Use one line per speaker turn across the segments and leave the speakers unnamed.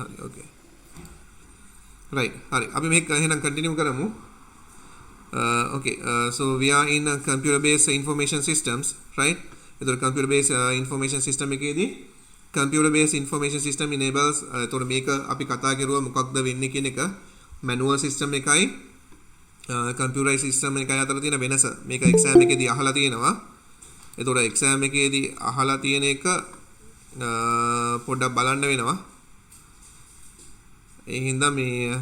හරි okay right හරි අපි මේක එහෙනම් continue කරමු okay so we are in computer based information systems right එතකොට computer based information system එකේදී computer based information system enables එතකොට මේක අපි කතා කරුවා මොකක්ද වෙන්නේ කියන එක manual system එකයි computerized system එකයි අතර තියෙන වෙනස මේක exam එකේදී අහලා තියෙනවා එතකොට exam එකේදී අහලා තියෙන එක පොඩ්ඩක් බලන්න වෙනවා ඒ හින්දා මේ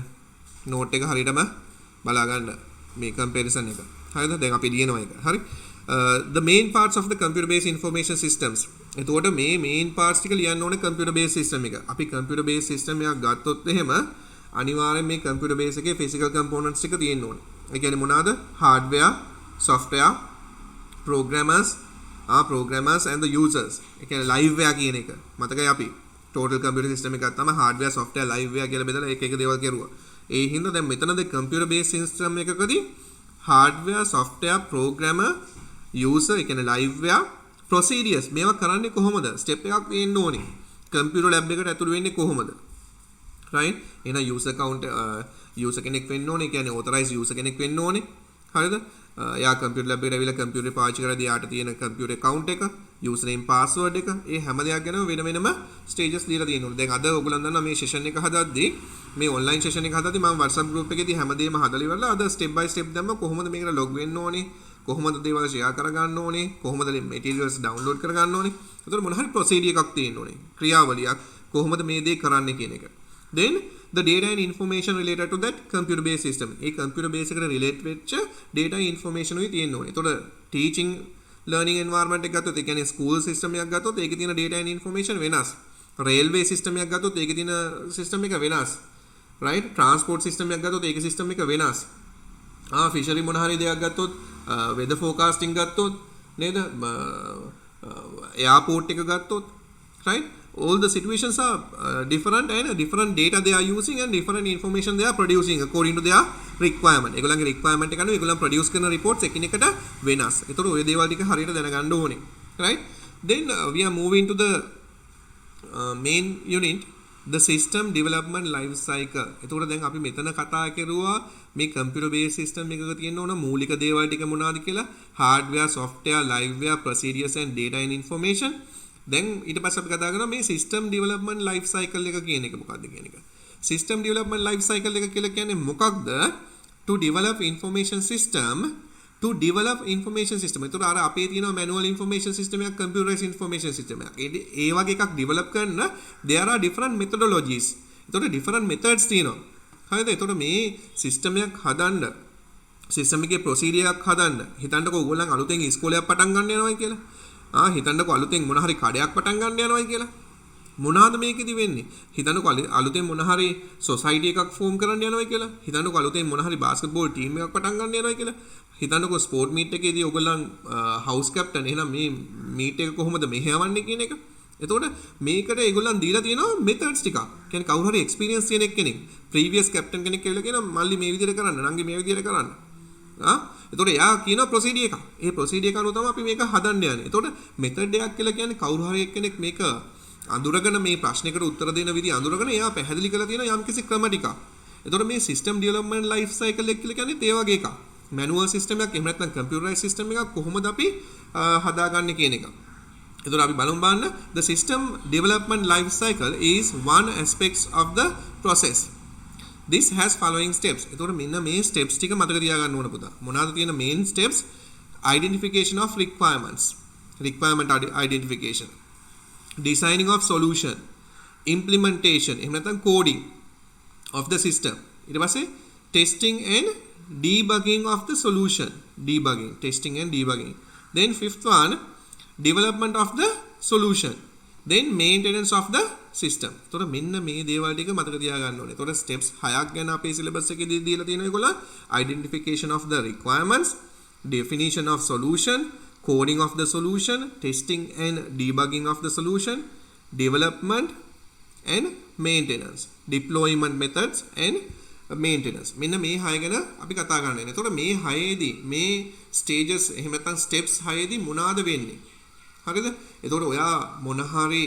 note එක හරියටම බලා ගන්න මේ comparison එක හරිද දැන් අපි ලියනවා එක හරි the main parts of the computer based information systems එතකොට මේ main parts ටික ලියන්න ඕනේ computer based system එක අපි computer based system එකක් ගත්තොත් එහෙම අනිවාර්යෙන් මේ computer base එකේ physical components ටික තියෙන්න ඕනේ ඒ කියන්නේ මොනවාද hardware software programmers and the users ඒ කියන්නේ liveware කියන එක මතකයි අපි total computer system එකක් තමයි hardware software liveware කියලා බෙදලා එක එක දේවල් කරුවා ඒ හින්දා දැන් මෙතනද computer based system එකකදී hardware software programmer user ඒ කියන්නේ liveware procedures මේවා කරන්නේ කොහොමද step එකක් වෙන්න ඕනේ computer lab එකට ඇතුළු වෙන්නේ කොහොමද right එහෙනම් user කෙනෙක් වෙන්න ඕනේ ඒ කියන්නේ authorized user කෙනෙක් වෙන්න ඕනේ හරිද යා computer lab එකට ඇවිල්ලා computer පාවිච්චි කරලා යාට තියෙන computer account එක username password එක ඒ හැම දෙයක් ගැනම වෙන වෙනම stages දීලා තියෙනවා දැන් අද ඔයගොල්ලන් දන්නවා මේ session එක හදද්දී මේ online session එක හදද්දී මම WhatsApp group එකේදී හැමදේම හදලා ඉවරලා අද step by step දැම්ම කොහොමද මේකට log වෙන්න ඕනේ කොහොමද දේවල් share කරගන්න ඕනේ කොහොමද materials download කරගන්න ඕනේ ඒතකොට මොන හරි procedure එකක් තියෙන්න ඕනේ ක්‍රියාවලියක් කොහොමද මේ දේ කරන්නේ කියන එක then the data and information related to that computer based system A computer base එකට relate වෙච්ච data information උයි තියෙන්න ඕනේ ඒතකොට teaching learning environment එක ගත්තොත් ඒ කියන්නේ school system එකක් ගත්තොත් ඒකේ තියෙන data and information වෙනස් railway system එකක් ගත්තොත් ඒකේ තියෙන system එක වෙනස් right transport system එකක් ගත්තොත් ඒකේ system එක වෙනස් fishery මොන හරි දෙයක් ගත්තොත් weather forecasting ගත්තොත් නේද airport එක ගත්තොත් right all the situations are different and different data they are using and different information they are producing according to their requirement ඒගොල්ලන්ගේ requirement එක අනුව ඒගොල්ලන් produce කරන reports එකිනෙකට වෙනස්. ඒතර ඔය දේවල් ටික හරියට දැනගන්න ඕනේ. right then we are moving to the main unit the system development life cycle. ඒතකොට දැන් අපි මෙතන කතා කරුවා මේ computer based system එකක තියෙන ඕන මූලික දේවල් ටික මොනවද කියලා hardware software liveware procedures and data and information දැන් ඊට පස්සේ අපි කතා කරනවා මේ system development life cycle එක කියන එක මොකක්ද කියන එක. system development life cycle එක කියලා කියන්නේ මොකක්ද? to develop information system to develop information system. ඒතර අර අපේ තියෙන manual information system එකක් computerized information system එකක්. ඒ වගේ එකක් develop කරන්න there are different methodologies. ඒතර different methods තියෙනවා. හරිද? ඒතර මේ system එකක් හදන්න system එකේ procedure එකක් හදන්න හිතන්නකෝ ඕගොල්ලන් අලුතෙන් ඉස්කෝලයක් පටන් ගන්න යනවා කියලා. හිතන්නකෝ අලුතෙන් මොන හරි කඩයක් පටන් ගන්න යනවා කියලා. මොනවාද මේකෙදි වෙන්නේ? හිතන්නකෝ අලුතෙන් මොන හරි සොසයිටි එකක් ෆෝම් කරන්න යනවා කියලා. හිතන්නකෝ අලුතෙන් මොන හරි බාස්කට්බෝල් ටීම් එකක් පටන් ගන්න යනවා කියලා. හිතන්නකෝ ස්පෝර්ට් මීට් එකේදී ඔයගොල්ලන් හවුස් කැප්ටන් එහෙනම් මේ මීට් එක කොහොමද මෙහෙයවන්නේ කියන එක. එතකොට මේකට ඒගොල්ලන් දීලා තියෙනවා මෙතඩ්ස් ටිකක්. කියන්නේ කවුරු හරි එක්ස්පීරියන්ස් තියෙන කෙනෙක් ප්‍රීවියස් කැප්ටන් කෙනෙක් කියලා කියනවා මල්ලි මේ විදිහට කරන්න, නංගි මේ විදිහට කරන්න. එතකොට යා කියන ප්‍රොසීඩියර් එක. ඒ ප්‍රොසීඩියර් එක අනුව තමයි අපි මේක හදන්න යන්නේ. එතකොට මෙතඩ් එකක් කියලා කියන්නේ කවුරු හරි එක්කෙනෙක් මේක අඳුරගෙන මේ ප්‍රශ්නයකට උත්තර දෙන විදිහ අඳුරගෙන එයා පැහැදිලි කරලා තියෙන යම්කිසි ක්‍රම ටිකක්. එතකොට මේ සිස්ටම් ඩෙවලොප්මන්ට් ලයිෆ් සයිකල් එක කියලා කියන්නේ ඒ වගේ එකක්. මැනුවල් සිස්ටම් එකක් එහෙම නැත්නම් කම්පියුටරයිස් සිස්ටම් එකක් කොහොමද අපි හදාගන්නේ කියන එක. එතකොට අපි බලන්න the system development life cycle is one aspect of the process. This has following steps. එතකොට මෙන්න මේ steps ටික මතක තියාගන්න ඕන පුතා. මොනවාද තියෙන main steps? Identification of requirements. Requirement identification. Designing of solution. Implementation. එහෙම නැත්නම් coding of the system. ඊට පස්සේ testing and debugging of the solution. Debugging, testing and debugging. Then fifth one, development of the solution. Then maintenance of the system. එතකොට මෙන්න මේ දේවල් ටික මතක තියාගන්න ඕනේ. එතකොට steps 6ක් ගැන අපේ syllabus එකේදී දීලා තියෙනවා ඒගොල්ලෝ. Identification of the requirements, definition of solution, coding of the solution, testing and debugging of the solution, development and maintenance, deployment methods and maintenance. මෙන්න මේ 6 ගැන අපි කතා කරන්නේ. එතකොට මේ 6ේදී මේ stages එහෙම නැත්නම් steps 6ේදී මොනවාද වෙන්නේ? හරිද? එතකොට ඔයා මොන හරි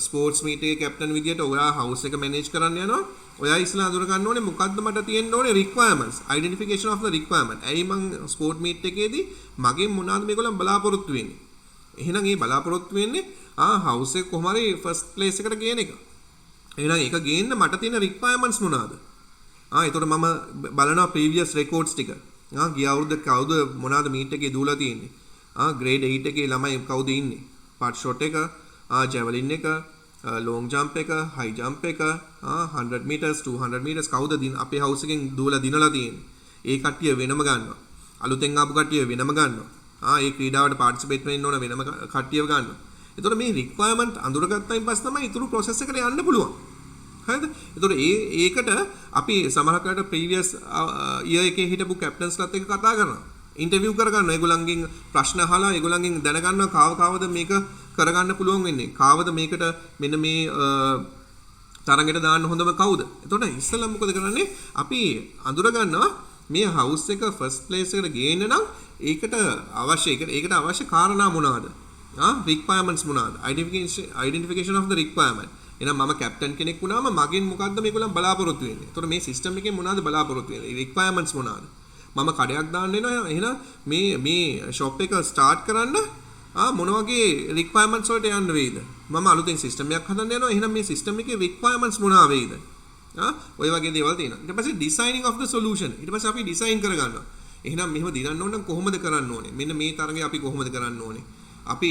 ස්පෝර්ට්ස් මීට් එකේ කැප්ටන් විදියට ඔයා හවුස් එක මැනේජ් කරන්න යනවා. ඔයා ඉස්සලා අඳුර ගන්න ඕනේ මොකද්ද මට තියෙන්න ඕනේ requirements, identification of the requirement. ඇයි මං ස්පෝර්ට් මීට් එකේදී මගෙන් මොනවාද මේගොල්ලන් බලාපොරොත්තු වෙන්නේ? එහෙනම් මේ බලාපොරොත්තු වෙන්නේ හවුස් එක කොහොම හරි ෆස්ට් ප්ලේස් එකට ගේන එක. එහෙනම් ඒක ගේන්න මට තියෙන requirements මොනවාද? ඒතකොට මම බලනවා previous records ටික. ගිය අවුරුද්ද කවුද මොනවාද මීට් එකේ දූලා තියෙන්නේ? grade 8 එකේ ළමයි කවුද ඉන්නේ? part shot එක, javelin එක, long jump එක, high jump එක, 100 meters 200 meters කවුද අපේ house එකෙන් දූලා දිනලා තියෙන්නේ? ඒ කට්ටිය වෙනම ගන්නවා. අලුතෙන් ආපු කට්ටිය වෙනම ගන්නවා. ඒ ක්‍රීඩාවට participate වෙන්න ඕන වෙනම කට්ටියව ගන්නවා. එතකොට මේ requirement අඳුරගත්තයින් පස්සේ තමයි ඊටු process එකට යන්න පුළුවන්. හරිද? එතකොට ඒකට අපි සමහරකට previous year එකේ හිටපු captainsලත් එක්ක කතා කරනවා. ඉන්ටර්විව් කරගන්න ඒගොල්ලන්ගෙන් ප්‍රශ්න අහලා ඒගොල්ලන්ගෙන් දැනගන්නවා කාවද මේක කරගන්න පුළුවන් වෙන්නේ. කාවද මේකට මෙන්න මේ තරඟයට දාන්න හොඳම කවුද? එතකොට ඉස්සෙල්ලා මොකද කරන්නේ? අපි අඳුර ගන්නවා මේ house එක first place එකට ගේන්න නම් ඒකට අවශ්‍ය කාරණා මොනවාද? requirements මොනවාද? identification of the requirement. එහෙනම් මම කැප්ටන් කෙනෙක් වුණාම මගෙන් මොකද්ද මේගොල්ලන් බලාපොරොත්තු වෙන්නේ? එතකොට මේ සිස්ටම් එකෙන් මොනවාද බලාපොරොත්තු වෙන්නේ? requirements මොනවාද? මම කඩයක් දාන්න වෙනවා. එහෙනම් මේ shop එක start කරන්න මොන වගේ requirements වලට යන්න වෙයිද? මම අලුතෙන් සිස්ටම් එකක් හදන්න යනවා. එහෙනම් මේ සිස්ටම් එකේ requirements මොනවා වෙයිද? ඔය වගේ දේවල් තියෙනවා. ඊට පස්සේ designing of the solution. ඊට පස්සේ අපි design කරගන්නවා. එහෙනම් මෙහෙම දිනන්න ඕන නම් කොහොමද කරන්න ඕනේ? මෙන්න මේ තරඟය අපි කොහොමද කරන්න ඕනේ? අපි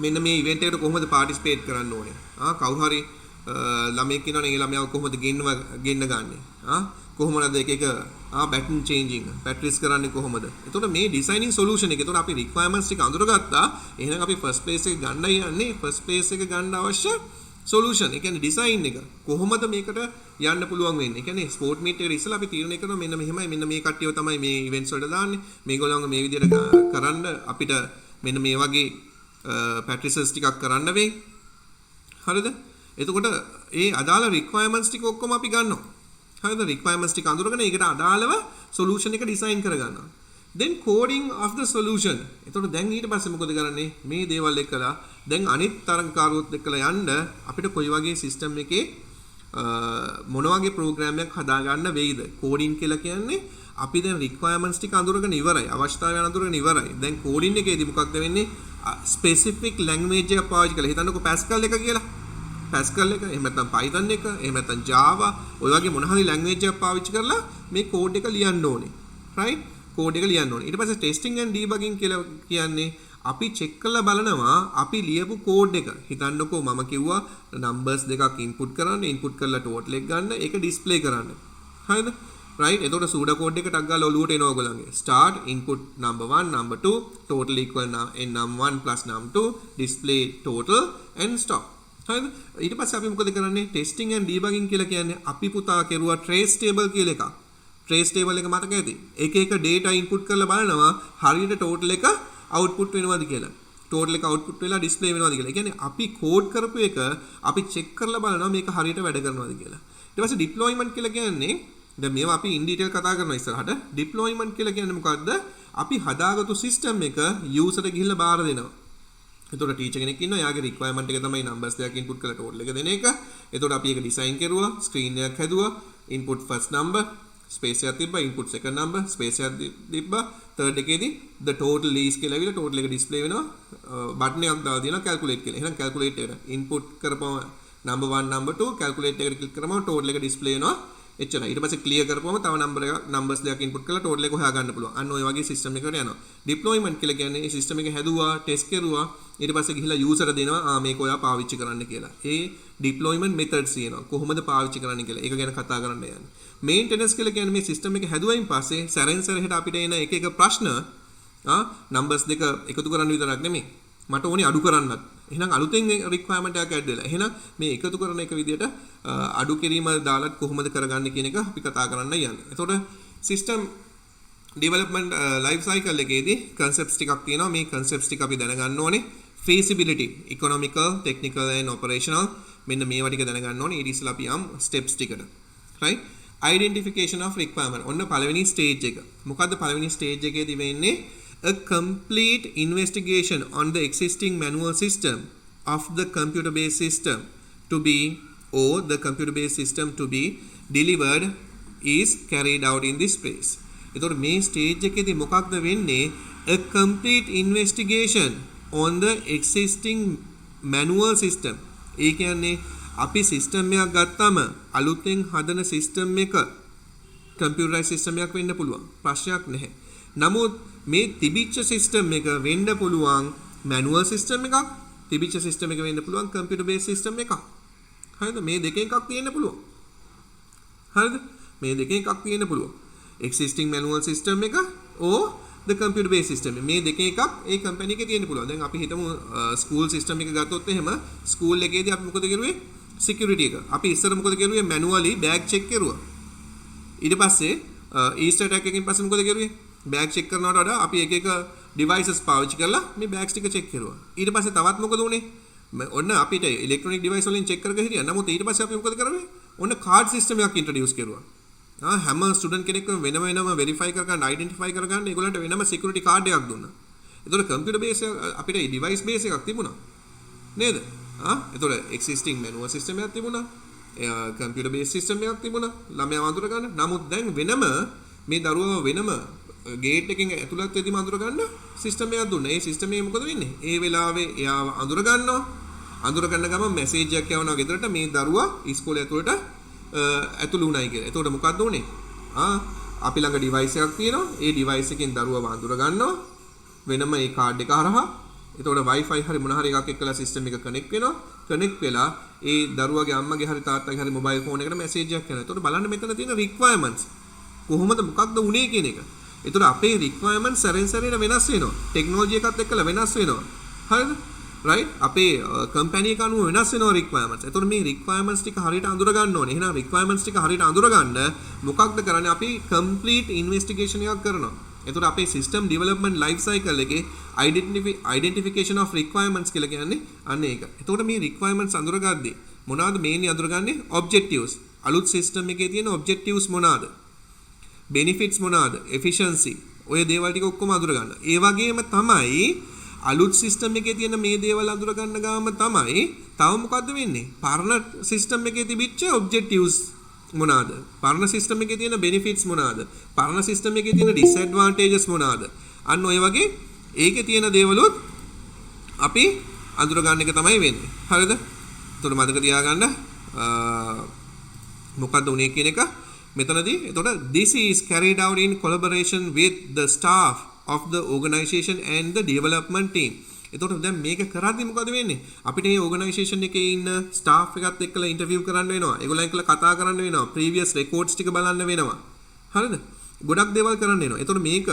මෙන්න මේ ඉවෙන්ට් එකට කොහොමද පාටිසිපේට් කරන්න ඕනේ? කවුරු හරි ළමයෙක් ඉන්නවනේ ඒ ළමයාව කොහොමද ගෙන්න ගන්නෙ? කොහොමද එක බැටන් චේන්ජින් පැට්‍රිස් කරන්නේ කොහොමද? එතකොට මේ ඩිසයිනින් සොලියුෂන් එක. එතකොට අපි රික්වයර්මන්ට්ස් ටික අඳුරගත්තා. එහෙනම් අපි ෆස්ට් ප්ලේස් එක ගන්නයි යන්නේ. ෆස්ට් ප්ලේස් එක ගන්න අවශ්‍ය සොලියුෂන්. ඒ කියන්නේ ඩිසයින් එක. කොහොමද මේකට යන්න පුළුවන් වෙන්නේ? ඒ කියන්නේ ස්පෝර්ට් මීට් එකට ඉස්සලා අපි තීරණය කරනවා මෙන්න මෙහෙමයි මෙන්න මේ කට්ටියව තමයි මේ ඉවෙන්ට්ස් වලට දාන්නේ. මේගොල්ලන්ව මේ විදිහට කරන්න අපිට මෙන්න මේ වගේ පැට්‍රිසස් ටිකක් කරන්න වෙයි. හරිද? එතකොට ඒ අදාළ රික්වයර්මන්ට්ස් ටික ඔක්කොම අපි ගන්නවා. හරිද? රික්වයර්මන්ට්ස් ටික අඳුරගෙන ඒකට අදාළව සොලියුෂන් එක ඩිසයින් කරගන්නවා. then coding of the solution. එතකොට දැන් ඊට පස්සේ මොකද කරන්නේ? මේ දේවල් එක්කලා දැන් අනිත් තරඟකාරයොත් එක්කලා යන්න අපිට කොයි වගේ සිස්ටම් එකේ මොන වගේ ප්‍රෝග්‍රෑම් එකක් හදාගන්න වෙයිද? කෝඩින් කියලා කියන්නේ අපි දැන් රික්වයර්මන්ට්ස් ටික අඳුරගෙන ඉවරයි. අවශ්‍යතාවයන් අඳුරගෙන ඉවරයි. දැන් කෝඩින් එකේදී මොකක්ද වෙන්නේ? ස්පෙસિෆික් ලැන්ග්වේජ් එකක් පාවිච්චි කරලා හිතන්නකෝ Pascal එක කියලා. Pascal එක එහෙම නැත්නම් Python එක එහෙම නැත්නම් Java ඔය වගේ මොන හරි ලැන්ග්වේජ් එකක් පාවිච්චි කරලා මේ කෝඩ් එක ලියන්න ඕනේ. right? කෝඩ් එක ලියන්න ඕනේ. ඊට පස්සේ ටෙස්ටිං ඇන්ඩ් ඩීබගින් කියලා කියන්නේ අපි චෙක් කරලා බලනවා අපි ලියපු කෝඩ් එක. හිතන්නකෝ මම කිව්වා නම්බර්ස් දෙකක් ඉන්පුට් කරන්න, ඉන්පුට් කරලා ටෝටල් එක ගන්න, ඒක ඩිස්ප්ලේ කරන්න. හරිද? right? එතකොට සූඩෝ කෝඩ් එක ටක් ගාලා ඔලුවට එනවා ඔයගොල්ලන්ගේ. start input number 1 number 2 total equal num1 plus num2 display total and stop. හරිද? ඊට පස්සේ අපි මොකද කරන්නේ? ටෙස්ටිං ඇන්ඩ් ඩීබගින් කියලා කියන්නේ අපි පුතා කෙරුවා trace table කියලා එකක්. trace table එක මතක ඇති. එක එක data input කරලා බලනවා හරියට total එක output වෙනවද කියලා. total එක output වෙලා display වෙනවද කියලා. ඒ කියන්නේ අපි code කරපු එක අපි check කරලා බලනවා මේක හරියට වැඩ කරනවද කියලා. ඊට පස්සේ deployment කියලා කියන්නේ දැන් මේවා අපි in detail කතා කරනවා ඉස්සරහට. deployment කියලා කියන්නේ මොකද්ද? අපි හදාගත්තු system එක user ට ගිහිල්ලා බාර දෙනවා. එතකොට ටීචර් කෙනෙක් ඉන්නවා. එයාගේ requirement එක තමයි numbers දෙකක් input කරලා total එක දෙන එක. එතකොට අපි ඒක design කරුවා, screen එකක් හැදුවා, input first number, space එකක් තිබ්බා, input second number, space එකක් තිබ්බා. third එකේදී the total is කියලා ඇවිල්ලා total එක display වෙනවා. button එකක් දාලා දෙනවා calculate කියලා. එහෙනම් calculate එකට input කරපුවම number 1 number 2 calculate එකට click කරපුවම total එක display වෙනවා. එච්චරයි. ඊට පස්සේ clear කරපුවම තව numbers දෙකක් input කරලා total එක හොයා ගන්න පුළුවන්. අන්න ඔය වගේ system එකකට යනවා. deployment කියලා කියන්නේ මේ system එක හැදුවා, test කරුවා, ඊට පස්සේ ගිහිල්ලා user දෙනවා මේක ඔයා පාවිච්චි කරන්න කියලා. ඒ deployment methods තියෙනවා. කොහොමද පාවිච්චි කරන්න කියලා. ඒක ගැන කතා කරන්න යන්නේ. maintenance කියලා කියන්නේ මේ system එක හැදුවයින් පස්සේ සැරෙන් සැරේට අපිට එන එක එක ප්‍රශ්න numbers දෙක එකතු කරන්න විතරක් නෙමෙයි. මට ඕනේ අඩු කරන්නත්. එහෙනම් අලුතෙන් requirement එකක් add වෙලා. එහෙනම් මේ එකතු කරන එක විදියට අඩු කිරීම දාලත් කොහොමද කරගන්නේ කියන එක අපි කතා කරන්න යන්නේ. එතකොට system development life cycle එකේදී concepts ටිකක් තියෙනවා. මේ concepts ටික අපි දැනගන්න ඕනේ. feasibility, economical, technical and operational මෙන්න මේවා ටික දැනගන්න ඕනේ. ඊට ඉස්සෙල්ලා අපි යම් steps ටිකට. right? identification of requirement. ඔන්න පළවෙනි stage එක. මොකද්ද පළවෙනි stage එකේදී වෙන්නේ? A complete investigation on the existing manual system of the computer based system to be or the computer based system to be delivered is carried out in this place. එතකොට මේ stage එකේදී මොකක්ද වෙන්නේ? A complete investigation on the existing manual system. ඒ කියන්නේ අපි system එකක් ගත්තාම අලුතෙන් හදන සිස්ටම් එක කම්පියුටරයිස් සිස්ටම් එකක් වෙන්න පුළුවන්. ප්‍රශ්නයක් නැහැ. නමුත් මේ තිබිච්ච සිස්ටම් එක වෙන්න පුළුවන් මැනුවල් සිස්ටම් එකක්, තිබිච්ච සිස්ටම් එක වෙන්න පුළුවන් කම්පියුටර් බේස් සිස්ටම් එකක්. හරිද? මේ දෙකෙන් එකක් තියෙන්න පුළුවන්. හරිද? මේ දෙකෙන් එකක් තියෙන්න පුළුවන්. existing manual system එක or the computer based system. මේ දෙකෙන් එකක් ඒ කම්පැනි එකේ තියෙන්න පුළුවන්. දැන් අපි හිතමු ස්කූල් සිස්ටම් එක ගත්තොත් එහෙම ස්කූල් එකේදී අපි මොකද කරුවේ? සිකියුරිටි එක. අපි ඉස්සර මොකද කරුවේ? මැනුවලි බෑග් චෙක් කරුවා. ඊට පස්සේ ඊස්ටර් ඇටැක් එකකින් පස්සේ මොකද කරුවේ? බෑග් චෙක් කරනවට වඩා අපි එක එක ඩිවයිසස් පාවිච්චි කරලා මේ බෑග්ස් ටික චෙක් කරුවා. ඊට පස්සේ තවත් මොකද උනේ? ඔන්න අපිට ඉලෙක්ට්‍රොනික ඩිවයිස් වලින් චෙක් කරගෙන හිටියා. නමුත් ඊට පස්සේ අපි මොකද කරන්නේ? ඔන්න කාඩ් සිස්ටම් එකක් ඉන්ට්‍රොඩියුස් කරුවා. හැම ස්ටුඩන්ට් කෙනෙක්ම වෙනම වෙරිෆයි කරගන්න, අයිඩෙන්ටිෆයි කරගන්න ඒගොල්ලන්ට වෙනම සිකියුරිටි කාඩ් එකක් දුන්නා. ඒතකොට කම්පියුටර් බේස් අපිට ඩිවයිස් බේස් එකක් තිබුණා. නේද? ඒතකොට එක්සිස්ටිං මැනුවල් සිස්ටම් එකක් තිබුණා. කම්පියුටර් බේස් සිස්ටම් එකක් තිබුණා. ළමයා වඳුර ගන්න. නමුත් දැන් වෙනම මේ දරුවව වෙනම ගේට් එකකින් ඇතුළත් වෙදිම අඳුර ගන්න සිස්ටම් එකක් දුන්නා. ඒ සිස්ටම් එකේ මොකද වෙන්නේ? ඒ වෙලාවේ එයාව අඳුර ගන්නවා. අඳුර ගන්න ගමන් මැසේජ් එකක් යවනවා ගෙදරට මේ දරුවා ඉස්කෝලේ ඇතුළට ඇතුළු වුණයි කියලා. එතකොට මොකක්ද උනේ? අපි ළඟ ඩිවයිස් එකක් තියෙනවා. ඒ ඩිවයිස් එකෙන් දරුවව අඳුර ගන්නවා. වෙනම ඒ කාඩ් එක හරහා. එතකොට Wi-Fi හරි මොන හරි එකක් එක්කලා සිස්ටම් එක කනෙක්ට් වෙනවා. කනෙක්ට් වෙලා ඒ දරුවගේ අම්මගේ හරි තාත්තගේ හරි මොබයිල් ෆෝන් එකට මැසේජ් එකක් යනවා. එතකොට බලන්න මෙතන තියෙන රික්වයර්මන්ට්ස්. කොහොමද මොකක්ද උනේ කියන එක. එතකොට අපේ රික්වයර්මන්ට්ස් සැරෙන් සැරේට වෙනස් වෙනවා. ටෙක්නොලොජි එකත් එක්කලා වෙනස් වෙනවා. හරිද? right අපේ කම්පැනි එක අනුව වෙනස් වෙනවා රික්වයර්මන්ට්ස්. එතකොට මේ රික්වයර්මන්ට්ස් ටික හරියට අඳුර ගන්න ඕනේ. එහෙනම් රික්වයර්මන්ට්ස් ටික හරියට අඳුර ගන්න මොකක්ද කරන්නේ? අපි කම්ප්ලීට් ඉන්වෙස්ටිගේෂන් එකක් කරනවා. එතකොට අපේ සිස්ටම් ඩෙවලොප්මන්ට් ලයිෆ් සයිකල් එකේ identification of requirements කියලා කියන්නේ අන්න ඒක. එතකොට මේ requirements අඳුරගද්දී මොනවාද මේන්ලි අඳුරගන්නේ? objectives. අලුත් සිස්ටම් එකේ තියෙන objectives මොනවාද? benefits මොනවාද? efficiency. ඔය දේවල් ටික ඔක්කොම අඳුර ගන්න. ඒ වගේම තමයි අලුත් සිස්ටම් එකේ තියෙන මේ දේවල් අඳුර ගන්න ගාම තමයි තව මොකද්ද වෙන්නේ? පරණ සිස්ටම් එකේ තිබිච්ච objectives මොනවාද? පරණ සිස්ටම් එකේ තියෙන benefits මොනවාද? පරණ සිස්ටම් එකේ තියෙන disadvantages මොනවාද? අන්න ඔය වගේ ඒකේ තියෙන දේවලුත් අපි අඳුර ගන්න එක තමයි වෙන්නේ. හරිද? එතකොට මතක තියාගන්න මොකද්ද උනේ කියන එක මෙතනදී. එතකොට this is carried out in collaboration with the staff of the organization and the development team. එතකොට දැන් මේක කරද්දි මොකද වෙන්නේ? අපිට මේ ඕගනයිසේෂන් එකේ ඉන්න ස්ටාෆ් එකත් එක්කලා ඉන්ටර්විව් කරන්න වෙනවා. ඒගොල්ලන් එක්කලා කතා කරන්න වෙනවා. ප්‍රීවියස් රෙකෝඩ්ස් ටික බලන්න වෙනවා. හරිද? ගොඩක් දේවල් කරන්න වෙනවා. එතකොට මේක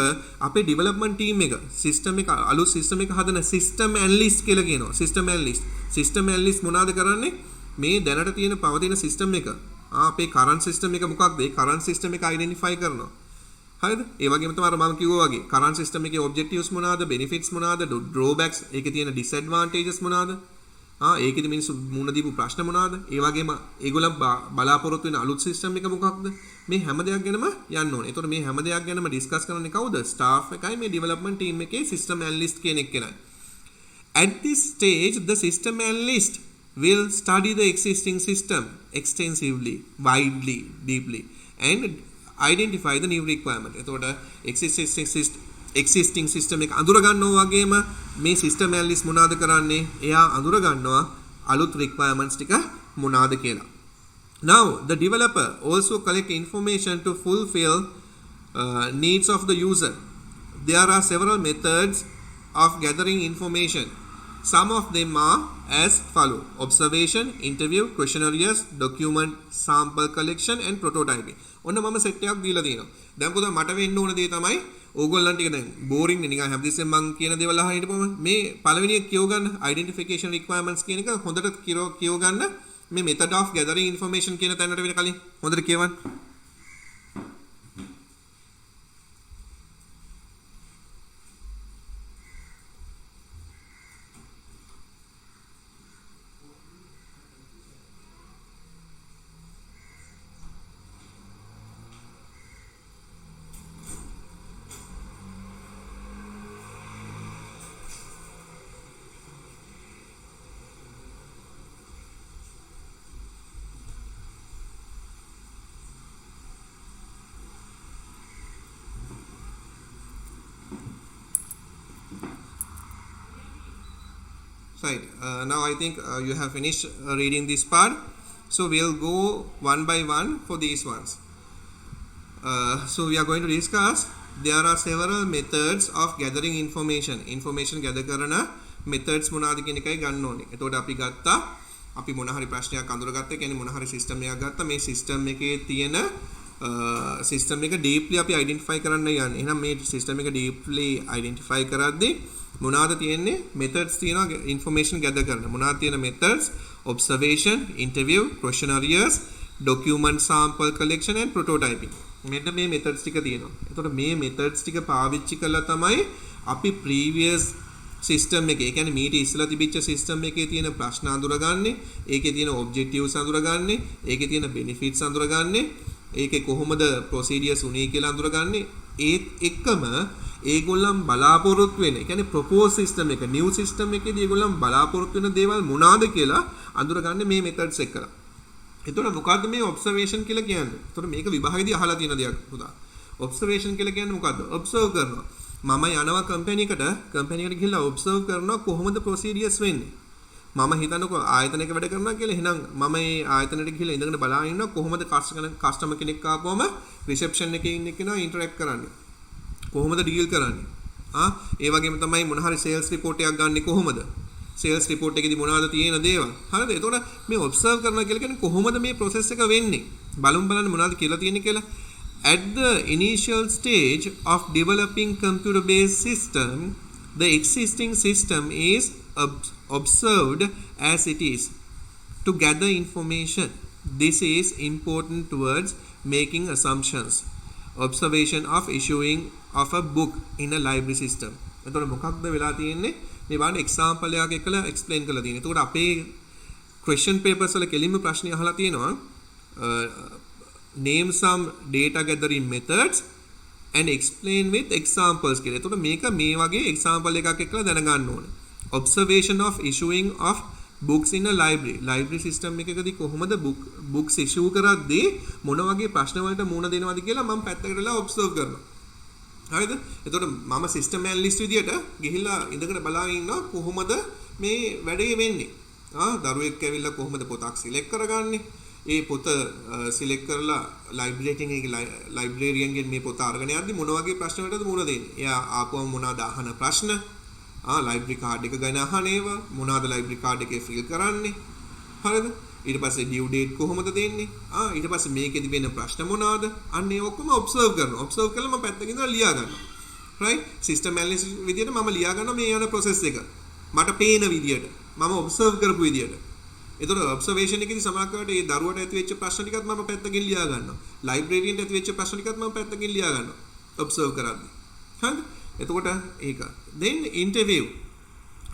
අපේ ඩෙවලොප්මන්ට් ටීම් එක සිස්ටම් එක අලුත් සිස්ටම් එක හදන සිස්ටම් ඇනලිස්ට් කියලා කියනවා. System analyst. සිස්ටම් ඇනලිස්ට් මොනවද කරන්නේ? මේ දැනට තියෙන පවතින සිස්ටම් එක අපේ කරන්ට් සිස්ටම් එක මොකක්ද? ඒ කරන්ට් සිස්ටම් එක අයිඩෙන්ටිෆයි කරනවා. හරිද? ඒ වගේම තමයි මම කිව්වා වගේ කරන්ට් සිස්ටම් එකේ ඔබ්ජෙක්ටිව්ස් මොනවාද? බෙනිෆිට්ස් මොනවාද? ඩ්‍රෝබැක්ස් ඒකේ තියෙන ඩිස්ඇඩ්වාන්ටේජස් මොනවාද? ඒකෙදි මිනිස්සු මුණ දීපු ප්‍රශ්න මොනවාද? ඒ වගේම ඒගොල්ලන් බලාපොරොත්තු වෙන අලුත් සිස්ටම් එක මොකක්ද? මේ හැම දෙයක් ගැනම යන්න ඕනේ. ඒතකොට මේ හැම දෙයක් ගැනම ඩිස්කස් කරන්නේ කවුද? ස්ටාෆ් එකයි මේ ඩෙවලොප්මන්ට් ටීම් එකේ සිස්ටම් ඇනලිස්ට් කියන එක්කෙනයි. At this stage the system analyst will study the existing system extensively, widely, deeply and identify the new requirement. එතකොට existing system එක අඳුර ගන්නවා වගේම මේ system analyst මොනවාද කරන්නේ? එයා අඳුර ගන්නවා අලුත් requirements ටික මොනවාද කියලා. Now the developer also collect information to fulfill needs of the user. There are several methods of gathering information. Some of them are as follow: observation, interview, questionnaires, document sample collection and prototyping. ඔන්න මම set එකක් දීලා තියෙනවා. දැන් පුතා මට වෙන්න ඕන දේ තමයි ඕගොල්ලන්ට ටික දැන් බෝරින් නේ නිකන් හැමදෙස්සෙම මම කියන දේවල් අහගෙන හිටපොම මේ පළවෙනි එක කියව ගන්න identification requirements කියන එක හොඳට කියව ගන්න මේ method of gathering information කියන තැනට වෙන කලින් හොඳට කියවන්න. Right. Now I think you have finished reading this part. So we'll go one by one for these ones. So we are going to discuss. There are several methods of gathering information. Information gather කරන methods මොනවාද කියන එකයි ගන්න ඕනේ. එතකොට අපි ගත්තා අපි මොන හරි ප්‍රශ්නයක් අඳුරගත්තා. කියන්නේ මොන හරි සිස්ටම් එකක් ගත්තා. මේ සිස්ටම් එකේ තියෙන සිස්ටම් එක ඩීප්ලි අපි අයිඩෙන්ටිෆයි කරන්න යන්නේ. එහෙනම් මේ සිස්ටම් එක ඩීප්ලි අයිඩෙන්ටිෆයි කරද්දී මොනවාද තියෙන්නේ methods තියෙනවා information gather කරන. මොනවාද තියෙන methods? Observation, interview, questionnaires, document sample collection and prototyping. මෙන්න මේ methods ටික තියෙනවා. එතකොට මේ methods ටික පාවිච්චි කළා තමයි අපි previous system එකේ, ඒ කියන්නේ මීට ඉස්සලා තිබිච්ච system එකේ තියෙන ප්‍රශ්න අඳුරගන්නේ, ඒකේ තියෙන objectives අඳුරගන්නේ, ඒකේ තියෙන benefits අඳුරගන්නේ, ඒකේ කොහොමද procedures උනේ කියලා අඳුරගන්නේ. ඒත් එක්කම ඒගොල්ලන් බලාපොරොත්තු වෙන, ඒ කියන්නේ propose system එක, new system එකේදී ඒගොල්ලන් බලාපොරොත්තු වෙන දේවල් මොනවාද කියලා අඳුරගන්නේ මේ methods එක්කලා. එතකොට මොකද්ද මේ observation කියලා කියන්නේ? එතකොට මේක විභාගෙදී අහලා තියෙන දෙයක් පුතා. observation කියලා කියන්නේ මොකද්ද? observe කරනවා. මම යනවා කම්පැනි එකට ගිහිල්ලා observe කරනවා කොහොමද procedures වෙන්නේ. මම හිතනකො ආයතනයක වැඩ කරනවා කියලා. එහෙනම් මම මේ ආයතනයට ගිහිල්ලා ඉඳගෙන බලාගෙන ඉන්නවා කොහොමද කස්ටමර් කෙනෙක් ආපුවම රිසෙප්ෂන් එකේ ඉන්න කෙනා ඉන්ටරැක්ට් කරන්නේ. කොහොමද ඩීල් කරන්නේ? ඒ වගේම තමයි මොන හරි සේල්ස් රිපෝට් එකක් ගන්නෙ කොහොමද? සේල්ස් රිපෝට් එකේදී මොනවද තියෙන දේවල්? හරිද? එතකොට මේ ඔබ්සර්ව් කරනවා කියලා කියන්නේ කොහොමද මේ process එක වෙන්නේ? බලන්න මොනවද කියලා තියෙන්නේ කියලා. At the initial stage of developing computer-based system, the existing system is observed as it is to gather information. This is important towards making assumptions. Observation of issuing of a book in a library system. එතකොට මොකක්ද වෙලා තියෙන්නේ? මේ බලන්න example එකක් එක්කලා explain කරලා තියෙනවා. එතකොට අපේ question papers වල කෙලින්ම ප්‍රශ්න අහලා තියෙනවා name some data gathering methods and explain with examples කියලා. එතකොට මේක මේ වගේ example එකක් එක්කලා දැනගන්න ඕනේ. Observation of issuing of books in a library. Library system එකකදී කොහොමද books issue කරද්දී මොන වගේ ප්‍රශ්න වලට මුහුණ දෙනවද කියලා මම පැත්තකට වෙලා observe කරනවා. හරිද? එතකොට මම සිස්ටම් ඇනලිස්ට් විදියට ගිහිල්ලා ඉඳගෙන බලාගෙන ඉන්නවා කොහොමද මේ වැඩේ වෙන්නේ. දරුවෙක් ඇවිල්ලා කොහොමද පොතක් සිලෙක්ට් කරගන්නේ? ඒ පොත සිලෙක්ට් කරලා ලයිබ්‍රේරියන්ගෙන් මේ පොත අරගෙන යද්දි මොන වගේ ප්‍රශ්න වලටද මුහුණ දෙන්නේ? එයා ආපුවම මොනවාද අහන ප්‍රශ්න? ලයිබ්‍රරි කාඩ් එක ගැන අහන ඒවා මොනවාද ලයිබ්‍රරි කාඩ් එකේ ෆිල් කරන්නේ? හරිද? ඊට පස්සේ ඩියු ඩේට් කොහොමද දෙන්නේ? ඊට පස්සේ මේකෙදි වෙන ප්‍රශ්න මොනවාද? අන්න ඒ ඔක්කොම ඔබ්සර්ව් කරනවා. ඔබ්සර්ව් කළා මම පැත්තකින් ඉඳලා ලියා ගන්නවා. රයිට්? සිස්ටම් ඇනලිසිස් විදියට මම ලියා ගන්නවා මේ යන process එක. මට පේන විදියට. මම ඔබ්සර්ව් කරපු විදියට. එතකොට ඔබ්සර්වේෂන් එකේදී සමහරවිට ඒ දරුවට ඇති වෙච්ච ප්‍රශ්න ටිකත් මම පැත්තකින් ලියා ගන්නවා. ලයිබ්‍රේරියන්ට ඇති වෙච්ච ප්‍රශ්න ටිකත් මම පැත්තකින් ලියා ගන්නවා. ඔබ්සර්ව් කරද්දී. හරිද? එතකොට ඒක. then interview.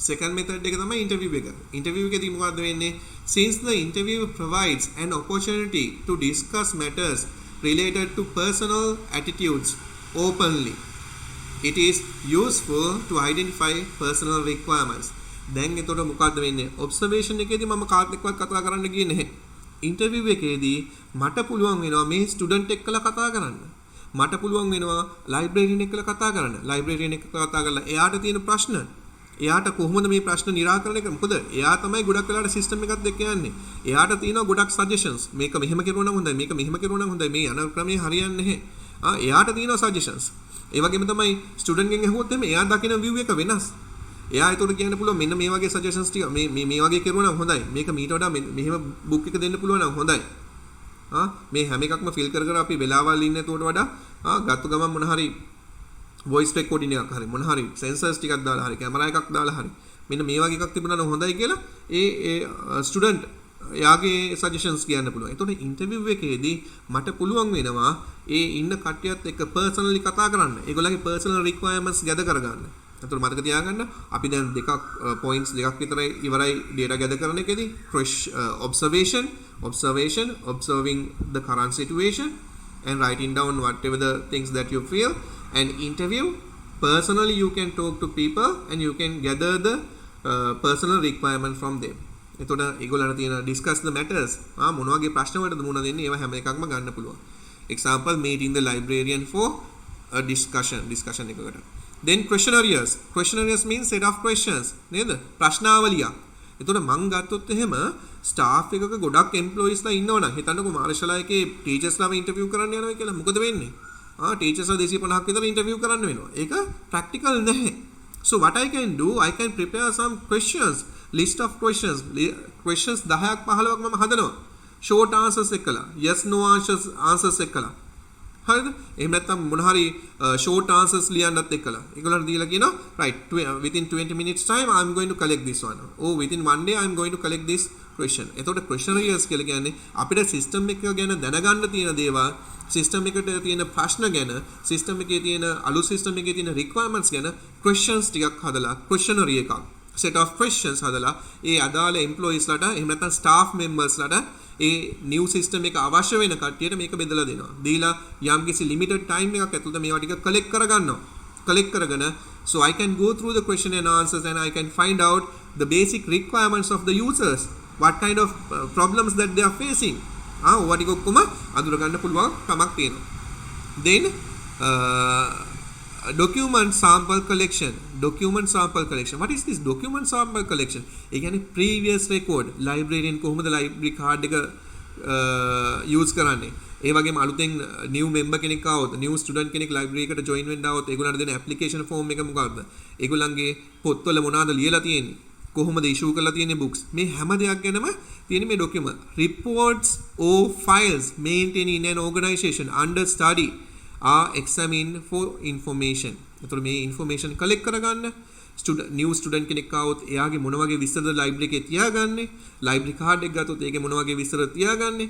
Second method එක තමයි interview එක. interview එකේදී මොකද්ද වෙන්නේ? Since the interview provides an opportunity to discuss matters related to personal attitudes openly, it is useful to identify personal requirements. දැන් එතකොට මොකද්ද වෙන්නේ? observation එකේදී මම කාත් එක්කවත් කතා කරන්න ගියේ නැහැ. interview එකේදී මට පුළුවන් වෙනවා මේ ස්ටුඩන්ට් එක්කලා කතා කරන්න. මට පුළුවන් වෙනවා ලයිබ්‍රේරියන් එක්කලා කතා කරන්න. ලයිබ්‍රේරියන් එක්කලා කතා කරලා එයාට තියෙන ප්‍රශ්න එයාට කොහොමද මේ ප්‍රශ්න निराකරණය කරන්නේ? මොකද එයා තමයි ගොඩක් වෙලාවට සිස්ටම් එකත් එක්ක යන්නේ. එයාට තියෙනවා ගොඩක් සජෙෂන්ස්. මේක මෙහෙම කරුවා නම් හොඳයි. මේක මෙහෙම කරුවා නම් හොඳයි. මේ යන ක්‍රමේ හරියන්නේ නැහැ. එයාට තියෙනවා සජෙෂන්ස්. ඒ වගේම තමයි ස්ටුඩන්ට් ගෙන් අහුවොත් එමේ එයා දකින view එක වෙනස්. එයා ඒතකොට කියන්න පුළුවන් මෙන්න මේ වගේ සජෙෂන්ස් ටික මේ වගේ කරුවා නම් හොඳයි. මේක මීට වඩා මෙහෙම බුක් එක දෙන්න පුළුවන් නම් හොඳයි. මේ හැම එකක්ම ෆිල් කර කර අපි වෙලාවල් ඉන්නේ ඒතකොට වඩා ගත්ත ගමන් මොන හරි voice recording එකක් හරි මොන හරි sensors ටිකක් දාලා හරි කැමරා එකක් දාලා හරි මෙන්න මේ වගේ එකක් තිබුණා නම් හොඳයි කියලා ඒ ස්ටුඩන්ට් එයාගේ සජෙෂන්ස් කියන්න පුළුවන්. එතකොට ඉන්ටර්විව් එකේදී මට පුළුවන් වෙනවා ඒ ඉන්න කට්ටියත් එක්ක පර්සනලි කතා කරන්න. ඒගොල්ලන්ගේ පර්සනල් රික්වයර්මන්ට්ස් ගැද කරගන්න. එතකොට මතක තියාගන්න අපි දැන් points දෙකක් විතරයි ඉවරයි data gather කරන එකේදී observing the current situation and writing down whatever the things that you feel, and interview personally you can talk to people and you can gather the personal requirement from them. එතකොට ඒගොල්ලන්ට තියෙන discuss the matters මොන වගේ ප්‍රශ්න වලටද මුහුණ දෙන්නේ ඒවා හැම එකක්ම ගන්න පුළුවන්. example meeting the librarian for a discussion එකකට. then questionnaires means set of questions නේද ප්‍රශ්නාවලියක් එතකොට මං ගත්තොත් එහෙම ස්ටාෆ් එකක ගොඩක් එම්ප්ලොයිස්ලා ඉන්නවනම් හිතන්නකෝ මාර්ෂලා එකේ ටීචර්ස්ලාම ඉන්ටර්විව් කරන්න යනවා කියලා මොකද වෙන්නේ ටීචර්ස්ලා 250ක් විතර ඉන්ටර්විව් කරන්න වෙනවා ඒක ප්‍රැක්ටිකල් නැහැ so what I can do I can prepare some questions list of questions 10ක් 15ක් මම හදනවා short answers එක්කලා yes no answers එක්කලා හරිද එහෙම නැත්නම් මොන හරි short answers ලියන්නත් එක්කලා ඒගොල්ලන්ට දීලා කියනවා right within 20 minutes time I am going to collect this one or within one day I am going to collect this question එතකොට questionnaires කියලා කියන්නේ අපිට system එක ගැන දැනගන්න තියෙන දේවල් system එකට තියෙන ප්‍රශ්න ගැන system එකේ තියෙන අලුත් system එකේ තියෙන requirements ගැන questions ටිකක් හදලා questionnaire එකක් set of questions හදලා ඒ අදාළ employees ලට එහෙම නැත්නම් staff members ලට ඒ new system එක අවශ්‍ය වෙන කට්ටියට මේක බෙදලා දෙනවා. දීලා යම්කිසි limited time එකක් ඇතුළත මේවා ටික collect කරගන්නවා. collect කරගෙන so I can go through the question and answers and I can find out the basic requirements of the users. What kind of problems that they are facing. ඔවා ටික ඔක්කොම අඳුර ගන්න පුළුවන් කමක් තියෙනවා. Then document sample collection what is this document sample collection ඒ කියන්නේ previous record librarian කොහොමද library card එක use කරන්නේ ඒ වගේම අලුතෙන් new member කෙනෙක් ආවොත් new student කෙනෙක් library එකට join වෙන්න ආවොත් ඒගොල්ලන්ට දෙන application form එක මොකක්ද ඒගොල්ලන්ගේ පොත්වල මොනවද ලියලා තියෙන්නේ කොහොමද issue කරලා තියෙන්නේ books මේ හැම දෙයක් ගැනම තියෙන මේ document reports or files maintained in an organization under study are examined for information. එතකොට මේ information collect කරගන්න new student කෙනෙක් ආවොත් එයාගේ මොන වගේ විස්තරද library එකේ තියාගන්නේ library card එක ගත්තොත් ඒකේ මොන වගේ විස්තර තියාගන්නේ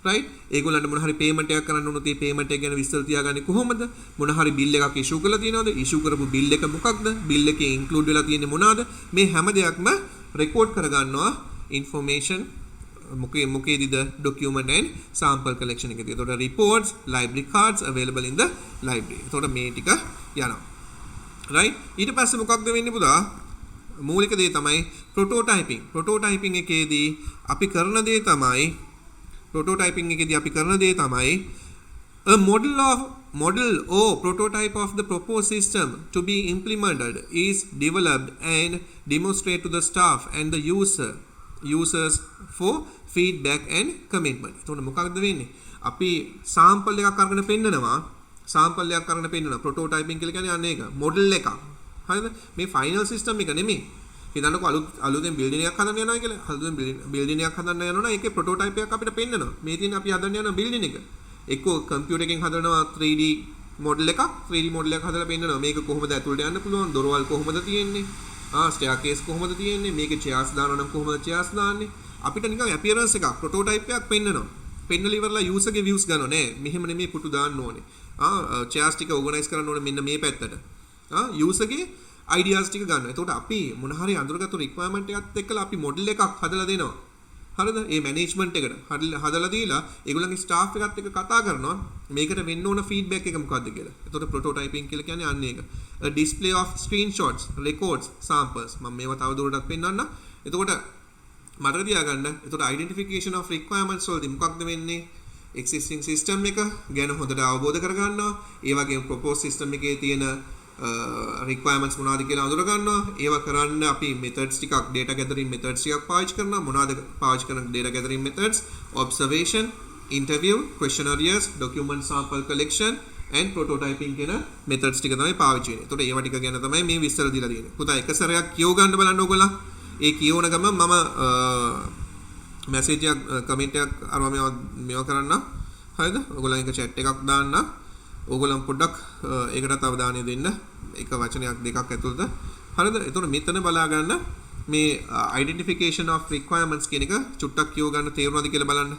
right ඒගොල්ලන්ට මොන හරි payment එකක් කරන්න උනොත් ඒ payment එක ගැන විස්තර තියාගන්නේ කොහොමද මොන හරි bill එකක් issue කරලා තියෙනවද issue කරපු bill එක මොකක්ද bill එකේ include වෙලා තියෙන්නේ මොනවාද මේ හැම දෙයක්ම record කරගන්නවා information මොකේදීද document and sample collection එකේදී. එතකොට reports library cards available in the library. එතකොට මේ ටික යනවා. right ඊට පස්සේ මොකක්ද වෙන්නේ පුතා? මූලික දේ තමයි prototyping එකේදී අපි කරන දේ තමයි a model or prototype of the proposed system to be implemented is developed and demonstrated to the staff and the users for feedback and commitment. එතකොට මොකක්ද වෙන්නේ? අපි sample එකක් අරගෙන පෙන්නනවා. prototyping කියලා කියන්නේ අන්න ඒක. model එකක්. හරිද? මේ final system එක නෙමෙයි. හිතන්නකෝ අලුතෙන් building එකක් හදන්න යනවා කියලා. අලුතෙන් building එකක් හදන්න යනවා නම් ඒකේ prototype එකක් අපිට පෙන්නනවා. මේ තියෙන අපි හදන්න යන building එක. එක්කෝ computer එකෙන් හදනවා 3D model එකක්. 3D model එකක් හදලා පෙන්නනවා. මේක කොහොමද ඇතුළට යන්න පුළුවන්? දොරවල් කොහොමද තියෙන්නේ? staircase කොහොමද තියෙන්නේ? මේකේ chairs දානවා නම් කොහොමද chairs දාන්නේ? අපිට නිකන් appearance එකක් prototype එකක් පෙන්නනවා. පෙන්නලා ඉවරලා user ගේ views ගන්නවා නෑ. මෙහෙම නෙමෙයි පුටු දාන්න ඕනේ. chairs ටික organize කරන්න ඕනේ මෙන්න මේ පැත්තට. user ගේ ideas ටික ගන්නවා. එතකොට අපි මොන හරි අඳුරගත්තු requirement එකත් එක්කලා අපි model එකක් හදලා දෙනවා. හරිද? මේ management එකට හදලා දීලා ඒගොල්ලන්ගේ staff එකත් එක්ක කතා කරනවා. මේකට වෙන්න ඕන feedback එක මොකද්ද කියලා. එතකොට prototyping කියලා කියන්නේ අන්න ඒක. A display of screenshots, records, samples. මම මේවා තව දුරටත් පෙන්නන්නම්. එතකොට මතක තියාගන්න. එතකොට identification of requirements වලදී මොකක්ද වෙන්නේ? existing system එක ගැන හොඳට අවබෝධ කරගන්නවා. ඒ වගේම proposed system එකේ තියෙන requirements මොනවද කියලා අඳුර ගන්නවා. ඒවා කරන්න අපි methods ටිකක් data gathering methods ටිකක් පාවිච්චි කරනවා. මොනවද පාවිච්චි කරන data gathering methods? observation, interview, questionnaires, document sample collection and prototyping කියන methods ටික තමයි පාවිච්චි වෙන්නේ. ඒතකොට ඒවා ටික ගැන තමයි මේ විස්තර දීලා තියෙන්නේ. පුතා එක සැරයක් කියව ගන්න බලන්න ඕගොල්ලෝ. ඒ කියවන ගමන් මම message එකක් comment එකක් අරව මේවා කරන්න. හරිද? ඔයගොල්ලන් එක chat එකක් දාන්න. ඕගොල්ලන් පොඩ්ඩක් ඒකට අවධානය දෙන්න. එක වචනයක් දෙකක් ඇතුළත. හරිද? එතකොට මෙතන බලා ගන්න මේ identification of requirements කියන එක චුට්ටක් කියව ගන්න තේරුණාද කියලා බලන්න.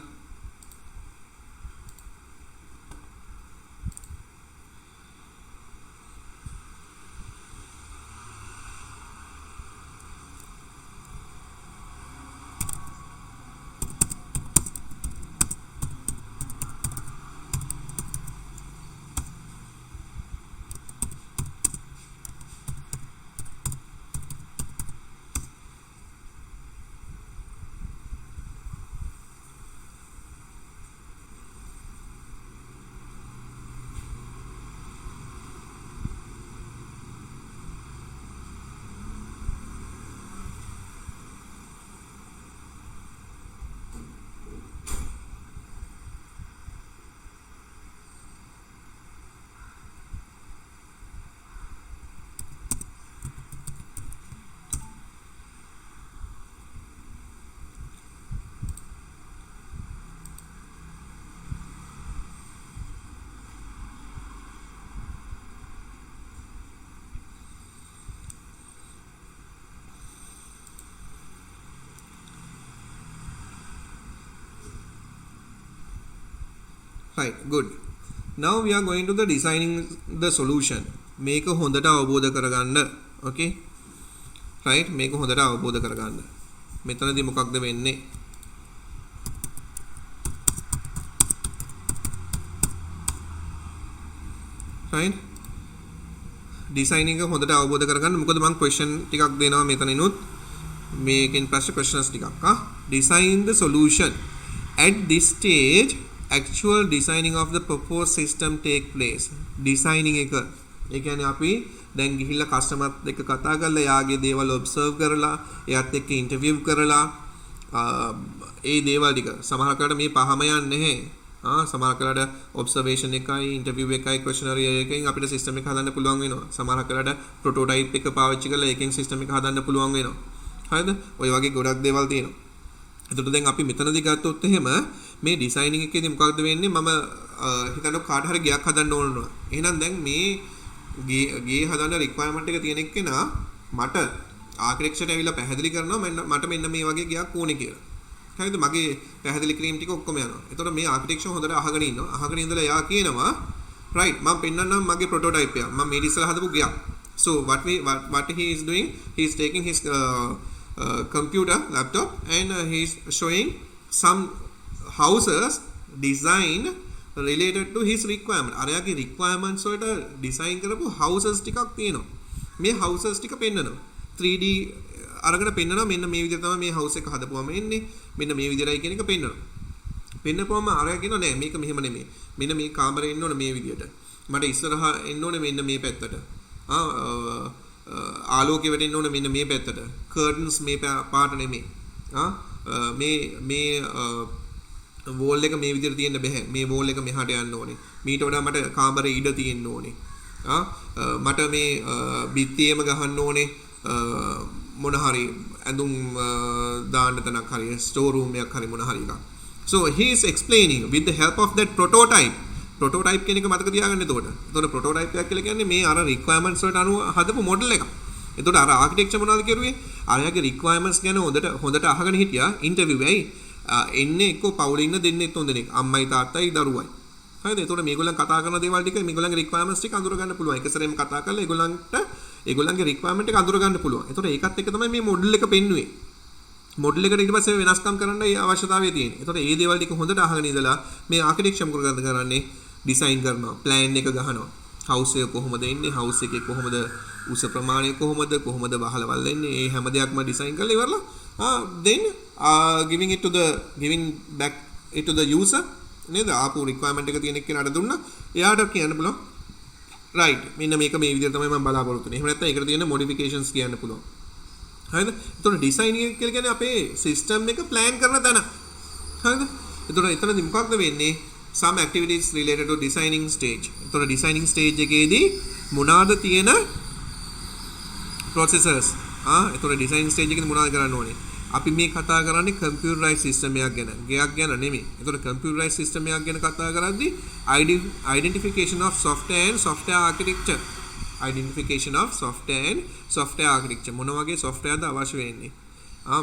right, good. Now we are going to the designing the solution. මේක හොඳට අවබෝධ කරගන්න. Okay, right, මේක හොඳට අවබෝධ කරගන්න. මෙතනදී මොකක්ද වෙන්නේ? right, designing එක හොඳට අවබෝධ කරගන්න. මොකද මම question ටිකක් දෙනවා මෙතනිනුත්. මේකෙන් පස්සේ questions ටිකක් design the solution. At this stage actual designing of the proposed system take place. Designing එක ඒ කියන්නේ අපි දැන් ගිහිල්ලා කස්ටමර්ත් එක්ක කතා කරලා යාගේ දේවල් ඔබ්සර්ව් කරලා එයාත් එක්ක ඉන්ටර්විව් කරලා ඒ දේවල් ටික සමහර කරලා මේ පහම යන්නේ නැහැ. සමහර කරලා ඔබ්සර්වේෂන් එකයි ඉන්ටර්විව් එකයි ක්වෙස්චනරි එකකින් අපිට සිස්ටම් එක හදන්න පුළුවන් වෙනවා. සමහර කරලා ප්‍රොටෝටයිප් එක පාවිච්චි කරලා ඒකෙන් සිස්ටම් එක හදන්න පුළුවන් වෙනවා. හරිද? ඔය වගේ ගොඩක් දේවල් තියෙනවා. එතකොට දැන් අපි මෙතනදී ගත්තොත් එහෙම මේ ඩිසයිනින් එකේදී මොකක්ද වෙන්නේ? මම හිතනවා කාට හරි ගයක් හදන්න ඕන වෙනවා. එහෙනම් දැන් මේ ගේ හදන්න රික්වයර්මන්ට් එක තියෙන එක්කෙනා මට ආර්කිටෙක්චර් ඇවිල්ලා පැහැදිලි කරනවා මට මෙන්න මේ වගේ ගයක් ඕනේ කියලා. හරිද? මගේ පැහැදිලි කිරීම ටික ඔක්කොම යනවා. එතකොට මේ ආර්කිටෙක්චර් හොඳට අහගෙන ඉන්නවා. අහගෙන ඉඳලා එයා කියනවා right මම පෙන්නන්නම් මගේ ප්‍රොටෝටයිප් එක. මම මේ ඉස්සෙල්ලා හදපු ගයක්. So what he is doing, he is taking his computer laptop and he is showing some houses design related to his requirement. අරයාගේ requirements වලට design කරපු houses ටිකක් තියෙනවා. මේ houses ටික පෙන්නනවා. 3D අරගෙන පෙන්නනවා මෙන්න මේ විදිහට තමයි මේ house එක හදපුවම එන්නේ. මෙන්න මේ විදිහටයි කියන එක පෙන්නනවා. පෙන්නපුවම අරයා කියනවා නෑ මේක මෙහෙම නෙමෙයි. මෙන්න මේ කාමරේ එන්න ඕනේ මේ විදිහට. මට ඉස්සරහා එන්න ඕනේ මෙන්න මේ පැත්තට. ආලෝකය වැටෙන්න ඕනේ මෙන්න මේ පැත්තට. curtains මේ පාට නෙමෙයි. මේ wall එක මේ විදිහට තියෙන්න බෑ. මේ wall එක මෙහාට යන්න ඕනේ. මීට වඩා මට කාමරේ ඉඩ තියෙන්න ඕනේ. මට මේ බිත්තියේම ගහන්න ඕනේ මොන හරි ඇඳුම් දාන්න තැනක් හරි ස්ටෝර් රූම් එකක් හරි මොන හරි එකක්. So he is explaining with the help of that prototype. prototype කියන එක මතක තියාගන්න එතකොට. එතකොට prototype එකක් කියලා කියන්නේ මේ අර requirements වලට අනුව හදපු model එකක්. එතකොට අර architecture මොනවද කරුවේ? අරයාගේ requirements ගැන හොඳට අහගෙන හිටියා interview එකයි. එන්නේ එක්ක පවුලේ ඉන්න දෙන්නේ තුන් දෙනෙක්. අම්මයි තාත්තයි දරුවයි. හරිද? එතකොට මේගොල්ලන් කතා කරන දේවල් ටික මේගොල්ලන්ගේ requirements ටික අඳුර ගන්න පුළුවන්. එක සැරේම කතා කරලා ඒගොල්ලන්ගේ requirement එක අඳුර ගන්න පුළුවන්. එතකොට ඒකත් එක්ක තමයි මේ model එක පෙන්නුවේ. model එකට ඊට පස්සේ වෙනස්කම් කරන්න ඒ අවශ්‍යතාවය තියෙනවා. එතකොට මේ දේවල් ටික හොඳට අහගෙන ඉඳලා මේ architecture මොකද කරන්නේ? design කරනවා. plan එක ගහනවා. house එක කොහොමද එන්නේ? house එකේ කොහොමද උස ප්‍රමාණය කොහොමද වහලවල් එන්නේ? ඒ හැම දෙයක්ම design කරලා ඉවරලා then giving back it to the user නේද? ආපු requirement එක තියෙන එක්කෙනාට දුන්නා. එයාට කියන්න පුළුවන් right මෙන්න මේක මේ විදිහට තමයි මම බලාපොරොත්තු වෙන්නේ. එහෙම නැත්නම් ඒකට තියෙන modifications කියන්න පුළුවන්. හරිද? එතකොට design එක කියලා කියන්නේ අපේ system එක plan කරන තැන. හරිද? එතකොට එතනදී මොකක්ද වෙන්නේ? some activities related to designing stage. එතකොට designing stage එකේදී මොනවාද තියෙන processors? එතකොට design stage එකේදී මොනවද කරන්න ඕනේ? අපි මේ කතා කරන්නේ computerized system එකක් ගැන. ගයක් ගැන නෙමෙයි. එතකොට computerized system එකක් ගැන කතා කරද්දී identification of software and software architecture. identification of software and software architecture. මොන වගේ software ද අවශ්‍ය වෙන්නේ?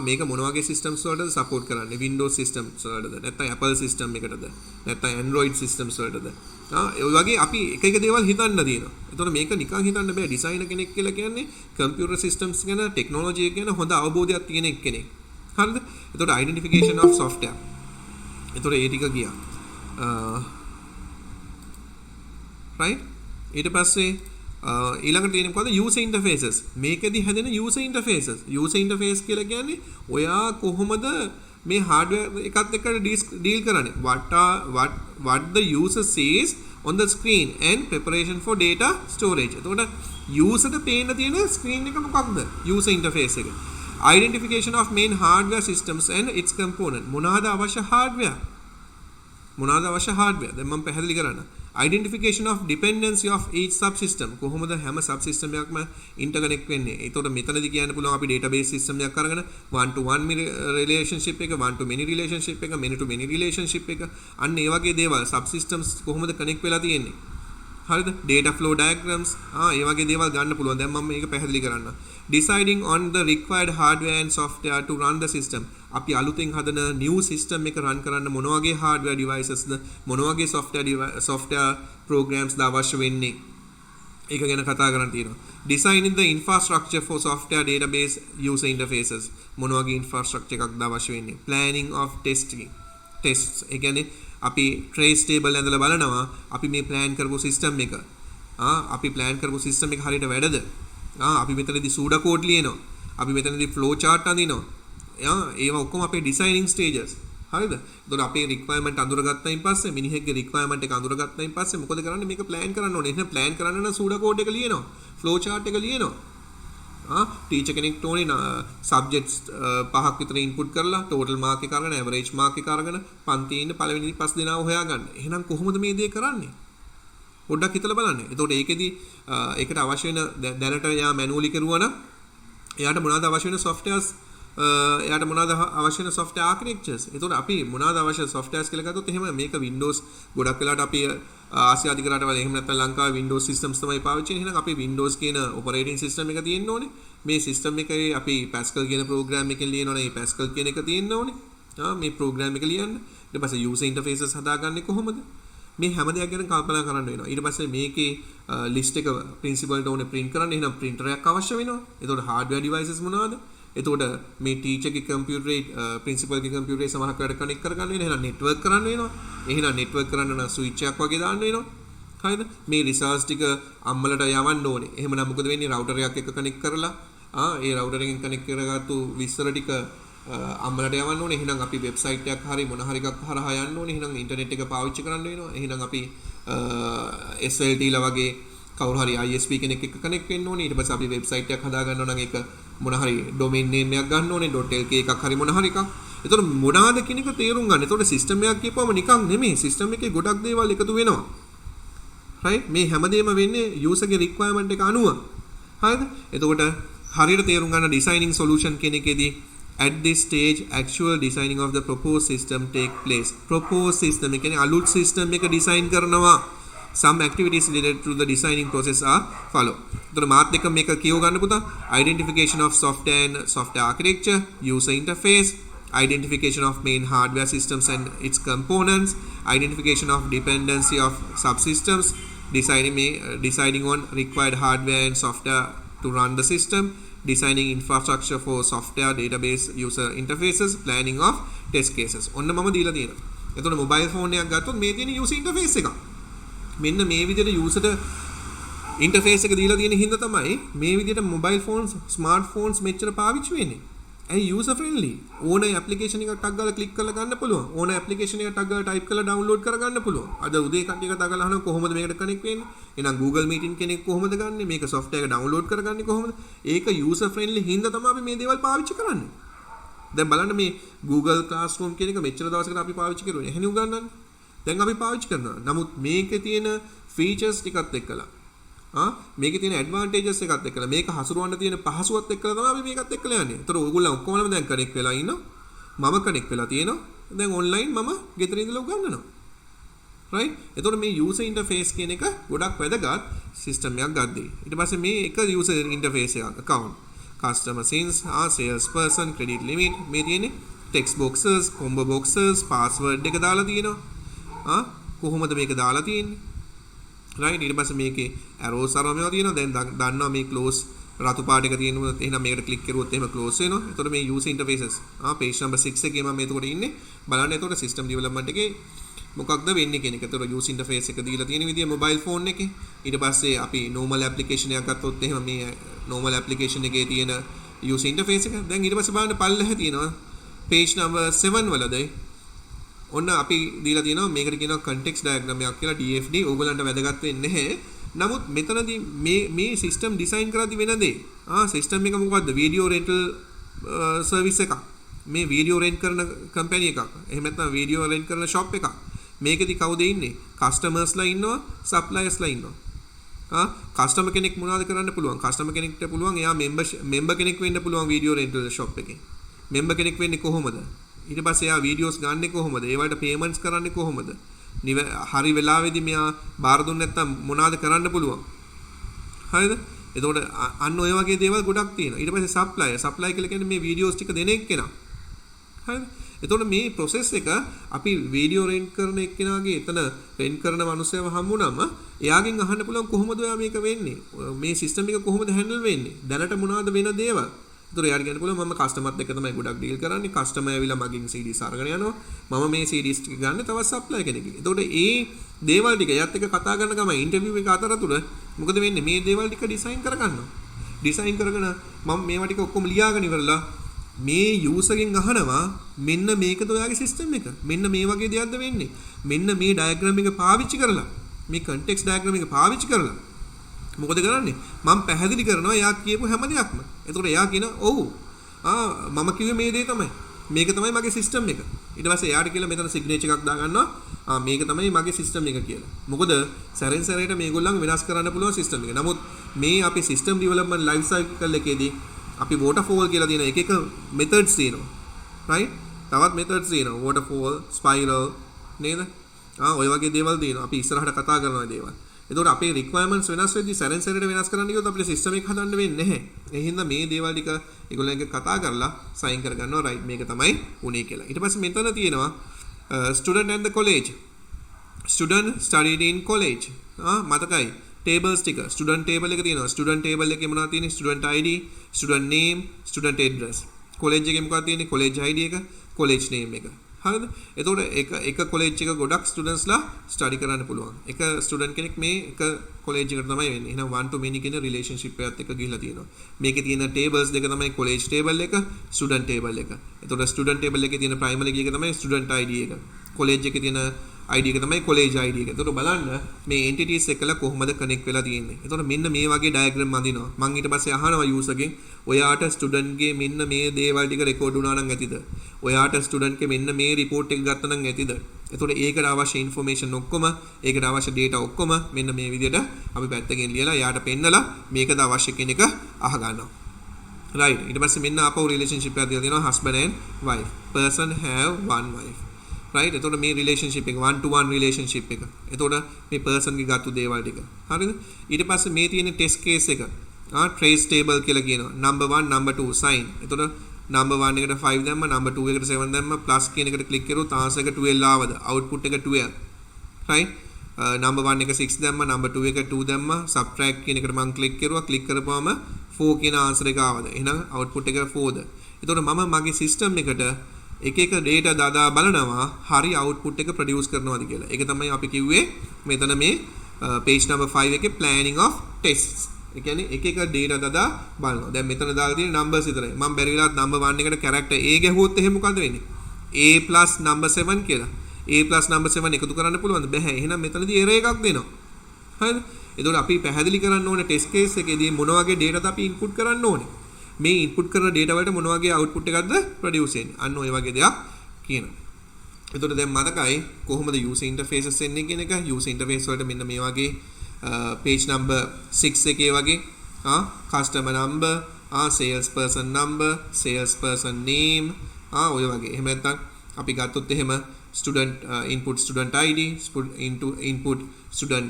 මේක මොන වගේ systems වලටද support කරන්නේ? Windows systems වලටද? නැත්නම් Apple system එකටද? නැත්නම් Android systems වලටද? ඒ වගේ අපි එක දේවල් හිතන්න තියෙනවා. එතකොට මේක නිකන් හිතන්න බෑ. ඩිසයිනර් කෙනෙක් කියලා කියන්නේ computer systems ගැන technology එක ගැන හොඳ අවබෝධයක් තියෙන කෙනෙක්. හරිද? එතකොට identification of software. එතකොට ඒ ටික ගියා. right? ඊට පස්සේ ඊළඟට තියෙන මොකද user interfaces. මේකෙදි හැදෙන user interfaces. user interface කියලා කියන්නේ ඔයා කොහොමද මේ hardware එකත් එක්ක deal කරන්නේ? what the user sees on the screen and preparation for data storage. එතකොට user ට පේන්න තියෙන screen එක මොකක්ද? user interface එක. identification of main hardware systems and its component. මොනවාද අවශ්‍ය hardware? දැන් මම පැහැදිලි කරන්න. identification of dependency of each subsystem. කොහොමද හැම subsystem එකක්ම interconnect වෙන්නේ? ඒතකොට මෙතනදී කියන්න පුළුවන් අපි database system එකක් අරගෙන one to one relationship එක, one to many relationship එක, many to many relationship එක, අන්න ඒ වගේ දේවල් subsystems කොහොමද connect වෙලා තියෙන්නේ? හරිද? data flow diagrams ඒ වගේ දේවල් ගන්න පුළුවන්. දැන් මම මේක පැහැදිලි කරන්න. Deciding on the required hardware and software to run the system. අපි අලුතෙන් හදන new system එක run කරන්න මොන වගේ hardware devices ද මොන වගේ software programs ද අවශ්‍ය වෙන්නේ. ඒක ගැන කතා කරන්න තියෙනවා. Designing the infrastructure for software database user interfaces. මොන වගේ infrastructure එකක්ද අවශ්‍ය වෙන්නේ. Planning of tests. ඒ කියන්නේ අපි trace table ඇඳලා බලනවා අපි මේ plan කරපු system එක. අපි plan කරපු system එක හරියට වැඩද? අපි මෙතනදී pseudo code ලියනවා. අපි මෙතනදී flow chart අඳිනවා. ඒවා ඔක්කොම අපේ designing stages. හරිද? එතකොට අපේ requirement අඳුරගත්තයින් පස්සේ මිනිහෙක්ගේ requirement එක අඳුරගත්තයින් පස්සේ මොකද කරන්නේ? මේක plan කරන්න ඕනේ. එහෙනම් plan කරන්න නම් pseudo code එක ලියනවා. flow chart එක ලියනවා. ටීචර් කෙනෙක්ට ඕනේ සබ්ජෙක්ට්ස් පහක් විතර ඉන්පුට් කරලා total mark එක අරගෙන average mark එක අරගෙන පන්තියේ ඉන්න පළවෙනි 5 දෙනාව හොයාගන්න. එහෙනම් කොහොමද මේ දේ කරන්නේ? පොඩ්ඩක් හිතලා බලන්න. එතකොට ඒකෙදි ඒකට අවශ්‍ය වෙන දැනට යා මැනුවලි කරුවා නම් එයාට මොනවද අවශ්‍ය වෙන softwares එයාට මොනවද අවශ්‍ය වෙන software architectures. එතකොට අපි මොනවද අවශ්‍ය softwares කියලා ගත්තොත් එහෙම මේක Windows ගොඩක් වෙලාවට අපි ආසියාතික රටවල එහෙම නැත්නම් ලංකාවේ Windows systems තමයි පාවිච්චි කරන්නේ. එහෙනම් අපි Windows කියන operating system එක තියෙන්න ඕනේ. මේ system එකේ අපි Pascal කියන program එකෙන් ලියනවනේ මේ Pascal කියන එක තියෙන්න ඕනේ. මේ program එක ලියන්න. ඊට පස්සේ user interfaces හදාගන්නේ කොහොමද? මේ හැම දෙයක් ගැන කල්පනා කරන්න වෙනවා. ඊට පස්සේ මේකේ list එක principal ට ඕනේ print කරන්න. එහෙනම් printer එකක් අවශ්‍ය වෙනවා. එතකොට hardware devices මොනවද? එතකොට මේ ටීචර් ගේ කම්පියුටරේ ප්‍රින්සිපල් ගේ කම්පියුටරේ සමහරක් වෙලාවට කනෙක්ට් කරගන්න වෙනවා. එහෙනම් නෙට්වර්ක් කරන්න වෙනවා. එහෙනම් නෙට්වර්ක් කරන්න නම් ස්විච් එකක් වගේ දාන්න වෙනවා. හරිද? මේ රිසෝස් ටික අම්මලට යවන්න ඕනේ. එහෙමනම් මොකද වෙන්නේ? රවුටර් එකක් එක්ක කනෙක්ට් කරලා ඒ රවුටර් එකෙන් කනෙක්ට් කරගත්තු විස්තර ටික අම්මලට යවන්න ඕනේ. එහෙනම් අපි වෙබ්සයිට් එකක් හරි මොන හරි එකක් හරහා යන්න ඕනේ. එහෙනම් ඉන්ටර්නෙට් එක පාවිච්චි කරන්න වෙනවා. එහෙනම් අපි SLT ලා වගේ කවුරු හරි ISP කෙනෙක් එක්ක කනෙක්ට් වෙන්න ඕනේ. ඊට පස්සේ අපි වෙබ්සයිට් එකක් හදා ගන්නවා නම් ඒක මොන හරි domain name එකක් ගන්න ඕනේ .lk එකක් හරි මොන හරි එකක්. එතකොට මොනවාද කියන එක තේරුම් ගන්න. එතකොට system එකක් කියපුවම නිකන් නෙමෙයි. system එකේ ගොඩක් දේවල් එකතු වෙනවා. right? මේ හැමදේම වෙන්නේ user ගේ requirement එක අනුව. හරිද? එතකොට හරියට තේරුම් ගන්න designing solution කියන එකේදී at this stage actual designing of the proposed system take place. proposed system කියන්නේ අලුත් system එක design කරනවා. some activities related to the designing process are follow. එතකොට මාත් එක්ක මේක කියව ගන්න පුතා. identification of software and software architecture, user interface, identification of main hardware systems and its components, identification of dependency of subsystems, deciding on required hardware and software to run the system, designing infrastructure for software database user interfaces, planning of test cases. ඔන්න මම දීලා තියෙනවා. එතකොට mobile phone එකක් ගත්තොත් මේ තියෙන user interface එක. මෙන්න මේ විදිහට user interface එක දීලා තියෙන හින්දා තමයි මේ විදිහට mobile phones smart phones මෙච්චර පාවිච්චි වෙන්නේ. ඇයි user friendly. ඕන application එකක් ටක් ගාලා click කරලා ගන්න පුළුවන්. ඕන application එකක් ටක් ගාලා type කරලා download කරගන්න පුළුවන්. අද උදේ කට්ටිය කතා කරලා අහනවා කොහොමද මේකට connect වෙන්නේ? එහෙනම් Google Meeting කෙනෙක් කොහොමද ගන්නෙ? මේක software එක download කරගන්නේ කොහොමද? ඒක user friendly හින්දා තමයි අපි මේ දේවල් පාවිච්චි කරන්නේ. දැන් බලන්න මේ Google Classroom කියන එක මෙච්චර දවසකට අපි පාවිච්චි කරුවේ. එහෙනම් උගන්නන්නේ. දැන් අපි පාවිච්චි කරනවා. නමුත් මේකේ තියෙන features ටිකත් එක්කලා මේකේ තියෙන advantages එකත් එක්කලා මේක හසුරවන්න තියෙන පහසුවත් එක්කලා තමයි අපි මේකත් එක්කලා යන්නේ. ඒතර ඔයගොල්ලෝ ඔක්කොමලම දැන් කනෙක්ට් වෙලා ඉන්නවා. මම කනෙක්ට් වෙලා තියෙනවා. දැන් online මම ගෙදර ඉඳලා උගන්වනවා. right? ඒතර මේ user interface කියන එක ගොඩක් වැදගත් system එකක් ගද්දී. ඊට පස්සේ මේ එක user interface එකක් account, customer scenes, sales person, credit limit මේ තියෙන්නේ text boxes, combo boxes, password එක දාලා තියෙනවා. කොහොමද මේක දාලා තියෙන්නේ? right? ඊට පස්සේ මේකේ arrows අරම මේවා තියෙනවා. දැන් දන්නවා මේ close රතු පාට එක තියෙනවා. එහෙනම් මේකට click කරුවොත් එහෙම close වෙනවා. එතකොට මේ user interfaces page number 6 එකේ මම එතකොට ඉන්නේ. බලන්න එතකොට system development එකේ මොකක්ද වෙන්නේ කියන එක. එතකොට user interface එක දීලා තියෙන විදිය mobile phone එකේ. ඊට පස්සේ අපි normal application එකක් ගත්තොත් එහෙම මේ normal application එකේ තියෙන user interface එක. දැන් ඊට පස්සේ බලන්න පල්ලෙහ තියෙනවා page number 7 වලදී ඔන්න අපි දීලා තියෙනවා මේකට කියනවා context diagram එකක් කියලා DFD. ඕගොල්ලන්ට වැදගත් වෙන්නේ නැහැ. නමුත් මෙතනදී මේ system design කරද්දී වෙන දේ system එක මොකද්ද? video rental service එකක්. මේ video rent කරන company එකක්. එහෙම නැත්නම් video rent කරන shop එකක්. මේකෙදි කවුද ඉන්නේ? customers ලා ඉන්නවා, suppliers ලා ඉන්නවා. customer කෙනෙක් මොනවද කරන්න පුළුවන්? customer කෙනෙක්ට පුළුවන් එයා member කෙනෙක් වෙන්න පුළුවන් video rental shop එකේ. member කෙනෙක් වෙන්නේ කොහොමද? ඊට පස්සේ එයා වීඩියෝස් ගන්නෙ කොහොමද? ඒවට පේමන්ට්ස් කරන්නේ කොහොමද? හරි වෙලාවේදී මෙයා බාර දුන්නේ නැත්නම් මොනවාද කරන්න පුළුවන්. හරිද? එතකොට අන්න ඔය වගේ දේවල් ගොඩක් තියෙනවා. ඊට පස්සේ සප්ලයි කියලා කියන්නේ මේ වීඩියෝස් ටික දෙන එක්කෙනා. හරිද? එතකොට මේ process එක අපි වීඩියෝ රෙන්ට් කරන එක්කෙනාගේ එතන රෙන්ට් කරන මිනිස්සයව හම්බුනම එයාගෙන් අහන්න පුළුවන් කොහොමද ඔයා මේක වෙන්නේ? මේ සිස්ටම් එක කොහොමද හැන්ඩල් වෙන්නේ? දැනට මොනවද වෙන දේවල්? එතකොට එයාට කියන්න පුළුවන් මම කස්ටමර්ත් එක්ක තමයි ගොඩක් ඩීල් කරන්නේ. කස්ටමර් ඇවිල්ලා මගෙන් CDs අරගෙන යනවා. මම මේ CDs ටික ගන්න තවත් සප්ලයි කෙනෙක්ගෙන්. එතකොට ඒ දේවල් ටික එයාත් එක්ක කතා කරන ගමන් ඉන්ටර්විව් එක අතරතුර මොකද වෙන්නේ? මේ දේවල් ටික ඩිසයින් කරගන්නවා. ඩිසයින් කරගෙන මම මේවා ටික ඔක්කොම ලියාගෙන ඉවරලා මේ යූසර්ගෙන් අහනවා මෙන්න මේකද ඔයාගේ සිස්ටම් එක. මෙන්න මේ වගේ දෙයක්ද වෙන්නේ. මෙන්න මේ ඩයග්‍රෑම් එක පාවිච්චි කරලා මේ කන්ටෙක්ස්ට් ඩයග්‍රෑම් එක පාවිච්චි කරලා මොකද කරන්නේ? මම පැහැදිලි කරනවා එයා කියපු හැම දෙයක්ම. එතකොට එයා කියන ඔව් මම කිව්වේ මේ දේ තමයි. මේක තමයි මගේ සිස්ටම් එක. ඊට පස්සේ එයාට කියලා මෙතන සිග්නේචර් එකක් දාගන්නවා. මේක තමයි මගේ සිස්ටම් එක කියලා. මොකද සැරෙන් සැරේට මේගොල්ලන් වෙනස් කරන්න පුළුවන් සිස්ටම් එක. නමුත් මේ අපි සිස්ටම් ඩෙවලොප්මන්ට් ලයිෆ් සයිකල් එකේදී අපි waterfall කියලා තියෙන එක methods තියෙනවා. right? තවත් methods තියෙනවා. waterfall, spiral නේද? ඔය වගේ දේවල් තියෙනවා. අපි ඉස්සරහට කතා කරන දේවල්. එතකොට අපේ requirements වෙනස් වෙද්දී සැරෙන් සැරේට වෙනස් කරන්න ගියොත් අපිට සිස්ටම් එක හදන්න වෙන්නේ නැහැ. ඒ හින්දා මේ දේවල් ටික ඒගොල්ලන්ගේ කතා කරලා සයින් කරගන්නවා right මේක තමයි උනේ කියලා. ඊට පස්සේ මෙතන තියෙනවා student and the college. Student studied in college. මතකයි tables ටික student table එක තියෙනවා. student table එකේ මොනවද තියෙන්නේ? student ID, student name, student address. college එකේ මොකක්ද තියෙන්නේ? college ID එක, college name එක. හරිද? එතකොට එක college එක ගොඩක් students ලා study කරන්න පුළුවන්. එක student කෙනෙක් මේ එක college එකට තමයි වෙන්නේ. එහෙනම් one to many කියන relationship එකත් එක්ක ගිහිලා තියෙනවා. මේකේ තියෙන tables දෙක තමයි college table එක, student table එක. එතකොට student table එකේ තියෙන primary key එක තමයි student ID එක. college එකේ තියෙන ID එක තමයි college ID එක. එතකොට බලන්න මේ entities එකලා කොහොමද connect වෙලා තියෙන්නේ. එතකොට මෙන්න මේ වගේ diagram අඳිනවා. මම ඊට පස්සේ අහනවා user ගෙන් ඔයාට student ගේ මෙන්න මේ දේවල් ටික record වුණා නම් ඇතිද? ඔයාට student ගේ මෙන්න මේ report එක ගත්තා නම් ඇතිද? එතකොට ඒකට අවශ්‍ය information ඔක්කොම, ඒකට අවශ්‍ය data ඔක්කොම මෙන්න මේ විදිහට අපි පැත්තකින් ලියලා එයාට පෙන්නලා මේකද අවශ්‍ය කියන එක අහගන්නවා. right. ඊට පස්සේ මෙන්න ආපහු relationship එකක් දීලා තියෙනවා husband and wife. person have one wife. right. එතකොට මේ relationship එක one to one relationship එක. එතකොට මේ person ගේ ගත්තු දේවල් ටික. හරිද? ඊට පස්සේ මේ තියෙන test case එක. trace table කියලා කියනවා. number 1 number 2 sign. එතකොට number 1 එකට 5 දැම්ම, number 2 එකට 7 දැම්ම, plus කියන එකට click කරුවොත් answer එක 12 ආවද? output එක 12. right. number 1 එක 6 දැම්ම, number 2 එක 2 දැම්ම, subtract කියන එකට මම click කරුවා. click කරපුවාම 4 කියන answer එක ආවද? එහෙනම් output එක 4ද? එතකොට මම මගේ system එකට එක data දාලා බලනවා හරි output එක produce කරනවාද කියලා. ඒක තමයි අපි කිව්වේ මෙතන මේ page number 5 එකේ planning of tests. ඒ කියන්නේ එක data දාලා බලනවා. දැන් මෙතන දාලා තියෙන numbers විතරයි. මම බැරි වෙලාවත් number 1 එකට character A ගැහුවොත් එහෙම මොකද වෙන්නේ? A plus number 7 කියලා. A plus number 7 එකතු කරන්න පුළුවන්ද? බැහැ. එහෙනම් මෙතනදී error එකක් දෙනවා. හරිද? එතකොට අපි පැහැදිලි කරන්න ඕනේ test case එකේදී මොන වගේ data අපි input කරන්න ඕනේ. මේ input කරන data වලට මොන වගේ output එකක්ද produce වෙන්නේ. අන්න ඔය වගේ දෙයක් කියනවා. එතකොට දැන් මතකයි කොහොමද user interfaces එන්නේ කියන එක. user interface වලට මෙන්න මේ වගේ page number 6 එකේ වගේ customer number, sales person number, sales person name ඔය වගේ. එහෙම නැත්නම් අපි ගත්තොත් එහෙම student input student ID, input student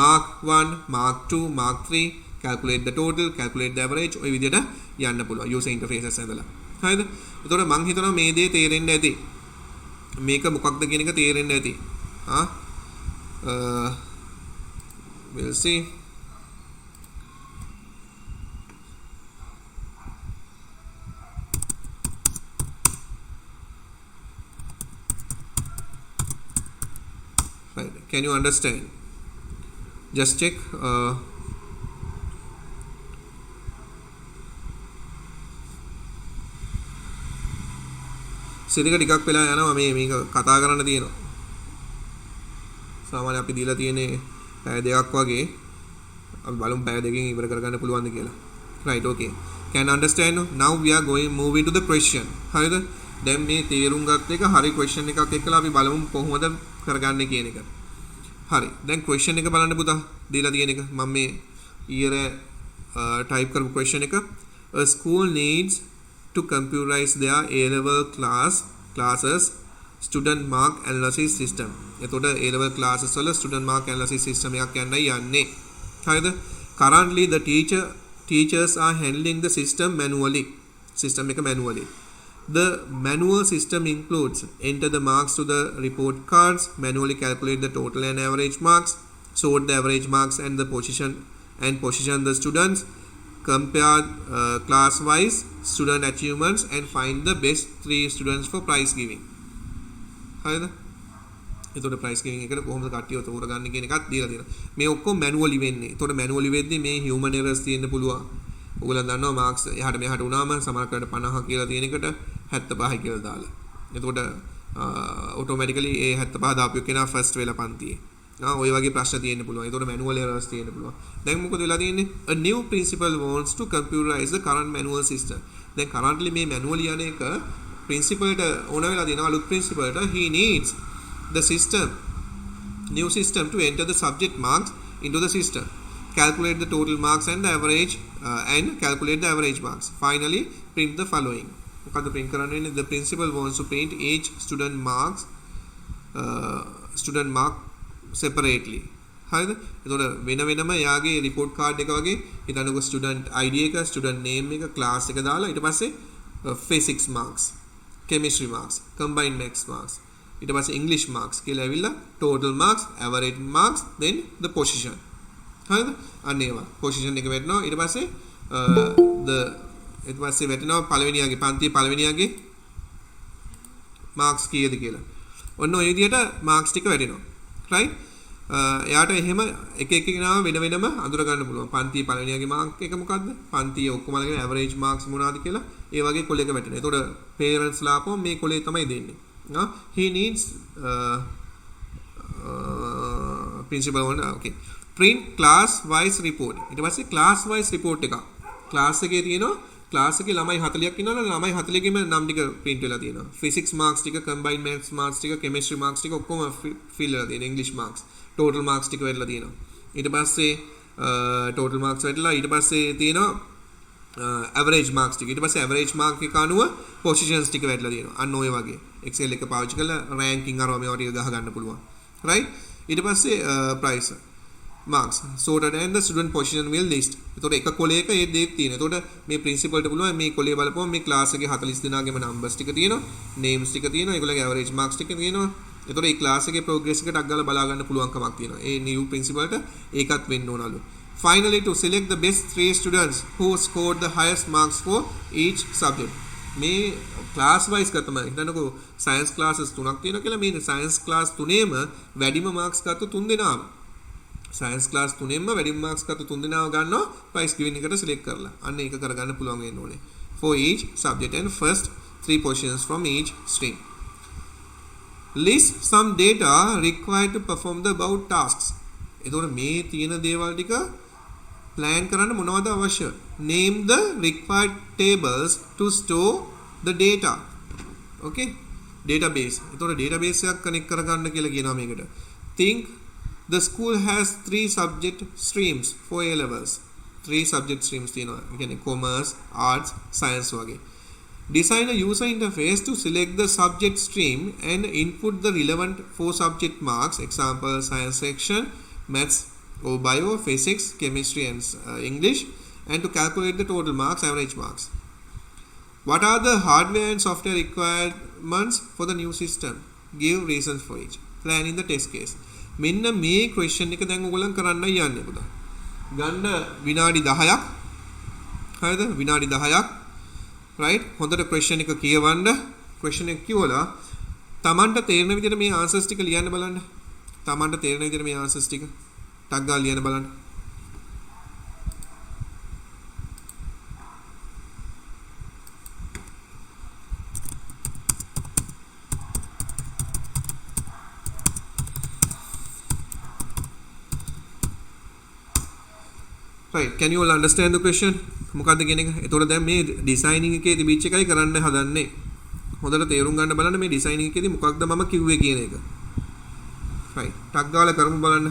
mark 1, mark 2, mark 3, calculate the total, calculate the average ඔය විදිහට යන්න පුළුවන් user interfaces ඇඳලා. හරිද? එතකොට මම හිතනවා මේ දේ තේරෙන්න ඇති. මේක මොකක්ද කියන එක තේරෙන්න ඇති. we'll see. Right. Can you understand? Just check. සිරික ටිකක් වෙලා යනවා මේක කතා කරන්න තියෙනවා. සාමාන්‍ය අපි දීලා තියෙන්නේ පැය දෙකක් වගේ. අපි බලමු පැය දෙකකින් ඉවර කරගන්න පුළුවන්ද කියලා. right okay. Can understand? Now we are going move into the question. හරිද? දැන් මේ තේරුම් ගත්ත එක හරි question එකක් එක්කලා අපි බලමු කොහොමද කරගන්නේ කියන එක. හරි. දැන් question එක බලන්න පුතා දීලා තියෙන එක. මම මේ ඊයේ type කරපු question එක. A school needs to computerize their A-level classes student mark analysis system. එතකොට A level classes වල student mark analysis system එකක් යන්නයි යන්නේ. හරිද? Currently the teachers are handling the system manually. System එක manually. The manual system includes enter the marks to the report cards, manually calculate the total and average marks, sort the average marks and position the students, compare class wise student achievements and find the best 3 students for prize giving. හරිද? එතකොට prize giving එකට කොහොමද කට්ටියව තෝරගන්නේ කියන එකත් දීලා තියෙනවා. මේ ඔක්කොම manually වෙන්නේ. එතකොට manually වෙද්දී මේ human errors තියෙන්න පුළුවන්. ඔයගොල්ලෝ දන්නවා marks එහාට මෙහාට වුණාම සමහරකට 50 කියලා තියෙන එකට 75යි කියලා දාලා. එතකොට automatically ඒ 75 දාපු කෙනා first වෙලා පන්තියේ. ඔය වගේ ප්‍රශ්න තියෙන්න පුළුවන්. ඒතකොට manual errors තියෙන්න පුළුවන්. දැන් මොකද වෙලා තියෙන්නේ? A new principal wants to computerize the current manual system. දැන් currently මේ manual යන එක principal ට ඕන වෙලා දෙනවා අලුත් principal ට. He needs the new system to enter the subject marks into the system, calculate the total marks and the average and calculate the average marks. Finally, print the following. මොකද print කරන්න වෙන්නේ? The principal wants to print each student mark separately. හරිද? එතකොට වෙන වෙනම යාගේ report card එක වගේ හිතන්නකො student ID එක, student name එක, class එක දාලා ඊට පස්සේ physics marks, chemistry marks, combined maths marks, ඊට පස්සේ English marks කියලා ඇවිල්ලා total marks, average marks, then the position. හරිද? අන්න ඒවා. position එක වැටෙනවා. ඊට පස්සේ ඊට පස්සේ වැටෙනවා පළවෙනියාගේ පන්තියේ පළවෙනියාගේ marks කීයද කියලා. ඔන්න ඔය විදිහට marks ටික වැටෙනවා. right? එයාට එහෙම එක එක කෙනාව වෙන වෙනම අඳුර ගන්න පුළුවන්. පන්තියේ පළවෙනියාගේ mark එක මොකද්ද? පන්තියේ ඔක්කොමලගේ average marks මොනවද කියලා ඒ වගේ කොලයක වැටෙනවා. එතකොට parents ලාපෝ මේ කොලේ තමයි දෙන්නේ. He needs principal one. Okay. Print class wise report. ඊට පස්සේ class wise report එක. class එකේ තියෙනවා class එකේ ළමයි 40ක් ඉන්නවනේ ළමයි 40ගෙම නම් ටික print වෙලා තියෙනවා. physics marks ටික, combined maths marks ටික, chemistry marks ටික ඔක්කොම fill වෙලා තියෙනවා. english marks, total marks ටික වෙලා තියෙනවා. ඊට පස්සේ total marks වෙලා ඊට පස්සේ තියෙනවා average marks ටික. ඊට පස්සේ average mark එක අනුව positions ටික වැටලා තියෙනවා. අන්න ඔය වගේ excel එක පාවිච්චි කරලා ranking අරව මේවා ටික ගහ ගන්න පුළුවන්. right? ඊට පස්සේ price marks sorted and the student position will list. එතකොට එක කොලයක ඒ දේ තියෙනවා. එතකොට මේ principal ට පුළුවන් මේ කොලේ බලපුවම මේ class එකේ 40 දෙනාගේම numbers ටික තියෙනවා, names ටික තියෙනවා, ඒගොල්ලෝගේ average marks ටික තියෙනවා. එතකොට මේ class එකේ progress එක ටක් ගාලා බලා ගන්න පුළුවන් කමක් තියෙනවා. ඒ new principal ට ඒකත් වෙන්න ඕනලු. Finally, to select the best 3 students who scored the highest marks for each subject. මේ class wise ගත්තම හිතන්නකෝ science classes 3ක් තියෙනවා කියලා. මේ science class 3ෙම වැඩිම marks ගත්ත 3 දෙනාම science class 3ෙම වැඩිම marks ගත්ත 3 දෙනාව ගන්නවා prize giving එකට select කරලා. අන්න ඒක කරගන්න පුළුවන් වෙන්න ඕනේ. For each subject and first 3 positions from each stream. List some data required to perform the above tasks. එතකොට මේ තියෙන දේවල් ටික plan කරන්න මොනවද අවශ්‍ය? Name the required tables to store the data. Okay? Database. එතකොට database එකක් connect කරගන්න කියලා කියනවා මේකට. Think the school has 3 subject streams for A levels. 3 subject streams තියෙනවා. ඒ කියන්නේ commerce, arts, science වගේ. Design a user interface to select the subject stream and input the relevant 4 subject marks. Example, science section, maths or bio, physics, chemistry and English, and to calculate the total marks, average marks. What are the hardware and software requirements for the new system? Give reasons for each. Plan in the test case. මෙන්න මේ question එක දැන් ඔයගොල්ලන් කරන්න යන්නේ පුතා. ගන්න විනාඩි 10ක්. හරිද? විනාඩි 10ක්. right? හොඳට question එක කියවන්න. question එක කියවලා Tamanට තේරෙන විදිහට මේ answers ටික ලියන්න බලන්න. Tamanට තේරෙන විදිහට මේ answers ටික ටක් ගාලා ලියන්න බලන්න. Right, can you all understand the question? මොකක්ද කියන එක? එතකොට දැන් මේ ඩිසයිනින් එකේ තිබිච්ච එකයි කරන්න හදන්නේ. හොඳට තේරුම් ගන්න බලන්න මේ ඩිසයිනින් එකේදී මොකක්ද මම කිව්වේ කියන එක. right, ටක් ගාලා කරමු බලන්න.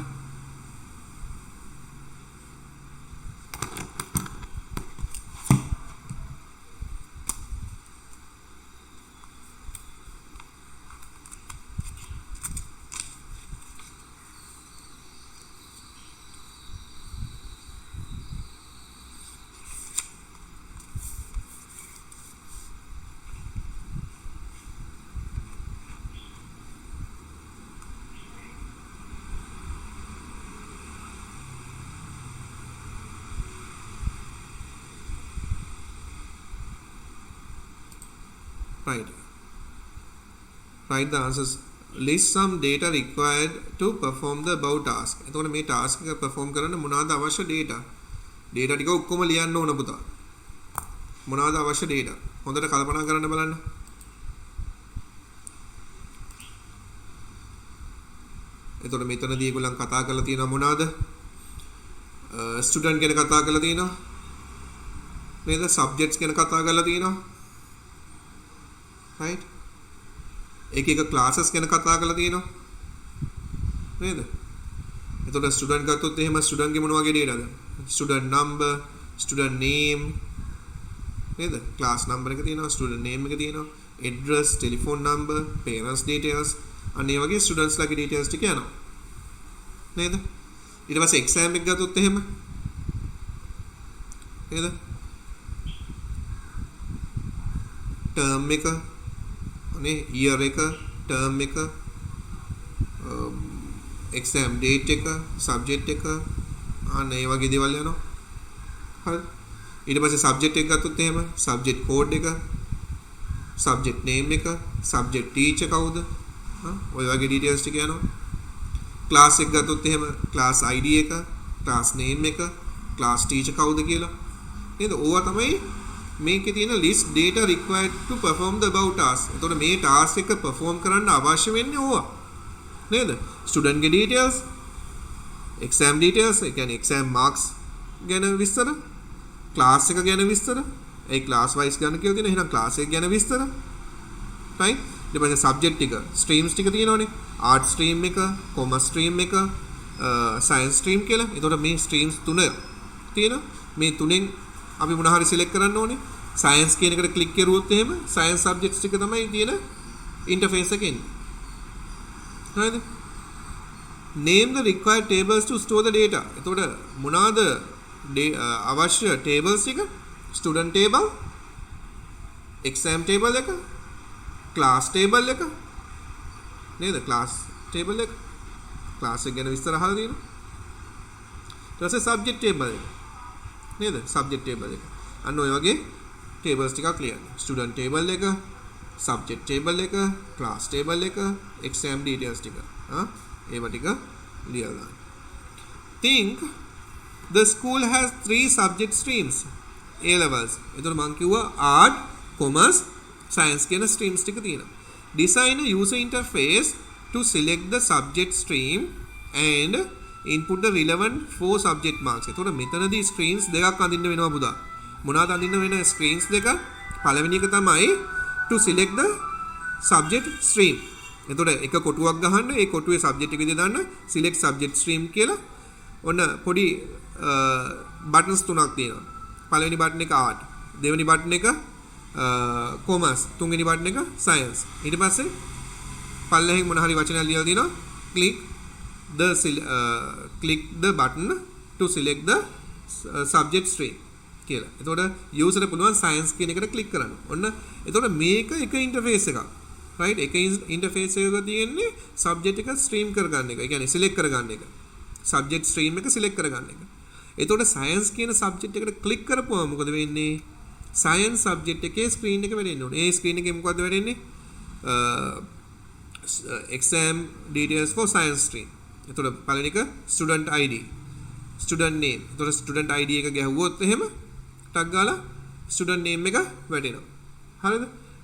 right. Write the answers. List some data required to perform the above task. එතකොට මේ task එක perform කරන්න මොනවාද අවශ්‍ය data? data ටික ඔක්කොම ලියන්න ඕන පුතා. මොනවාද අවශ්‍ය data? හොඳට කල්පනා කරන්න බලන්න. එතකොට මෙතනදී ඒගොල්ලන් කතා කරලා තියෙනවා මොනවාද? ස්ටුඩන්ට් ගැන කතා කරලා තියෙනවා. නේද? සබ්ජෙක්ට්ස් ගැන කතා කරලා තියෙනවා. right? එක ක්ලාසස් ගැන කතා කරලා තියෙනවා. නේද? එතකොට ස්ටුඩන්ට් ගත්තොත් එහෙම ස්ටුඩන්ට් ගේ මොන වගේ dataද? ස්ටුඩන්ට් නම්බර්, ස්ටුඩන්ට් නේම්, නේද? ක්ලාස් නම්බර් එක තියෙනවා, ස්ටුඩන්ට් නේම් එක තියෙනවා, address, telephone number, parents details, අන්න ඒ වගේ ස්ටුඩන්ට්ස් ලගේ ඩීටේල්ස් ටික යනවා. නේද? ඊට පස්සේ එක්සෑම් එක ගත්තොත් එහෙම නේද? ටර්ම් එක අනේ ඉයර් එක, ටර්ම් එක, එක්සෑම් ඩේට් එක, සබ්ජෙක්ට් එක, අන්න ඒ වගේ දේවල් යනවා. හරි. ඊට පස්සේ සබ්ජෙක්ට් එක ගත්තොත් එහෙම සබ්ජෙක්ට් කෝඩ් එක, සබ්ජෙක්ට් නේම් එක, සබ්ජෙක්ට් ටීචර් කවුද? ඔය වගේ ඩීටේල්ස් ටික යනවා. ක්ලාස් එක ගත්තොත් එහෙම ක්ලාස් ID එක, ක්ලාස් නේම් එක, ක්ලාස් ටීචර් කවුද කියලා. නේද? ඕවා තමයි මේකේ තියෙන list data required to perform the above task. එතකොට මේ task එක perform කරන්න අවශ්‍ය වෙන්නේ ඕවා. නේද? student ගේ details, exam details, ඒ කියන්නේ exam marks ගැන විස්තර, class එක ගැන විස්තර, ඒ class wise ගන්න කියලා තියෙන. එහෙනම් class එක ගැන විස්තර. right? ඊට පස්සේ subject ටික, streams ටික තියෙනවනේ. art stream එක, commerce stream එක, science stream කියලා. එතකොට මේ streams තුන තියෙනවා. මේ තුනෙන් අපි මොන හරි select කරන්න ඕනේ. science කියන එකට click කරුවොත් එහෙම science subjects ටික තමයි තියෙන interface එකේ ඉන්නේ. හරිද? name the required tables to store the data. එතකොට මොනවාද අවශ්‍ය tables ටික? student table, exam table එක, class table එක. නේද? class table එක. class එක ගැන විස්තර අහලා තියෙනවා. ඊට පස්සේ subject table එක. නේද? subject table එක. අන්න ඔය වගේ tables ටිකක් ලියන්න. student table එක, subject table එක, class table එක, exam details ටික. ඒව ටික ලියලා දාන්න. think the school has 3 subject streams. A levels. එතකොට මම කිව්වා art, commerce, science කියන streams ටික තියෙනවා. design a user interface to select the subject stream and input the relevant 4 subject marks. එතකොට මෙතනදී screens දෙකක් අඳින්න වෙනවා පුතා. මොනවාද අඳින්න වෙන screens දෙක? පළවෙනි එක තමයි to select the subject stream. එතකොට එක කොටුවක් ගහන්න, ඒ කොටුවේ subject එක විදිහට දාන්න select subject stream කියලා. ඔන්න පොඩි buttons තුනක් තියෙනවා. පළවෙනි button එක art, දෙවෙනි button එක commerce, තුන්වෙනි button එක science. ඊට පස්සේ පල්ලෙහින් මොන හරි වචනයක් ලියලා දිනවා click the button to select the subject stream කියලා. එතකොට user එක පුළුවන් science කියන එකට click කරන්න. ඔන්න එතකොට මේක එක interface එකක්. right? එක interface එකක තියෙන්නේ subject එක stream කරගන්න එක. ඒ කියන්නේ select කරගන්න එක. subject stream එක select කරගන්න එක. එතකොට science කියන subject එකට click කරපුවම මොකද වෙන්නේ? science subject එකේ screen එක වෙරෙන්න ඕනේ. ඒ screen එකේ මොකද්ද වෙරෙන්නේ? exam details for science stream. එතකොට පළවෙනි එක student ID, student name. එතකොට student ID එක ගැහුවොත් එහෙම ටක් ගාලා student name එක වැටෙනවා. හරිද?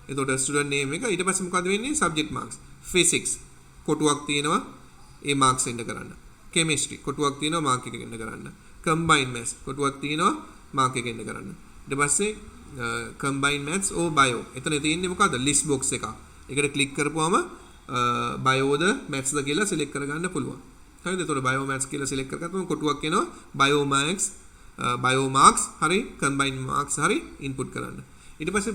එතකොට student name එක ඊට පස්සේ මොකද වෙන්නේ? subject marks. physics කොටුවක් තියෙනවා ඒ marks එන්න කරන්න. chemistry කොටුවක් තියෙනවා mark එක එන්න කරන්න. combined maths කොටුවක් තියෙනවා mark එක එන්න කරන්න. ඊට පස්සේ combined maths or bio. එතන තියෙන්නේ මොකද්ද? list box එකක්. ඒකට click කරපුවාම bio ද maths ද කියලා select කරගන්න පුළුවන්. හරිද? එතකොට bio maths කියලා select කරගත්තම කොටුවක් එනවා bio marks හරි combined marks හරි input කරන්න. ඊට පස්සේ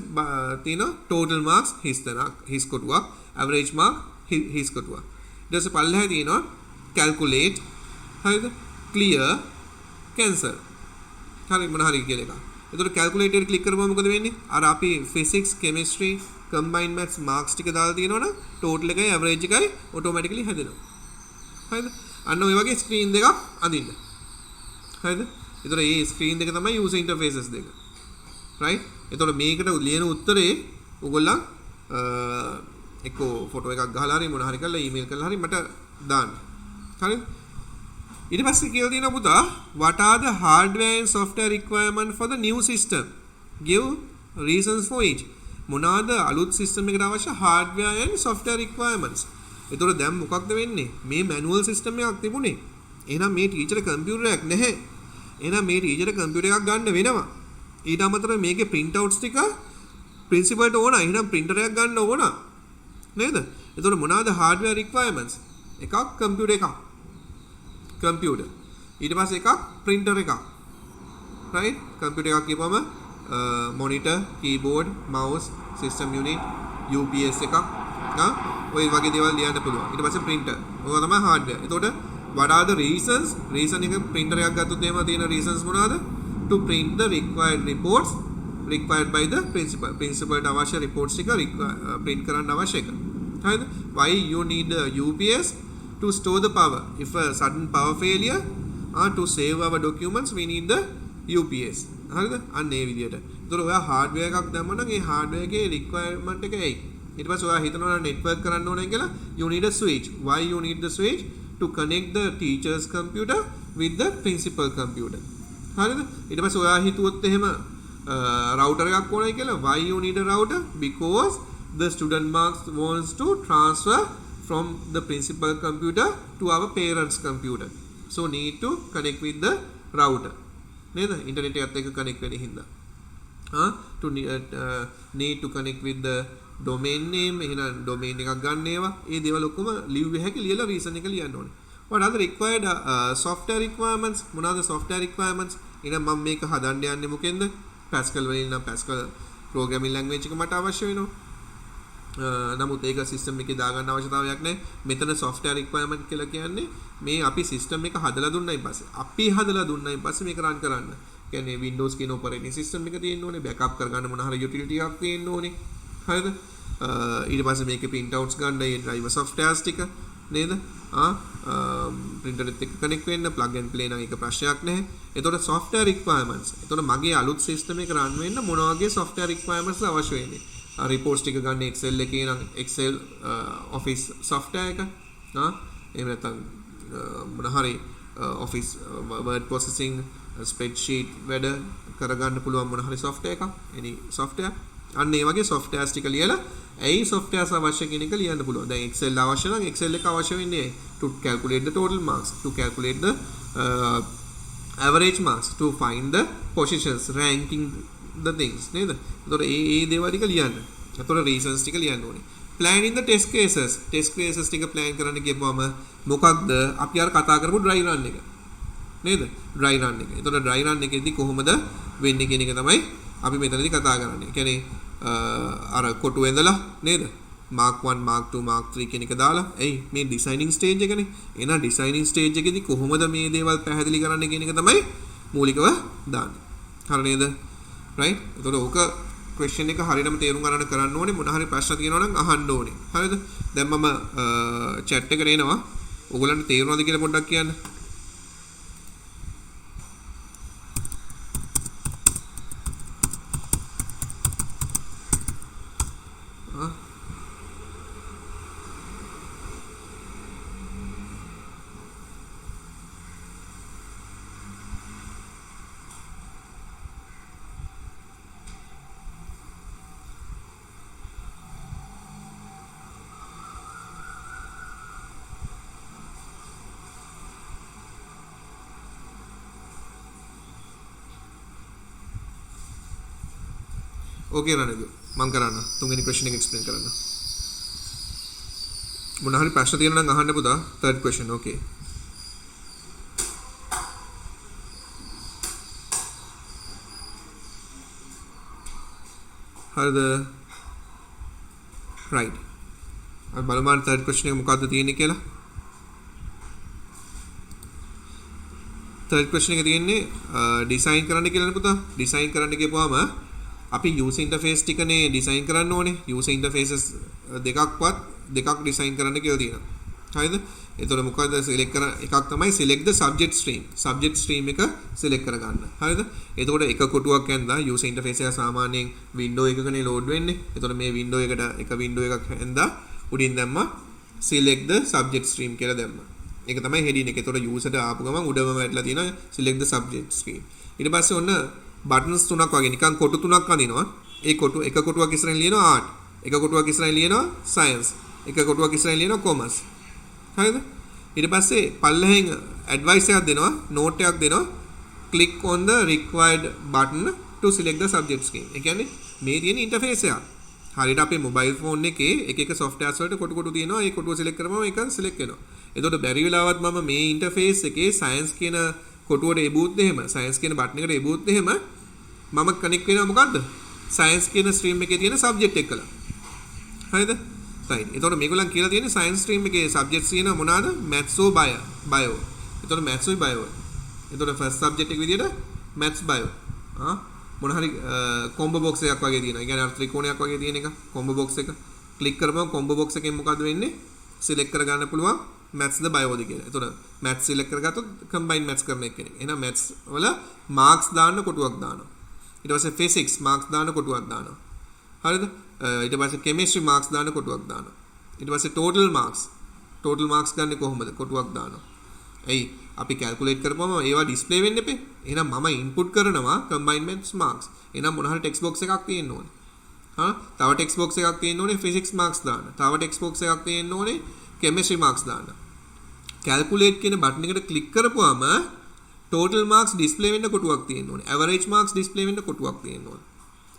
තියෙනවා total marks his කොටුවක්, average mark his කොටුවක්. ඊට පස්සේ පල්ලෙහා තියෙනවා calculate හරිද? clear, cancel. හරි මොන හරි කියලා එකක්. එතකොට calculate එකට click කරපුවම මොකද වෙන්නේ? අර අපි physics, chemistry, combined maths marks ටික දාලා තියෙනවනම් total එකයි average එකයි automatically හැදෙනවා. හරිද? අන්න ඔය වගේ screen දෙකක් අඳින්න. හරිද? එතකොට මේ screen දෙක තමයි user interfaces දෙක. right? එතකොට මේකට ලියන උත්තරේ ඔයගොල්ලන් එක්කෝ ෆොටෝ එකක් ගහලා හරි මොන හරි කරලා ඊමේල් කරලා හරි මට දාන්න. හරිද? ඊට පස්සේ කියලා තියෙනවා පුතා what are the hardware and software requirement for the new system? Give reasons for each. මොනවාද අලුත් සිස්ටම් එකට අවශ්‍ය hardware and software requirements? ඒතකොට දැන් මොකක්ද වෙන්නේ? මේ manual system එකක් තිබුණේ. එහෙනම් මේ ටීචර් කම්පියුටර් එකක් නැහැ. එහෙනම් මේ ටීචර් කම්පියුටර් එකක් ගන්න වෙනවා. ඊට අමතරව මේකේ print outs ටික principalට ඕන. එහෙනම් printer එකක් ගන්න ඕන. නේද? ඒතකොට මොනවාද hardware requirements? එකක් කම්පියුටර් එකක්. computer. ඊට පස්සේ එකක් printer එකක්. right? computer එකක් කියපුවම monitor, keyboard, mouse, system unit, UPS එකක්. ඔය වගේ දේවල් ලියන්න පුළුවන්. ඊට පස්සේ printer. ඔය තමයි hardware. එතකොට what are the reasons? reason එක printer එකක් ගත්තොත් එහෙම තියෙන reasons මොනවාද? to print the required reports required by the principal. principal ට අවශ්‍ය reports ටික print කරන්න අවශ්‍ය එක. හරිද? why you need the UPS? to store the power. If a sudden power failure or to save our documents we need the UPS. හරිද? අන්න ඒ විදිහට. ඒතකොට ඔයා hardware එකක් දැම්ම නම් ඒ hardware එකේ requirement එක එයි. ඊට පස්සේ ඔයා හිතනවා network කරන්න ඕනේ කියලා you need a switch. Why you need the switch? To connect the teacher's computer with the principal computer. හරිද? ඊට පස්සේ ඔයා හිතුවොත් එහෙම router එකක් ඕනේ කියලා why you need a router? Because the student marks wants to transfer from the principal computer to our parents computer. So need to connect with the router. නේද? ඉන්ටර්නෙට් එකත් එක්ක connect වෙන්න හින්දා. to need to connect with the domain name. එහෙනම් domain එකක් ගන්න ඒවා. ඒ දේවල් ඔක්කොම ලියුවේ හැකි ලියලා reason එක ලියන්න ඕනේ. what are the required software requirements? මොනවාද software requirements? එහෙනම් මම මේක හදන්න යන්නේ මොකෙන්ද? Pascal වලින් නම් Pascal programming language එක මට අවශ්‍ය වෙනවා. නමුත් ඒක සිස්ටම් එකේ දාගන්න අවශ්‍යතාවයක් නැහැ. මෙතන software requirement කියලා කියන්නේ මේ අපි සිස්ටම් එක හදලා දුන්නයින් පස්සේ මේක run කරන්න. කියන්නේ Windows කියන operating system එක තියෙන්න ඕනේ, backup කරගන්න මොන හරි utility එකක් තියෙන්න ඕනේ. හරිද? ඊට පස්සේ මේකේ print outs ගන්න ඒ driver softwares ටික නේද? printer එකත් එක්ක connect වෙන්න plug and play නම් ඒක ප්‍රශ්නයක් නැහැ. එතකොට software requirements. එතකොට මගේ අලුත් system එක run වෙන්න මොන වගේ software requirements අවශ්‍ය වෙන්නේ? reports ටික ගන්න Excel එකේ නම් Excel office software එක එහෙම නැත්නම් මොන හරි office word processing spreadsheet වැඩ කරගන්න පුළුවන් මොන හරි software එකක් any software අන්න ඒ වගේ softwares ටික ලියලා ඇයි softwares අවශ්‍ය කියන එක ලියන්න පුළුවන්. දැන් Excel අවශ්‍ය නම් Excel එක අවශ්‍ය වෙන්නේ to calculate the total marks, to calculate the average marks, to find the positions, ranking the things නේද? ඒතකොට ඒ දේවල් ටික ලියන්න. ඒතකොට reasons ටික ලියන්න ඕනේ. planning the test cases ටික plan කරන්න කියපුවම මොකක්ද අපි අර කතා කරපු dry run එක නේද? dry run එක. ඒතකොට dry run එකේදී කොහොමද වෙන්නේ කියන එක තමයි අපි මෙතනදී කතා කරන්නේ. ඒ කියන්නේ අර කොටු ඇඳලා නේද? mark 1 mark 2 mark 3 කියන එක දාලා එයි මේ designing stage එකනේ. එහෙනම් designing stage එකේදී කොහොමද මේ දේවල් පැහැදිලි කරන්න කියන එක තමයි මූලිකව දාන්නේ. හරි නේද? right? එතකොට ඕක question එක හරියටම තේරුම් ගන්න කරන්න ඕනේ. මොන හරි ප්‍රශ්න තියෙනවා නම් අහන්න ඕනේ. හරිද? දැන් මම chat එකට එනවා. ඕගොල්ලන්ට තේරුණාද කියලා පොඩ්ඩක් කියන්න. Okay රණදු මම කරන්න තුන්වෙනි question එක explain කරන්න. මොන හරි ප්‍රශ්න තියෙනවා නම් අහන්න පුතා. third question. Okay. හරිද? right. අපි බලමු third question එක මොකක්ද තියෙන්නේ කියලා. third question එක තියෙන්නේ design කරන්න කියලානේ පුතා. design කරන්න කියපුවාම අපි user interface ටිකනේ design කරන්න ඕනේ. user interfaces දෙකක් design කරන්න කියලා තියෙනවා. හරිද? එතකොට මොකද select කරන එකක් තමයි select the subject stream. subject stream එක select කරගන්න. හරිද? එතකොට එක කොටුවක් ඇඳලා user interface එක සාමාන්‍යයෙන් window එකකනේ load වෙන්නේ. එතකොට මේ window එකට එක window එකක් ඇඳලා උඩින් දැම්මා select the subject stream කියලා දැම්මා. ඒක තමයි heading එක. එතකොට user ට ආපු ගමන් උඩම වැටලා තියෙනවා select the subject stream. ඊට පස්සේ ඔන්න buttons තුනක් වගේ නිකන් කොටු තුනක් අඳිනවා. ඒ කොටු එක කොටුවක් ඉස්සරහින් ලියනවා art. එක කොටුවක් ඉස්සරහින් ලියනවා science. එක කොටුවක් ඉස්සරහින් ලියනවා commerce. හරිද? ඊට පස්සේ පල්ලෙහෙන් advice එකක් දෙනවා, note එකක් දෙනවා. click on the required button to select the subject stream. ඒ කියන්නේ මේ තියෙන interface එක. හරියට අපේ mobile phone එකේ එක එක softwares වලට කොටු කොටු තියෙනවා. ඒ කොටුව select කරපුවම ඒක select වෙනවා. එතකොට බැරි වෙලාවත් මම මේ interface එකේ science කියන කොටුවට එබුවොත් එහෙම science කියන button එකට එබුවොත් එහෙම මම connect වෙනවා මොකද්ද? science කියන stream එකේ තියෙන subject එක්කලා. හරිද? right. එතකොට මේගොල්ලන් කියලා තියෙන්නේ science stream එකේ subjects තියෙනවා මොනවාද? maths or bio. එතකොට maths or bio. එතකොට first subject එක විදියට maths bio. මොන හරි combo box එකක් වගේ තියෙනවා. ඒ කියන්නේ අර ත්‍රිකෝණයක් වගේ තියෙන එක combo box එක. click කරපුවම combo box එකෙන් මොකද වෙන්නේ? select කරගන්න පුළුවන් maths ද bio ද කියලා. එතකොට maths select කරගත්තොත් combine maths කරන එක කෙනෙක්. එහෙනම් maths වල marks දාන්න කොටුවක් දානවා. ඊට පස්සේ physics marks දාන්න කොටුවක් දානවා. හරිද? ඊට පස්සේ chemistry marks දාන්න කොටුවක් දානවා. ඊට පස්සේ total marks ගන්න කොහොමද? කොටුවක් දානවා. එයි අපි calculate කරපුවම ඒවා display වෙන්න එපේ. එහෙනම් මම input කරනවා combined maths marks. එහෙනම් මොන හරි text box එකක් තියෙන්න ඕනේ. තව text box එකක් තියෙන්න ඕනේ physics marks දාන්න. තව text box එකක් තියෙන්න ඕනේ chemistry marks දාන්න. calculate කියන button එකට click කරපුවම total marks display වෙන්න කොටුවක් තියෙන්න ඕනේ. average marks display වෙන්න කොටුවක් තියෙන්න ඕනේ.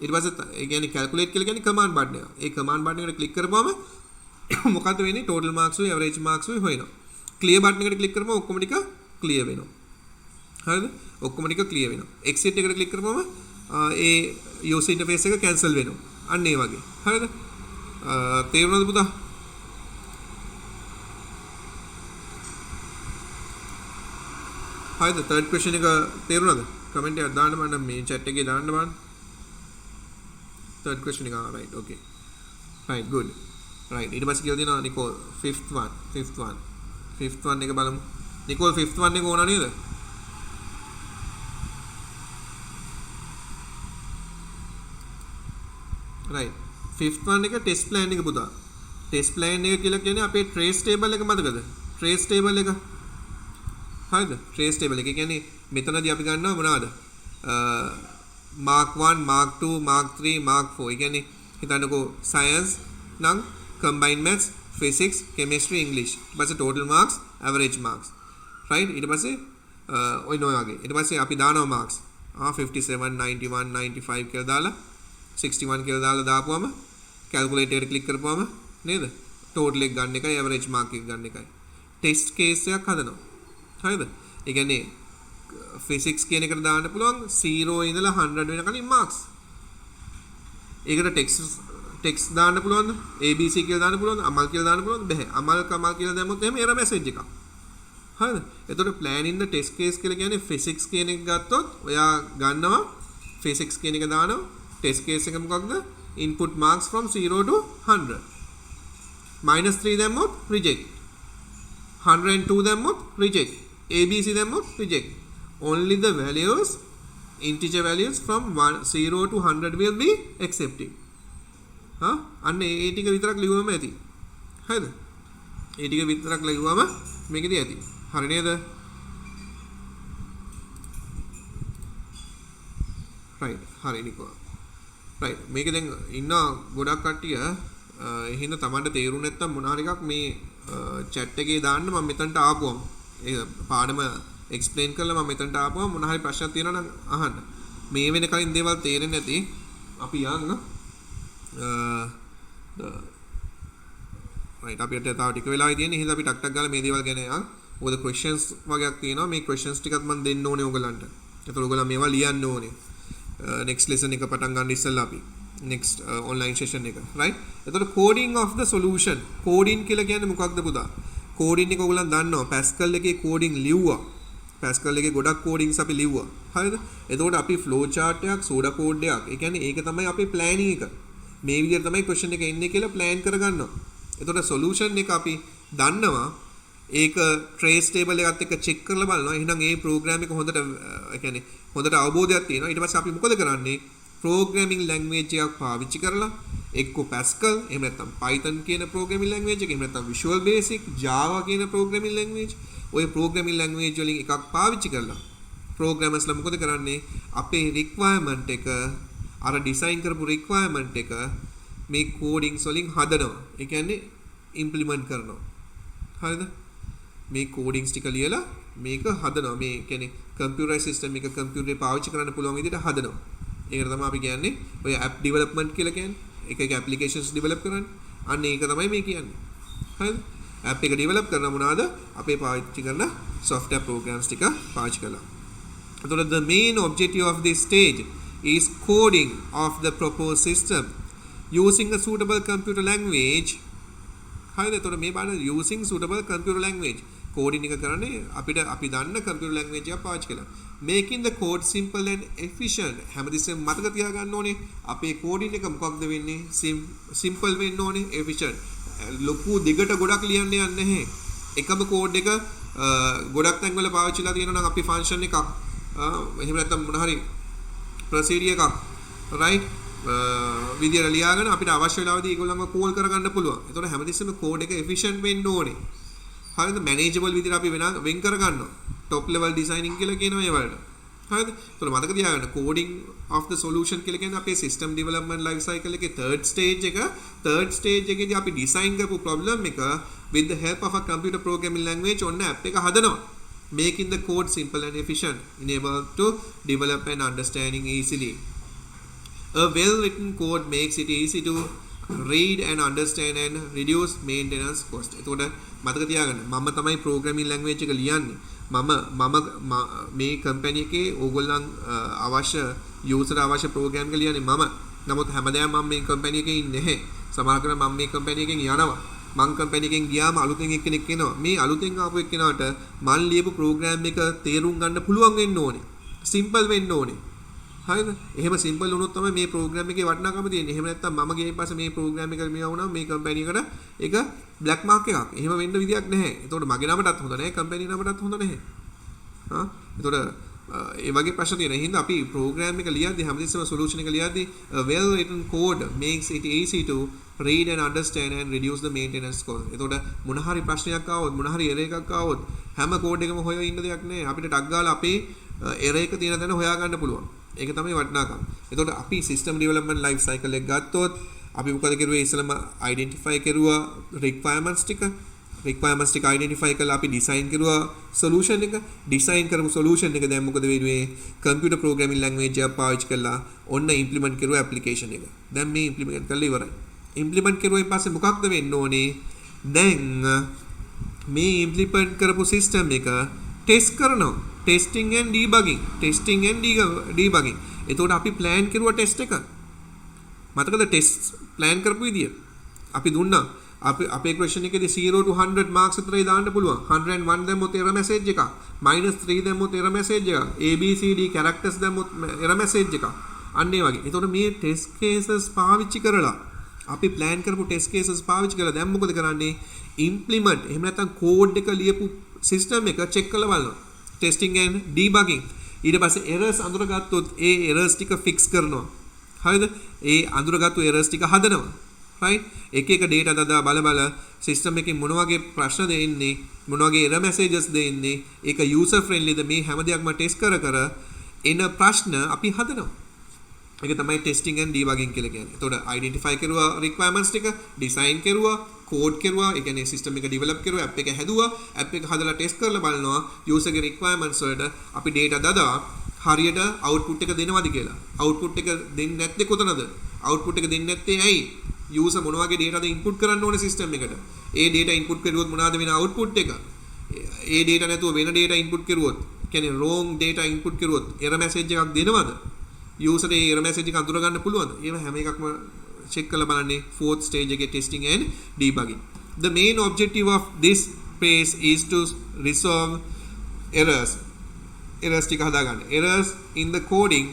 ඊට පස්සේ ඒ කියන්නේ calculate කියලා කියන්නේ command button එක. ඒ command button එකට click කරපුවම මොකද්ද වෙන්නේ? total marks උයි average marks උයි හොයනවා. clear button එකට click කරපුවම ඔක්කොම ටික clear වෙනවා. හරිද? ඔක්කොම ටික clear වෙනවා. exit එකට click කරපුවම ඒ user interface එක cancel වෙනවා. අන්න ඒ වගේ. හරිද? තේරුණාද පුතා? හරිද? third question එක තේරුණාද? comment එකක් දාන්න මම මේ chat එකේ දාන්න බලන්න. third question එක right okay. right good. right ඊට පස්සේ කියලා දෙනවා නිකෝල් fifth one එක බලමු. නිකෝල් fifth one එක ඕන නේද? right fifth one එක test plan එක පුතා. test plan එක කියලා කියන්නේ අපේ trace table එක මතකද? trace table එක. හරිද? trace table එක කියන්නේ මෙතනදී අපි ගන්නවා මොනවාද? mark 1 mark 2 mark 3 mark 4. ඒ කියන්නේ හිතන්නකෝ science නම් combined maths physics chemistry english. ඊට පස්සේ total marks average marks. right ඊට පස්සේ ඔය වගේ. ඊට පස්සේ අපි දානවා marks. 57 91 95 කියලා දාලා 61 කියලා දාලා දාපුවම calculator එකට click කරපුවම නේද? total එක ගන්න එකයි average mark එක ගන්න එකයි. test case එකක් හදනවා. හරිද? ඒ කියන්නේ physics කියන එකට දාන්න පුළුවන් 0 ඉඳලා 100 වෙනකන් marks. ඒකට text දාන්න පුළුවන්ද? ABC කියලා දාන්න පුළුවන්ද? අමල් කියලා දාන්න පුළුවන්ද? බැහැ. අමල් කමල් කියලා දැම්මොත් එහෙම error message එකක්. හරිද? එතකොට plan in the test case කියලා කියන්නේ physics කියන එක ගත්තොත් ඔයා ගන්නවා physics කියන එක දානවා. test case එක මොකක්ද? input marks from 0 to 100. -3 දැම්මොත් reject. 102 දැම්මොත් reject. ABC දැම්මොත් reject. Only the values integer values from 0 to 100 will be accepted. අන්න ඒ ටික විතරක් ලියුවම ඇති. හරිද? ඒ ටික විතරක් ලියුවම මේකදී ඇති. හරි නේද? right හරි නිකෝ. right මේක දැන් ඉන්න ගොඩක් කට්ටිය එහෙනම් Tamanට තේරුනේ නැත්තම් මොන හරි එකක් මේ chat එකේ දාන්න මම මෙතනට ආපුවම ඒ පාඩම explain කරලා මම මෙතනට ආපුවම මොන හරි ප්‍රශ්නක් තියෙනවා නම් අහන්න. මේ වෙන කලින් දේවල් තේරෙන්නේ නැති අපි යන්න right අපිට තව ටික වෙලාවයි තියෙන්නේ. එහෙනම් අපි ටක් ටක් ගාලා මේ දේවල් ගැන යන්න. මොකද questions වගේක් තියෙනවා. මේ questions ටිකත් මම දෙන්න ඕනේ ඔයගලන්ට. ඒතකොට ඔයගලන් මේවා ලියන්න ඕනේ. next lesson එක පටන් ගන්න ඉස්සෙල්ලා අපි next online session එක right. එතකොට coding of the solution. coding කියලා කියන්නේ මොකක්ද පුතා? coding එක ඔයගලන් දන්නවා. Pascal එකේ coding ලිව්වා. Pascal එකේ ගොඩක් codings අපි ලිව්වා. හරිද? එතකොට අපි flow chart එකක් soda code එකක්. ඒ කියන්නේ ඒක තමයි අපේ planning එක. මේ විදිහට තමයි question එක එන්නේ කියලා plan කරගන්නවා. එතකොට solution එක අපි දන්නවා. ඒක trace table එකත් එක්ක check කරලා බලනවා. එහෙනම් ඒ program එක හොඳට කියන්නේ හොඳට අවබෝධයක් තියෙනවා. ඊට පස්සේ අපි මොකද කරන්නේ? programming language එකක් පාවිච්චි කරලා එක්ක Pascal එහෙම නැත්නම් Python කියන programming language එක එහෙම නැත්නම් Visual Basic Java කියන programming language ඔය programming language වලින් එකක් පාවිච්චි කරලා programmers ලා මොකද කරන්නේ? අපේ requirement එක අර design කරපු requirement එක මේ codings වලින් හදනවා. ඒ කියන්නේ implement කරනවා. හරිද? මේ codings ටික ලියලා මේක හදනවා. මේ කියන්නේ computer system එක computer එකේ පාවිච්චි කරන්න පුළුවන් විදිහට හදනවා. ඒකට තමයි අපි කියන්නේ ඔය app development කියලා කියන්නේ. එක applications develop කරන්නේ. අන්න ඒක තමයි මේ කියන්නේ. හරිද? app එක develop කරන මොනවාද? අපේ පාවිච්චි කරන software programs ටික පාවිච්චි කරලා. එතකොට the main objective of this stage is coding of the proposed system using a suitable computer language. හරිද? එතකොට මේ බලන්න using suitable computer language. coding එක කරන්නේ අපිට අපි දන්න computer language එකක් පාවිච්චි කරලා. making the code simple and efficient. හැමතිස්සෙම මතක තියාගන්න ඕනේ අපේ coding එක මොකක්ද වෙන්නේ? simple වෙන්න ඕනේ, efficient. ලොකු දිගට ගොඩක් ලියන්න යන්නේ නැහැ. එකම code එක ගොඩක් තැන්වල පාවිච්චිලා තියෙනවා නම් අපි function එකක් එහෙම නැත්නම් මොන හරි procedure එකක් right විදියට ලියාගෙන අපිට අවශ්‍ය වෙලාවදී ඒගොල්ලන්ව call කරගන්න පුළුවන්. ඒතකොට හැමතිස්සෙම code එක efficient වෙන්න ඕනේ. හරිද? manageable විදියට අපි වෙන් කරගන්නවා. top level designing කියලා කියනවා ඒ වලට. හරිද? ඒතකොට මතක තියාගන්න coding of the solution කියලා කියන්නේ අපේ system development life cycle එකේ third stage එකේදී අපි design කරපු problem එක with the help of a computer programming language ඔන්න app එක හදනවා. making the code simple and efficient, enable to develop and understanding easily. A well-written code makes it easy to read and understand and reduce maintenance cost. එතකොට මතක තියාගන්න මම තමයි programming language එක ලියන්නේ. මම මේ company එකේ ඕගොල්ලන් අවශ්‍ය user අවශ්‍ය program එක ලියන්නේ මම. නමුත් හැමදාම මම මේ company එකේ ඉන්නේ නැහැ. සමහර කර මම මේ company එකෙන් යනවා. මං company එකෙන් ගියාම අලුතෙන් එක්කෙනෙක් එනවා. මේ අලුතෙන් ආපු එක්කෙනාට මන් ලියපු program එක තේරුම් ගන්න පුළුවන් වෙන්න ඕනේ. simple වෙන්න ඕනේ. හරිද? එහෙම simple වුණොත් තමයි මේ program එකේ වටිනාකම තියෙන්නේ. එහෙම නැත්නම් මම ගියන් පස්සේ මේ program එක මෙයා වුණා මේ company එකට ඒක black mark එකක්. එහෙම වෙන්න විදියක් නැහැ. ඒතකොට මගේ නමටත් හොඳ නැහැ, company නමටත් හොඳ නැහැ. හා? ඒතකොට ඒ වගේ ප්‍රශ්න තියෙන හින්දා අපි program එක ලියද්දී හැමදෙස්සම solution එක ලියද්දී well written code makes it easy to read and understand and reduce the maintenance cost. එතකොට මොන හරි ප්‍රශ්නයක් ආවොත් මොන හරි error එකක් ආවොත් හැම code එකම හොයලා ඉන්න දෙයක් නෑ. අපිට ටක් ගාලා අපේ error එක තියෙන තැන හොයා ගන්න පුළුවන්. ඒක තමයි වටිනාකම. එතකොට අපි system development life cycle එක ගත්තොත් අපි මොකද කරුවේ? ඉස්සෙල්ලාම identify කරුවා requirements ටික identify කරලා අපි design කරුවා solution එක. design කරපු solution එක දැන් මොකද වෙන්නේ? computer programming language එක පාවිච්චි කරලා ඔන්න implement කරුවා application එක. දැන් මේ implement කරලා ඉවරයි. implement කරුවෙන් පස්සේ මොකක්ද වෙන්න ඕනේ? දැන් මේ implement කරපු system එක test කරනවා. testing and debugging. එතකොට අපි plan කරුවා test එක. මතකද test plan කරපු විදිය? අපි දුන්නා අපේ question එකේදී 0 to 100 marks විතරයි දාන්න පුළුවන්. 101 දැම්මොත් error message එකක්. -3 දැම්මොත් error message එකක්. ABCD characters දැම්මොත් error message එකක්. අන්න ඒ වගේ. එතකොට මේ test cases පාවිච්චි කරලා අපි plan කරපු test cases පාවිච්චි කරලා දැන් මොකද කරන්නේ? implement එහෙම නැත්නම් code එක ලියපු system එක check කරලා බලනවා. testing and debugging. ඊට පස්සේ errors අඳුරගත්තොත් ඒ errors ටික fix කරනවා. හරිද? ඒ අඳුරගත්තු errors ටික හදනවා. right? එක data දදා බල system එකකින් මොන වගේ ප්‍රශ්න දෙන්නේ, මොන වගේ error messages දෙන්නේ, ඒක user friendly ද මේ හැම දෙයක්ම test කර එන ප්‍රශ්න අපි හදනවා. ඒක තමයි testing and debugging කියලා කියන්නේ. එතකොට identify කරුවා requirements ටික, design කරුවා, code කරුවා, ඒ කියන්නේ system එක develop කරුවා, app එක හැදුවා, app එක හදලා test කරලා බලනවා user ගේ requirements වලට අපි data දදා හරියට output එක දෙනවද කියලා. output එක දෙන්නේ නැත්තේ කොතනද? output එක දෙන්නේ නැත්තේ ඇයි? user මොන වගේ data ද input කරන්න ඕනේ system එකට. ඒ data input කරුවොත් මොනවද වෙන output එක? ඒ data නැතුව වෙන data input කරුවොත්, කියන්නේ wrong data input කරුවොත් error message එකක් දෙනවද? user ඒ error message එක අඳුර ගන්න පුළුවන්ද? ඒව හැම එකක්ම check කරලා බලන්නේ fourth stage එකේ testing and debugging. The main objective of this phase is to resolve errors ටික හදාගන්න. errors in the coding,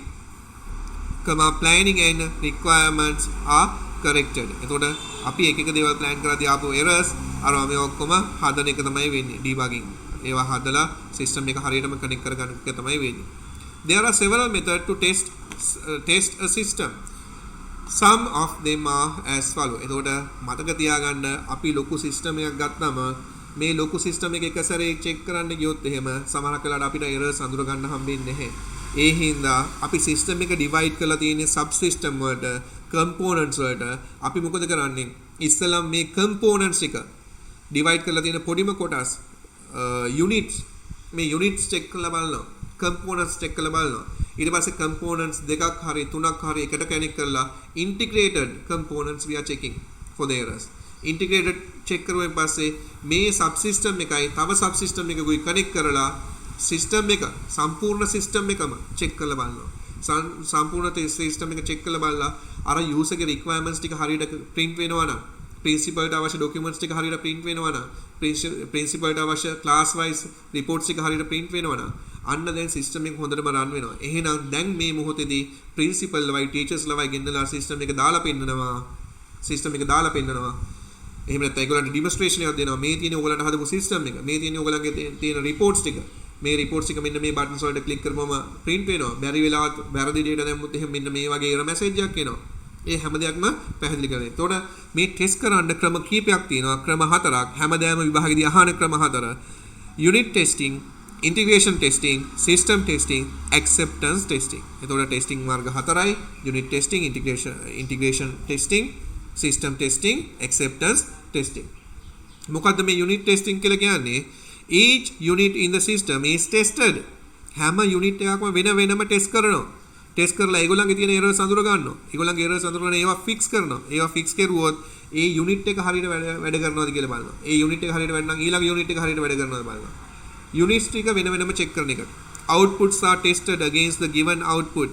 planning and requirements are corrected. එතකොට අපි එක දේවල් plan කරලා ආපු errors අරවා මේ ඔක්කොම හදන එක තමයි වෙන්නේ debugging. ඒවා හදලා system එක හරියටම connect කරගන්න එක තමයි වෙන්නේ. There are several methods to test a system. Some of them are as follow. එතකොට මතක තියාගන්න අපි ලොකු system එකක් ගත්තම මේ ලොකු system එක එක සැරේ check කරන්න ගියොත් එහෙම සමහරක් වෙලාවට අපිට errors අඳුර ගන්න හම්බෙන්නේ නැහැ. ඒ හින්දා අපි system එක divide කරලා තියෙන sub system වලට components වලට අපි මොකද කරන්නේ? ඉස්සෙල්ලා මේ components එක divide කරලා තියෙන පොඩිම කොටස් units මේ units check කරලා බලනවා. components check කරලා බලනවා. ඊට පස්සේ components දෙකක් හරි තුනක් හරි එකට connect කරලා integrated components we are checking for the errors. integrated check කරුවෙන් පස්සේ මේ subsystem එකයි තව subsystem එකකුයි connect කරලා system එක සම්පූර්ණ system එකම check කරලා බලනවා. සම්පූර්ණ system එක check කරලා බලලා අර user ගේ requirements ටික හරියට print වෙනවා නම් principal ට අවශ්‍ය documents ටික හරියට print වෙනවා නම් principal ට අවශ්‍ය class wise reports ටික හරියට print වෙනවා නම් අන්න දැන් system එක හොඳටම run වෙනවා. එහෙනම් දැන් මේ මොහොතේදී principal ලවයි teachers ලවයි ගෙන්නලා system එක දාලා පෙන්නනවා. system එක දාලා පෙන්නනවා. එහෙම නැත්නම් ඒගොල්ලන්ට demonstration එකක් දෙනවා. මේ තියෙන ඕගොල්ලන්ට හදපු system එක. මේ තියෙන ඕගොල්ලන්ගේ තියෙන reports ටික. මේ reports ටික මෙන්න මේ buttons වලට click කරපුවම print වෙනවා. බැරි වෙලාවත් වැරදි data දැම්මුත් එහෙම මෙන්න මේ වගේ error message එකක් එනවා. ඒ හැම දෙයක්ම පැහැදිලි කරනවා. එතකොට මේ ටෙස්ට් කරන්න ක්‍රම කීපයක් තියෙනවා. ක්‍රම 4ක්. හැමදාම විභාගෙදී අහන ක්‍රම 4. unit testing, integration testing, system testing, acceptance testing. එතකොට testing මාර්ග 4යි. unit testing, integration testing, system testing, acceptance testing. මොකද්ද මේ unit testing කියලා කියන්නේ? each unit in the system is tested. හැම unit එකක්ම වෙන වෙනම test කරනවා. ටෙස්ට් කරලා ඒගොල්ලන්ගේ තියෙන errors අඳුර ගන්නවා. ඒගොල්ලන්ගේ errors අඳුරගෙන ඒවා fix කරනවා. ඒවා fix කරුවොත් ඒ unit එක හරියට වැඩ කරනවද කියලා බලනවා. ඒ unit එක හරියට වැඩ නම් ඊළඟ unit එක හරියට වැඩ කරනවද බලනවා. units ටික වෙන වෙනම check කරන එක. outputs are tested against the given output.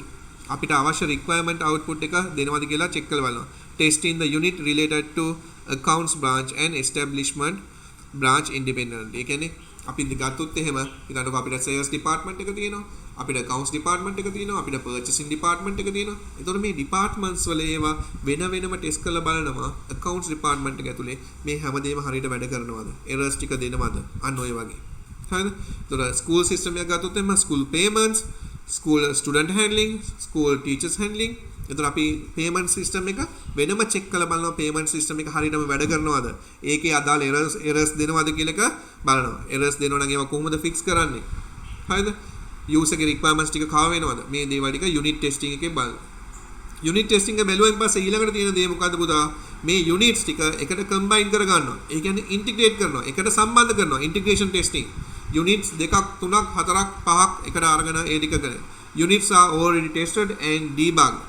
අපිට අවශ්‍ය requirement output එක දෙනවද කියලා check කරලා බලනවා. testing the unit related to accounts branch and establishment branch independently. ඒ කියන්නේ අපි ගත්තොත් එහෙම ඊළඟට අපිට sales department එක තියෙනවා. අපිට accounts department එක තියෙනවා. අපිට purchasing department එක තියෙනවා. එතකොට මේ departments වල ඒවා වෙන වෙනම test කරලා බලනවා accounts department එක ඇතුලේ මේ හැමදේම හරියට වැඩ කරනවද? errors ටික දෙනවද? අන්න ඔය වගේ. හරිද? එතකොට school system එක ගත්තොත් එහෙම school payments, school student handling, school teachers handling. එතකොට අපි payment system එක වෙනම check කරලා බලනවා payment system එක හරියටම වැඩ කරනවද? ඒකේ අදාළ errors දෙනවද කියලා එක බලනවා. errors දෙනවා නම් ඒවා කොහොමද fix කරන්නේ? හරිද? user ගේ requirements ටික කව වෙනවද? මේ දේවල් ටික unit testing එකේ බලනවා. unit testing එක බැලුවෙන් පස්සේ ඊළඟට තියෙන දේ මොකද්ද පුතා? මේ units ටික එකට combine කර ගන්නවා. ඒ කියන්නේ integrate කරනවා. එකට සම්බන්ධ කරනවා. integration testing. units දෙකක් තුනක් හතරක් පහක් එකට අරගෙන ඒ ටික කරනවා. units are already tested and debugged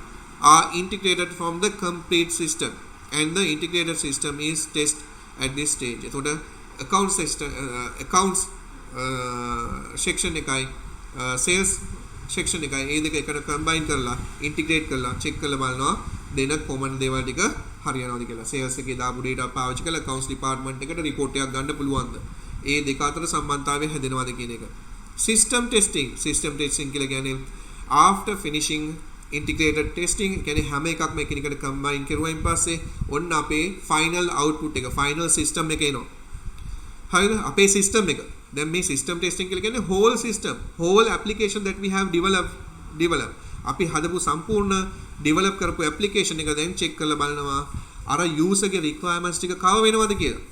are integrated from the complete system and the integrated system is test at this stage. එතකොට accounts system accounts section එකයි sales section එකයි ඒ දෙක එකට combine කරලා integrate කරලා check කරලා බලනවා දෙන common දේවල් ටික හරියනවද කියලා. sales එකේ දාපු data පාවිච්චි කරලා accounts department එකට report එකක් ගන්න පුළුවන්ද? ඒ දෙක අතර සම්බන්ධතාවය හැදෙනවද කියන එක. system testing කියලා කියන්නේ after finishing integrated testing කියන්නේ හැම එකක්ම එකිනෙකට combine කරුවයින් පස්සේ ඔන්න අපේ final output එක final system එක එනවා. හරිද? අපේ system එක. දැන් මේ system testing කියලා කියන්නේ whole system, whole application that we have develop. අපි හදපු සම්පූර්ණ develop කරපු application එක දැන් check කරලා බලනවා අර user ගේ requirements ටික කව වෙනවද කියලා.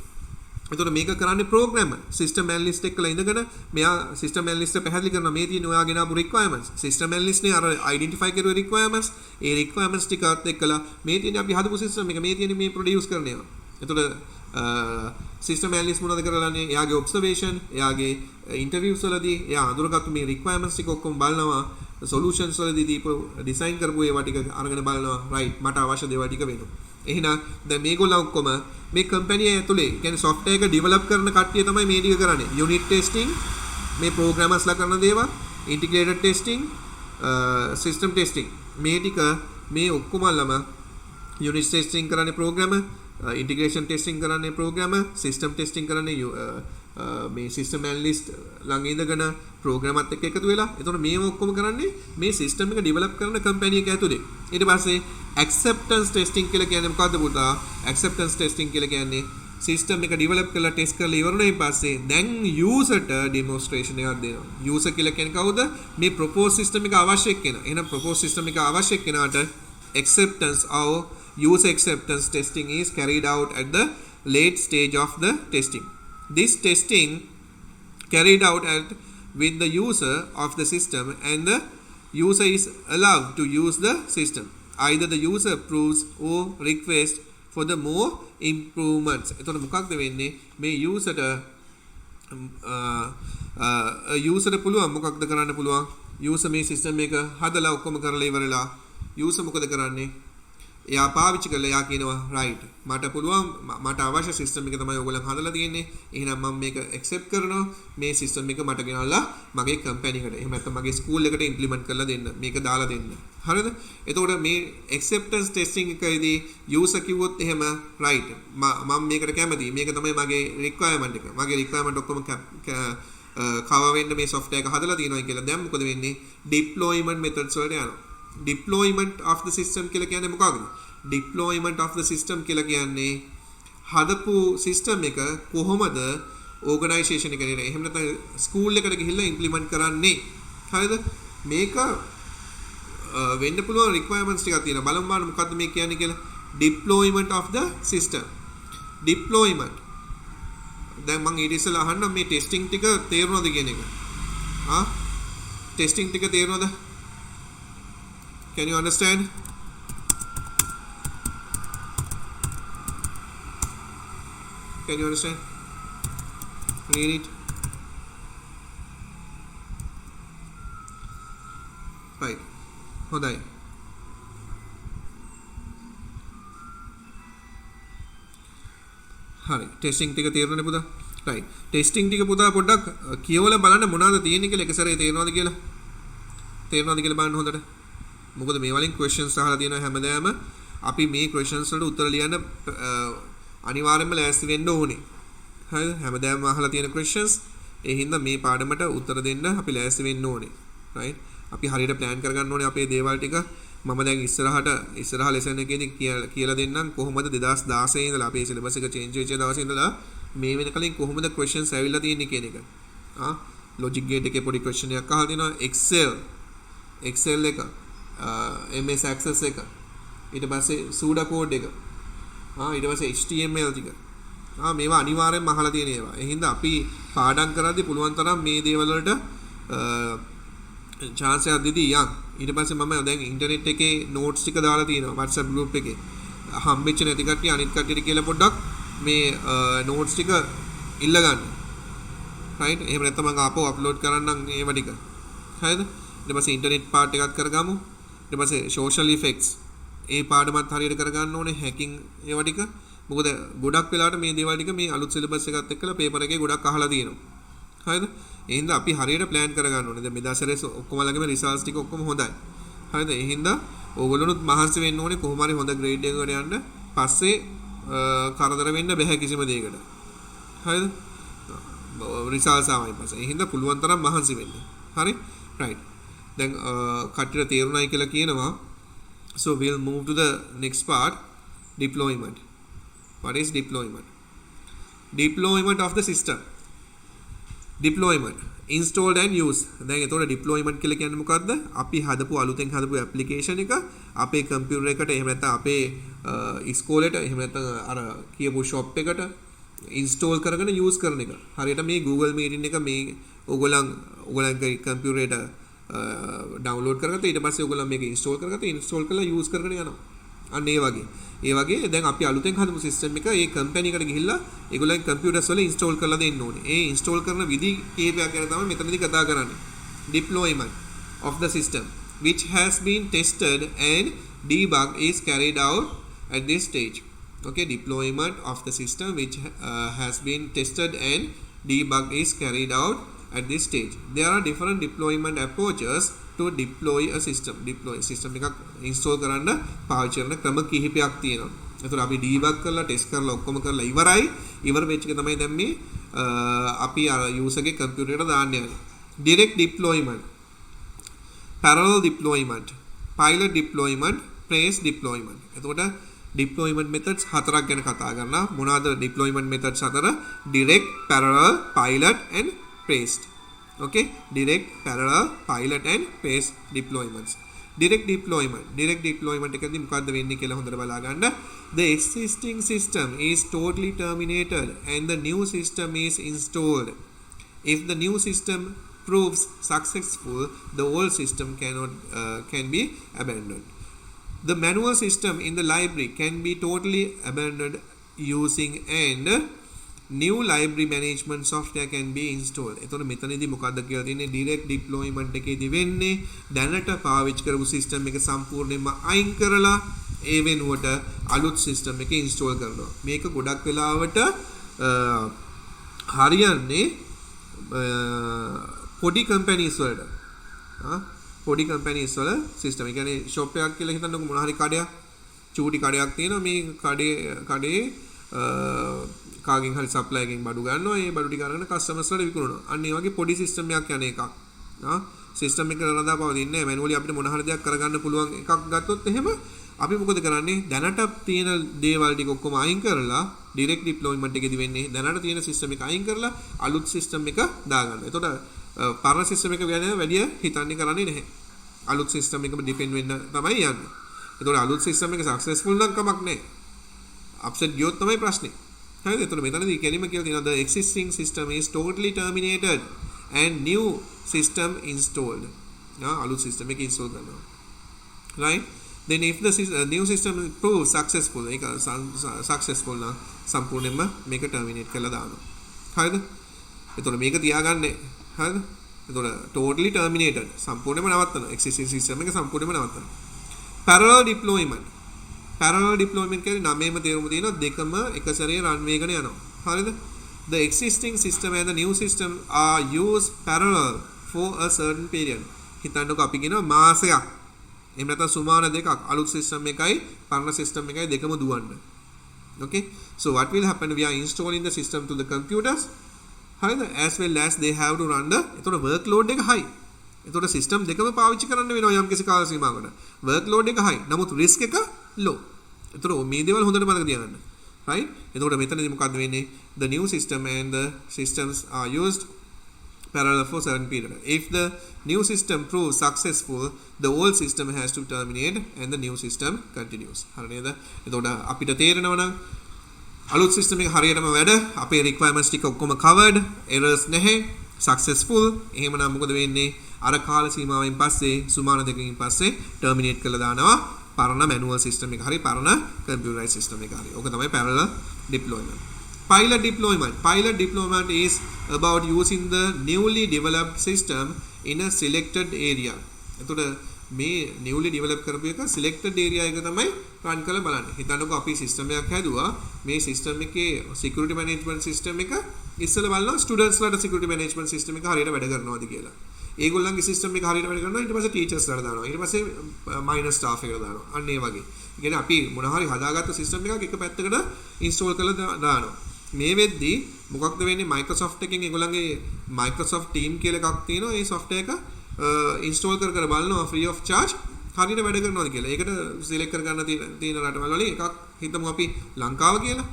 එතකොට මේක කරන්නේ programmer system analyst එක්කලා ඉඳගෙන මෙයා system analyst පැහැදිලි කරනවා මේ තියෙන ඔයාගෙන ආපු requirements system analyst නේ අර identify කරුවේ requirements ඒ requirements ටිකත් එක්කලා මේ තියෙන අපි හදපු system එක මේ තියෙන මේ produce කරන ඒවා. එතකොට system analyst මොනවද කරලානේ එයාගේ observation එයාගේ interviews වලදී එයා අඳුරගත්තු මේ requirements ටික ඔක්කොම බලනවා solutions වලදී දීපු design කරපු ඒවා ටික අරගෙන බලනවා right මට අවශ්‍ය දේවල් ටික වෙනවා. එහෙනම් දැන් මේගොල්ලෝ ඔක්කොම මේ කම්පැනි ඇතුලේ කියන්නේ software එක develop කරන කට්ටිය තමයි මේ ටික කරන්නේ. unit testing මේ programmersලා කරන දේවල්, integrated testing, system testing මේ ටික මේ ඔක්කොමලම unit testing කරන්නේ programmer, integration testing කරන්නේ programmer, system testing කරන්නේ මේ system analyst ළඟ ඉඳගෙන ප්‍රෝග්‍රෑමර්ත් එක්ක එකතු වෙලා. එතකොට මේ ඔක්කොම කරන්නේ මේ system එක develop කරන කම්පැනි එක ඇතුලේ. ඊට පස්සේ acceptance testing කියලා කියන්නේ මොකද්ද පුතා? acceptance testing කියලා කියන්නේ සිස්ටම් එක ඩෙවලොප් කරලා ටෙස්ට් කරලා ඉවරුණායින් පස්සේ දැන් යූසර්ට ඩෙමොන්ස්ට්‍රේෂන් එකක් දෙනවා. යූසර් කියලා කියන්නේ කවුද? මේ ප්‍රොපෝස් සිස්ටම් එක අවශ්‍ය එක්කෙනා. එහෙනම් ප්‍රොපෝස් සිස්ටම් එක අවශ්‍ය එක්කෙනාට acceptance or user acceptance testing is carried out at the late stage of the testing. This testing carried out with the user of the system and the user is allowed to use the system. Either the user approves or requests for the more improvements. එතකොට මොකක්ද වෙන්නේ? මේ user පුළුවන් මොකක්ද කරන්න පුළුවන්? user මේ system එක හදලා ඔක්කොම කරලා ඉවරලා user මොකද කරන්නේ? එයා පාවිච්චි කරලා එයා කියනවා right මට පුළුවන් මට අවශ්‍ය සිස්ටම් එක තමයි ඔයගොල්ලන් හදලා තියෙන්නේ. එහෙනම් මම මේක accept කරනවා. මේ සිස්ටම් එක මට ගෙනල්ලා මගේ කම්පැනි එකට එහෙම නැත්නම් මගේ ස්කූල් එකට ඉම්ප්ලිමන්ට් කරලා දෙන්න. මේක දාලා දෙන්න. හරිද? එතකොට මේ acceptance testing එකේදී user කිව්වොත් එහෙම right මම මේකට කැමතියි. මේක තමයි මගේ requirement එක. මගේ requirement ඔක්කොම cover වෙන්න මේ software එක හදලා තියෙනවා කියලා. දැන් මොකද වෙන්නේ? deployment methods වලට යනවා. deployment of the system කියලා කියන්නේ මොකක්ද? deployment of the system කියලා කියන්නේ හදපු system එක කොහොමද organisation එක නේද? එහෙම නැත්නම් ස්කූල් එකට ගිහිල්ලා implement කරන්නේ. හරිද? මේක වෙන්න පුළුවන් requirements ටිකක් තියෙනවා. බලමු බලන්න මොකද්ද මේ කියන්නේ කියලා. deployment of the system. deployment. දැන් මම ඊට ඉස්සෙල්ලා අහන්නම් මේ testing ටික තේරුණාද කියන එක. testing ටික තේරුණාද? Can you understand? Can you understand? Read it. Right. හොඳයි. හරි. ටෙස්ටිං ටික තේරුණානේ පුතා? right. ටෙස්ටිං ටික පුතා පොඩ්ඩක් කියවලා බලන්න මොනවද තියෙන්නේ කියලා එක සැරේ තේරෙනවද කියලා? තේරෙනවද කියලා බලන්න හොඳට. මොකද මේ වලින් questions අහලා තියෙනවා හැමදාම අපි මේ questions වලට උත්තර ලියන්න අනිවාර්යයෙන්ම ලෑස්ති වෙන්න ඕනේ. හරිද? හැමදාම අහලා තියෙන questions ඒ හින්දා මේ පාඩමට උත්තර දෙන්න අපි ලෑස්ති වෙන්න ඕනේ. right? අපි හරියට plan කරගන්න ඕනේ අපේ දේවල් ටික. මම දැන් ඉස්සරහ lesson එකේදී කියලා දෙන්නම් කොහොමද 2016 ඉඳලා අපේ syllabus එක change වෙච්ච දවසේ ඉඳලා මේ වෙනකලින් කොහොමද questions ඇවිල්ලා තියෙන්නේ කියන එක. logic gate එකේ පොඩි question එකක් අහලා තිනවා excel එක MS Access එක ඊට පස්සේ pseudocode එක ඊට පස්සේ HTML ටික මේවා අනිවාර්යෙන්ම අහලා තියෙන ඒවා. ඒ හින්දා අපි පාඩම් කරද්දී පුළුවන් තරම් මේ දේවල් වලට chance එකක් දෙදී යන්. ඊට පස්සේ මම දැන් ඉන්ටර්නෙට් එකේ notes ටික දාලා තියෙනවා WhatsApp group එකේ. හම්බෙච්ච නැති කට්ටිය අනිත් කට්ටියට කියලා පොඩ්ඩක් මේ notes ටික ඉල්ල ගන්න. right? එහෙම නැත්නම් මම ආපහු upload කරන්නම් ඒව ටික. හරිද? ඊට පස්සේ ඉන්ටර්නෙට් part එකක් කරගමු. ඊට පස්සේ social effects ඒ පාඩමත් හරියට කරගන්න ඕනේ hacking ඒව ටික. මොකද ගොඩක් වෙලාවට මේ දේවල් ටික මේ අලුත් සිලබස් එකත් එක්කලා පේපර් එකේ ගොඩක් අහලා තියෙනවා. හරිද? ඒ හින්දා අපි හරියට plan කරගන්න ඕනේ. දැන් මේ දවස්වල ඔක්කොම ළඟම results ටික ඔක්කොම හොඳයි. හරිද? ඒ හින්දා ඕගොල්ලෝනුත් මහන්සි වෙන්න ඕනේ කොහොම හරි හොඳ grade එකකට යන්න. පස්සේ කරදර වෙන්න බෑ කිසිම දෙයකට. හරිද? results ආවයි පස්සේ. ඒ හින්දා පුළුවන් තරම් මහන්සි වෙන්න. හරි? right. දැන් කට්ටියට තේරුණායි කියලා කියනවා. So we'll move to the next part, deployment. What is deployment? Deployment of the system. Deployment, installed and used. දැන් එතකොට deployment කියලා කියන්නේ මොකද්ද? අපි හදපු අලුතෙන් හදපු application එක අපේ computer එකට එහෙම නැත්නම් අපේ ඉස්කෝලේට එහෙම නැත්නම් අර කියපු shop එකට install කරගෙන use කරන එක. හරියට මේ Google Meeting එක මේ ඔයගොල්ලන්ගේ computer එකට download කරගත්තා ඊට පස්සේ ඔයගොල්ලෝ මේක install කරගත්තා install කරලා use කරගෙන යනවා. අන්න ඒ වගේ දැන් අපි අලුතෙන් හදපු system එක ඒ company එකට ගිහිල්ලා ඒගොල්ලන්ගේ computers වල install කරලා දෙන්න ඕනේ. ඒ install කරන විදි කීපයක් ගැන තමයි මෙතනදී කතා කරන්නේ. Deployment of the system which has been tested and debugged is carried out at this stage. Okay, deployment of the system which has been tested and debugged is carried out at this stage. There are different deployment approaches to deploy a system. Deploy system එකක් install කරන්න පාවිච්චි කරන ක්‍රම කිහිපයක් තියෙනවා. ඒතර අපි debug කරලා test කරලා ඔක්කොම කරලා ඉවර වෙච්ච එක තමයි දැන් මේ අපි අර user ගේ computer එකට දාන්න යන්නේ. Direct deployment, parallel deployment, pilot deployment, phase deployment. එතකොට deployment methods හතරක් ගැන කතා කරනවා. මොනවාද deployment methods හතර? direct, parallel, pilot and phased. Okay, direct, parallel, pilot and phased deployments. direct deployment එකදී මොකද්ද වෙන්නේ කියලා හොඳට බලා ගන්න. The existing system is totally terminated and the new system is installed. If the new system proves successful, the old system can be abandoned. The manual system in the library can be totally abandoned using and new library management software can be installed. එතකොට මෙතනදී මොකද්ද කියලා තියෙන්නේ direct deployment එකේදී වෙන්නේ දැනට පාවිච්චි කරපු system එක සම්පූර්ණයෙන්ම අයින් කරලා ඒ වෙනුවට අලුත් system එක install කරනවා. මේක ගොඩක් වෙලාවට හරියන්නේ පොඩි companies වලට. පොඩි companies වල system. ඒ කියන්නේ shop එකක් කියලා හිතන්නකො මොන හරි කඩයක් චූටි කඩයක් තියෙනවා මේ කඩේ කාගෙන් හරි සප්ලයි එකෙන් බඩු ගන්නවා ඒ බඩු ටික අරගෙන කස්ටමර්ස් වලට විකුණනවා. අන්න ඒ වගේ පොඩි සිස්ටම් එකක් යන එකක්. සිස්ටම් එක රඳාපවතින්නේ නැහැ. මැනුවලි අපිට මොන හරි දෙයක් කරගන්න පුළුවන් එකක් ගත්තොත් එහෙම අපි මොකද කරන්නේ? දැනට තියෙන දේවල් ටික ඔක්කොම අයින් කරලා ඩිරෙක්ට් ඩිප්ලොයිමන්ට් එකේදී වෙන්නේ දැනට තියෙන සිස්ටම් එක අයින් කරලා අලුත් සිස්ටම් එක දාගන්න. එතකොට පරණ සිස්ටම් එක ගැන වැඩි හිතන්නේ කරන්නේ නැහැ. අලුත් සිස්ටම් එකම ඩිපෙන්ඩ් වෙන්න තමයි යන්නේ. එතකොට අලුත් සිස්ටම් එක සක්සස්ෆුල් නම් කමක් නැහැ. අප්සෙට් ගියොත් තමයි ප්‍රශ්නේ. හරිද? එතකොට මෙතනදී කෙලිම කියලා තියෙනවා the existing system is totally terminated and new system installed. අලුත් සිස්ටම් එක ඉන්ස්ටෝල් කරනවා. right? Then if the new system proves successful ඒක successful නම් සම්පූර්ණයෙන්ම මේක terminate කරලා දානවා. හරිද? එතකොට මේක තියාගන්නේ. හරිද? එතකොට totally terminated සම්පූර්ණයෙන්ම නවත්තනවා. existing system එක සම්පූර්ණයෙන්ම නවත්තනවා. parallel deployment කියන්නේ නමේම තේරුම තියෙනවා දෙකම එක සැරේ රන් වේගන යනවා. හරිද? The existing system and the new system are used parallel for a certain period. හිතන්නකො අපි කියනවා මාසයක්. එහෙම නැත්නම් සුමාන දෙකක් අලුත් system එකයි පරණ system එකයි දෙකම දුවන්න. Okay? So what will happen? We are installing the system to the computers. හරිද? As well as they have to run the එතකොට workload එක high. එතකොට system දෙකම පාවිච්චි කරන්න වෙනවා යම් කිසි කාල සීමාවකට. workload එක high. නමුත් risk එක low. එතකොට මේ දේවල් හොඳට මතක තියාගන්න. right? එතකොට මෙතනදී මොකද්ද වෙන්නේ? The new system and the systems are used parallel for certain period. If the new system proves successful, the old system has to terminate and the new system continues. හරි නේද? එතකොට අපිට තේරෙනවා නම් අලුත් system එක හරියටම වැඩ අපේ requirements ටික ඔක්කොම covered, errors නැහැ, successful. එහෙමනම් මොකද වෙන්නේ? අර කාල සීමාවෙන් පස්සේ සුමාන දෙකකින් පස්සේ terminate කරලා දානවා. පරණ manual system එක හරි පරණ computerized system එක හරි. ඕක තමයි parallel deployment. Pilot deployment is about using the newly developed system in a selected area. එතකොට මේ newly develop කරපු එක selected area එක තමයි run කරලා බලන්නේ. හිතන්නකෝ අපි system එකක් හැදුවා. මේ system එකේ security management system එක ඉස්සෙල්ලා බලනවා students ලාට security management system එක හරියට වැඩ කරනවද කියලා. ඒගොල්ලන්ගේ system එක හරියට වැඩ කරනවා. ඊට පස්සේ teachers ලාට දානවා. ඊට පස්සේ minor staff එකට දානවා. අන්න ඒ වගේ. ඒ කියන්නේ අපි මොන හරි හදාගත්ත system එකක් එක පැත්තකට install කරලා දානවා. මේ වෙද්දී මොකක්ද වෙන්නේ? Microsoft එකෙන් ඒගොල්ලන්ගේ Microsoft Team කියලා එකක් තියෙනවා. ඒ software එක install කර බලනවා free of charge හරියට වැඩ කරනවද කියලා. ඒකට select කරගන්න තියෙන රටවල් වලින් එකක් හිතමු අපි ලංකාව කියලා.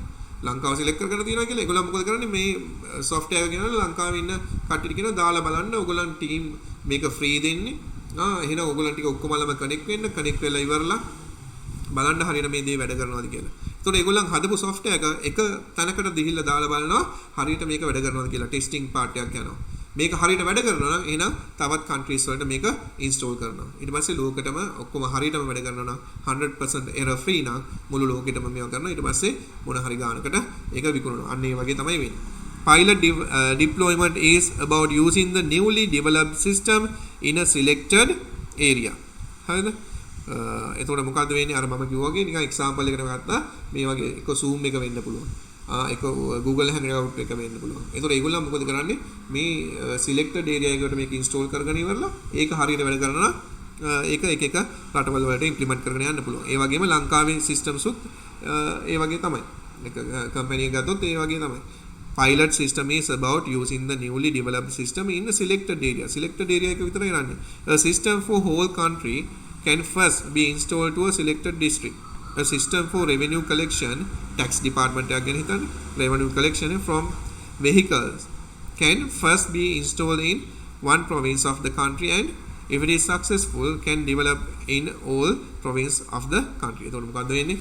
ලංකාව select කරගෙන තියෙනවා කියලා. ඒගොල්ලෝ මොකද කරන්නේ? මේ software එක ගෙනල්ලා ලංකාවේ ඉන්න කට්ටියට කියනවා දාලා බලන්න. ඕගොල්ලන් team මේක free දෙන්නේ. එහෙනම් ඕගොල්ලන් ටික ඔක්කොමලම connect වෙලා ඉවරලා බලන්න හරියට මේ දේ වැඩ කරනවද කියලා. එතකොට ඒගොල්ලන් හදපු software එක තැනකට දීහිල්ලා දාලා බලනවා හරියට මේක වැඩ කරනවද කියලා testing part එකක් යනවා. මේක හරියට වැඩ කරනවා නම් එහෙනම් තවත් countries වලට මේක install කරනවා. ඊට පස්සේ ලෝකෙටම ඔක්කොම හරියටම වැඩ කරනවා නම් 100% error free නම් මුළු ලෝකෙටම මේවා කරනවා. ඊට පස්සේ මොන හරි ගානකට ඒක විකුණනවා. අන්න ඒ වගේ තමයි වෙන්නේ. Pilot deployment is about using the newly developed system in a selected area. හරිද? එතකොට මොකද්ද වෙන්නේ? අර මම කිව්වා වගේ නිකන් example එකකට ගත්තා. මේ වගේ එක zoom එක වෙන්න පුළුවන්. එක Google Hangout එක වෙන්න පුළුවන්. ඒතකොට ඒගොල්ලෝ මොකද කරන්නේ? මේ selected area එකකට මේක install කරගෙන ඉවරලා ඒක හරියට වැඩ කරනවා නම් ඒක එක රටවල් වලට implement කරගෙන යන්න පුළුවන්. ඒ වගේම ලංකාවේ systems උත් ඒ වගේ තමයි. එක company එක ගත්තොත් ඒ වගේ තමයි. Pilot system is about using the newly developed system in a selected area. Selected area එක විතරයි යන්නේ. A system for whole country can first be installed to a selected district. a system for revenue collection, tax department එකක් ගැන හිතන්න, revenue collection from vehicles can first be installed in one province of the country and if it is successful can develop in all province of the country. එතකොට මොකද්ද වෙන්නේ?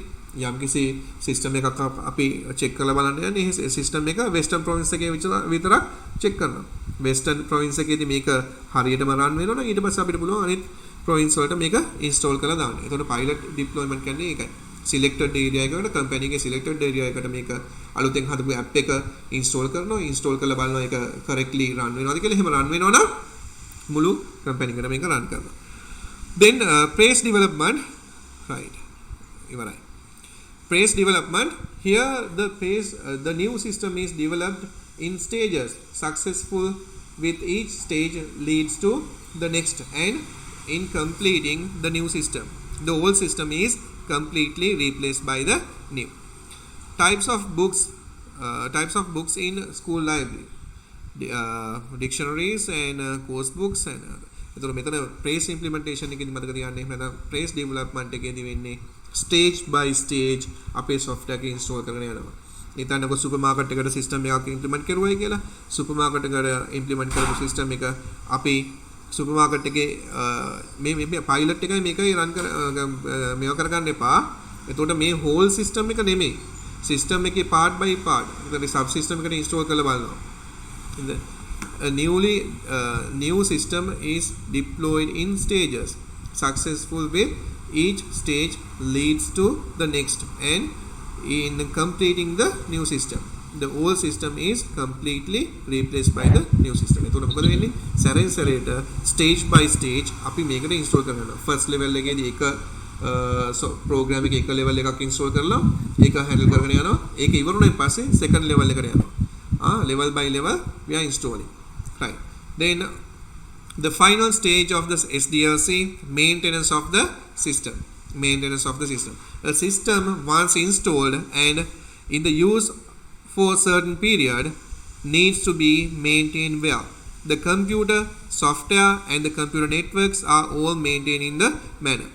යම්කිසි system එකක් අපි check කරලා බලන්න යන්නේ. ඒ සිස්ටම් එක වෙස්ටර්න් ප්‍රොවින්ස් එකේ විතරක් චෙක් කරනවා. වෙස්ටර්න් ප්‍රොවින්ස් එකේදී මේක හරියටම රන් වෙනවා නම් ඊට පස්සේ අපිට පුළුවන් අනිත් ප්‍රොවින්ස් වලට මේක ඉන්ස්ටෝල් කරලා දාන්න. එතකොට පයිලට් ඩිප්ලොයිමන්ට් කියන්නේ ඒකයි. සිලෙක්ටඩ් ඒරියා එකකට කම්පැනි එකේ සිලෙක්ටඩ් ඒරියා එකට මේක අලුතෙන් හදපු ඇප් එක ඉන්ස්ටෝල් කරනවා. ඉන්ස්ටෝල් කරලා බලනවා ඒක correctly run වෙනවද කියලා. එහෙම run වෙනවා නම් මුළු කම්පැනි එකට මේක run කරනවා. Then praise development, right. ඉවරයි. Praise development, here the new system is developed in stages. Successful with each stage leads to the next and in completing the new system the old system is completely replaced by the new. Types of books in school library, dictionaries and course books and එතකොට මෙතන praise implementation එකේදී මතක තියාගන්න එහෙම නැත්නම් praise development එකේදී වෙන්නේ stage by stage අපේ software එක install කරගෙන යනවා. හිතන්නකො සුපර් මාකට් එකකට සිස්ටම් එකක් ඉම්ප්ලිමන්ට් කරුවයි කියලා. සුපර් මාකට් එකට ඉම්ප්ලිමන්ට් කරපු සිස්ටම් එක අපි සුපර් මාකට් එකේ මේ පයිලට් එකයි මේකයි රන් කර මේව කරගන්න එපා. එතකොට මේ හෝල් සිස්ටම් එක නෙමෙයි. සිස්ටම් එකේ part by part. ඒකට සබ් සිස්ටම් එකට ඉන්ස්ටෝල් කරලා බලනවා. A new system is deployed in stages. Successful with each stage leads to the next and in completing the new system the old system is completely replaced by the new system. එතකොට මොකද වෙන්නේ? සැරෙන් සැරේට stage by stage අපි මේකට install කරනවා. first level එකේදී එක program එකේ එක level එකක් install කරලා ඒක handle කරගෙන යනවා. ඒක ඉවරුණාන් පස්සේ second level එකට යනවා. level by level we are installing, right. Then the final stage of this SDLC, maintenance of the system. A system once installed and in the use for a certain period needs to be maintained well. The computer, software and the computer networks are all maintained in the manner.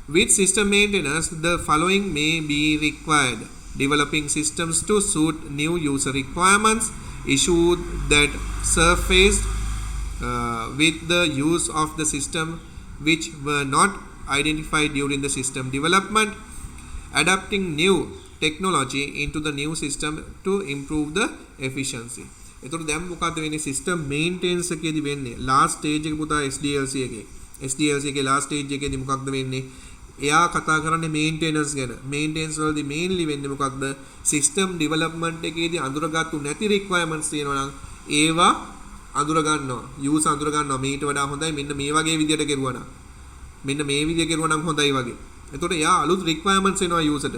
With system maintenance, the following may be required. Developing systems to suit new user requirements, issues that surfaced with the use of the system which were not identified during the system development, adapting new technology into the new system to improve the efficiency. එතකොට දැන් මොකද්ද වෙන්නේ? system maintenance එකේදී වෙන්නේ last stage එක පුතා SDLC එකේ last stage එකේදී මොකක්ද වෙන්නේ? එයා කතා කරන්නේ maintenance ගැන. maintenance වලදී mainly වෙන්නේ මොකක්ද? system development එකේදී අඳුරගත්තු නැති requirements තියෙනවා නම් ඒවා අඳුර ගන්නවා. user අඳුර ගන්නවා. මේට වඩා හොඳයි මෙන්න මේ වගේ විදියට කරුවා නම්. මෙන්න මේ විදිය කරුවා නම් හොඳයි වගේ. එතකොට එයා අලුත් requirements එනවා userට.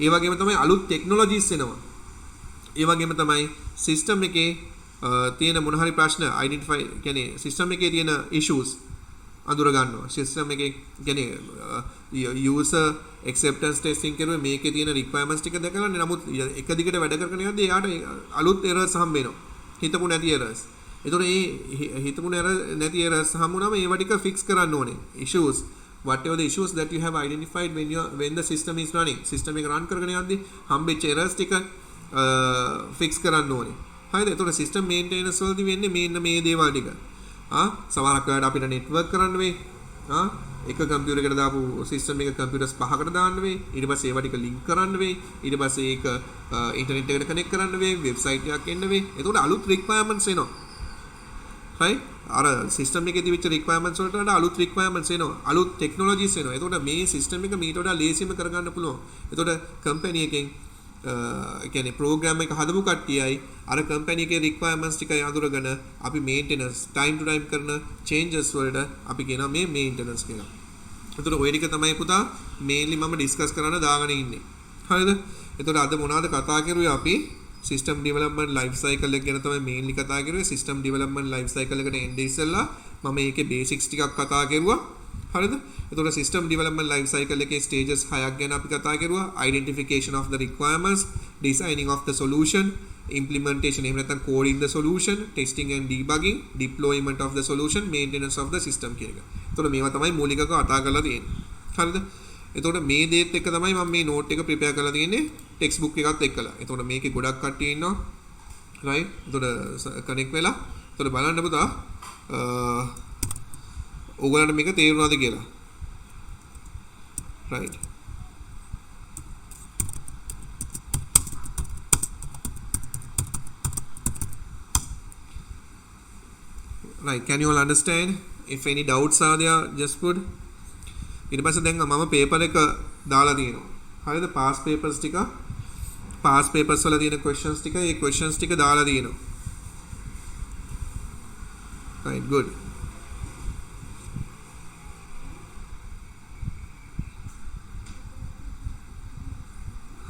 ඒ වගේම තමයි අලුත් technologies එනවා. ඒ වගේම තමයි system එකේ තියෙන මොන හරි ප්‍රශ්න identify කියන්නේ system එකේ තියෙන issues අඳුර ගන්නවා. system එකේ කියන්නේ user acceptance testing කරුවේ මේකේ තියෙන requirements ටික දැකලා නමුත් එක දිගට වැඩ කරගෙන යද්දී එයාට අලුත් errors හම්බ වෙනවා. හිතපු නැති errors. එතකොට මේ හිතපු නැති errors හම්බුනම ඒවා ටික fix කරන්න ඕනේ. issues, whatever the issues that you have identified when the system is running, system එක run කරගෙන යද්දී හම්බෙච්ච errors ටික fix කරන්න ඕනේ. හරිද? එතකොට system maintenance වලදී වෙන්නේ මෙන්න මේ දේවල් ටික. සමහරක් වෙලාවට අපිට network කරන්න වෙයි. එක කම්පියුටර් එකකට දාපු සිස්ටම් එක කම්පියුටර්ස් පහකට දාන්න වෙයි. ඊට පස්සේ ඒවා ටික ලින්ක් කරන්න වෙයි. ඊට පස්සේ ඒක ඉන්ටර්නෙට් එකට කනෙක්ට් කරන්න වෙයි. වෙබ්සයිට් එකක් එන්න වෙයි. එතකොට අලුත් requirements එනවා. right? අර සිස්ටම් එකේ තිබිච්ච requirements වලට වඩා අලුත් requirements එනවා. අලුත් technologies එනවා. එතකොට මේ සිස්ටම් එක මීට වඩා ලේසියෙන්ම කරගන්න පුළුවන්. එතකොට කම්පැනි එකෙන් කියන්නේ ප්‍රෝග්‍රෑම් එක හදපු කට්ටියයි අර කම්පැනි එකේ requirements ටික අඳුරගෙන අපි maintenance time to time කරන changes වලට අපි කියනවා මේ maintenance කියලා. එතකොට ඔය ටික තමයි පුතා mainly මම discuss කරන්න දාගෙන ඉන්නේ. හරිද? එතකොට අද මොනවද කතා කරුවේ අපි system development life cycle එක ගැන තමයි mainly කතා කරුවේ. system development life cycle එකට එන්නේ ඉස්සෙල්ලා මම ඒකේ basics ටිකක් කතා කරුවා. හරිද? එතකොට system development life cycle එකේ stages 6ක් ගැන අපි කතා කරුවා. identification of the requirements, designing of the solution, implementation එහෙම නැත්නම් coding the solution, testing and debugging, deployment of the solution, maintenance of the system කියන එක. එතකොට මේවා තමයි මූලිකව කතා කරලා තියෙන්නේ. හරිද? එතකොට මේ දේත් එක්ක තමයි මම මේ නෝට් එක ප්‍රිපෙයාර් කරලා තියෙන්නේ ටෙක්ස්ට් බුක් එකත් එක්කලා. එතකොට මේකේ ගොඩක් කට්ටිය ඉන්නවා. right? එතකොට කනෙක්ට් වෙලා. එතකොට බලන්න පුතා ඕගොල්ලන්ට මේක තේරුණාද කියලා. right? Right, can you all understand? If any doubts are there, just put. ඊට පස්සේ දැන් මම පේපර් එක දාලා තියෙනවා. හරිද? past papers ටික past papers වල තියෙන questions ටික ඒ questions ටික දාලා තියෙනවා. Right, good.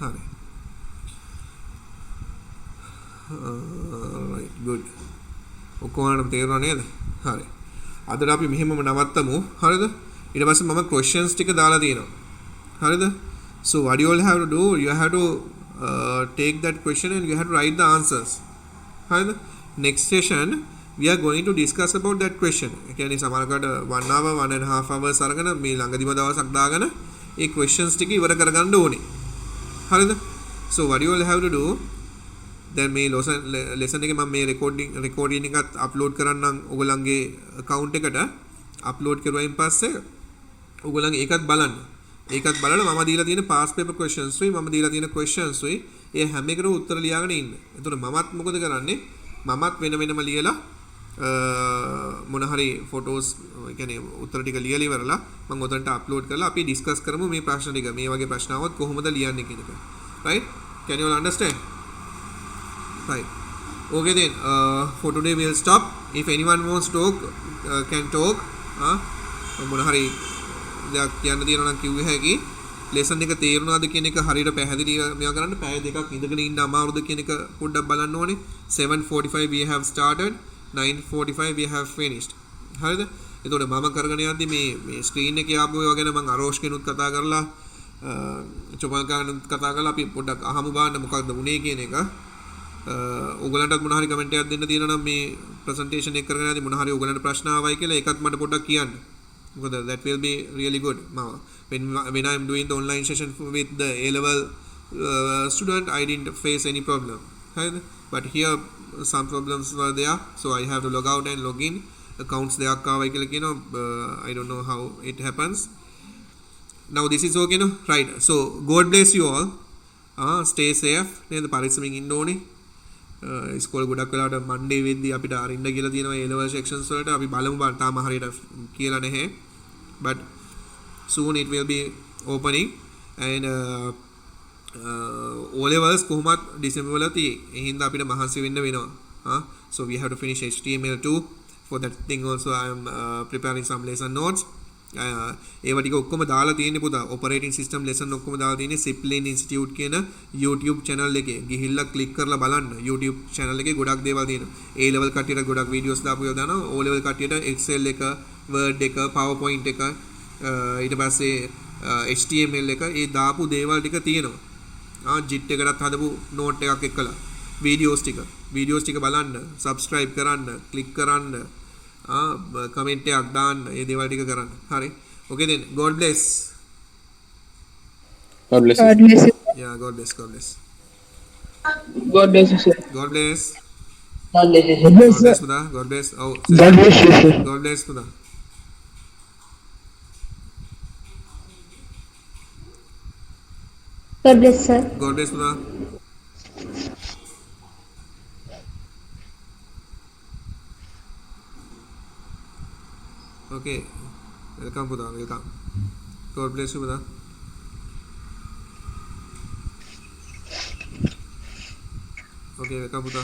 හරි. Right, good. ඔක්කොම තේරුණා නේද? හරි. අදට අපි මෙහෙමම නවත්තමු. හරිද? ඊට පස්සේ මම questions ටික දාලා තියෙනවා. හරිද? So what you all have to do, you have to take that question and you have to write the answers. හරිද? Next session we are going to discuss about that question. ඒ කියන්නේ සමහරකට 1 hour 1.5 hours අරගෙන මේ ළඟදිම දවසක් දාගෙන ඒ questions ටික ඉවර කරගන්න ඕනේ. හරිද? So what you all have to do, දැන් මේ lesson එකේ මම මේ recording එකත් upload කරන්නම් ඔයගොල්ලන්ගේ account එකට. upload කරුවයින් පස්සේ ඔයගොල්ලන් ඒකත් බලන්න. ඒකත් බලලා මම දීලා තියෙන past paper questions උයි මම දීලා තියෙන questions උයි ඒ හැම එකටම උත්තර ලියාගෙන ඉන්න. එතකොට මමත් මොකද කරන්නේ? මමත් වෙනම ලියලා මොන හරි photos ඒ කියන්නේ උත්තර ටික ලියලා ඉවරලා මම උතන්ට upload කරලා අපි discuss කරමු මේ ප්‍රශ්න ටික. මේ වගේ ප්‍රශ්න આવොත් කොහොමද ලියන්නේ කියන එක. right? Can you all understand? Right. Okay then, for today we'll stop. If anyone wants to talk, can talk. මොන හරි දෙයක් කියන්න තියෙනවා නම් කිව්වේ හැකි. lesson එක තේරුණාද කියන එක හරියට පැහැදිලිව මෙයා කරන්න පැය දෙකක් ඉඳගෙන ඉන්න අමාරුද කියන එක පොඩ්ඩක් බලන්න ඕනේ. 7:45 we have started, 9:45 we have finished. හරිද? එතකොට මම කරගෙන යද්දි මේ ස්ක්‍රීන් එකේ ආපු ඒවා ගැන මම අරෝෂ් කෙනුත් කතා කරලා චොමල් ගානුත් කතා කරලා අපි පොඩ්ඩක් අහමු බලන්න මොකක්ද වුනේ කියන එක. ඔයගලන්ටත් මොන හරි කමෙන්ට් එකක් දෙන්න තියෙනවා නම් මේ ප්‍රසන්ටේෂන් එක කරගෙන යද්දි මොන හරි ඔයගලන්ට ප්‍රශ්න ආවයි කියලා ඒකත් මට පොඩ්ඩක් කියන්න. මොකද that will be really good. When I am doing the online session with the A level student, I didn't face any problem. But here some problems were there, so I have to log out and log in. Accounts there are I don't know how it happens. Now this is okay, no? Right. So God bless you all. Stay safe. නේද පරිස්සමින් ඉන්න ඕනේ. ඉස්කෝලේ ගොඩක් වෙලාවට Monday වෙද්දී අපිට අරින්න කියලා තියෙනවා A level sections වලට. අපි බලමු තාම හරියට කියලා නැහැ. But soon it will be opening and O levels කොහොමත් December වල තියෙයි. ඒ හින්දා අපිට මහන්සි වෙන්න වෙනවා. So we have to finish HTML2. For that thing also I am preparing some lesson notes. ඒව ටික ඔක්කොම දාලා තියෙන්නේ පුතා operating system lesson ඔක්කොම දාලා තියෙන්නේ Zipline Institute කියන YouTube channel එකේ ගිහිල්ලා click කරලා බලන්න YouTube channel එකේ ගොඩක් දේවල් තියෙනවා A level කට්ටියට ගොඩක් videos දාපු ඒවා දානවා O level කට්ටියට Excel එක Word එක PowerPoint එක ඊට පස්සේ HTML එක ඒ දාපු දේවල් ටික තියෙනවා JIT එකටත් හදපු note එකක් එක්කලා videos ටික බලන්න subscribe කරන්න click කරන්න comment එකක් දාන්න ඒ දේවල් ටික කරන්න හරි okay then god bless
God bless
God
you.
bless you.
yeah god bless
God bless you, sir.
god bless
God bless you,
god
sir.
bless Buddha. God bless oh
God bless you, sir.
god bless Buddha.
God bless, sir.
god bless Buddha. Okay, welcome Buddha, welcome. God bless you Buddha. Okay, welcome Buddha.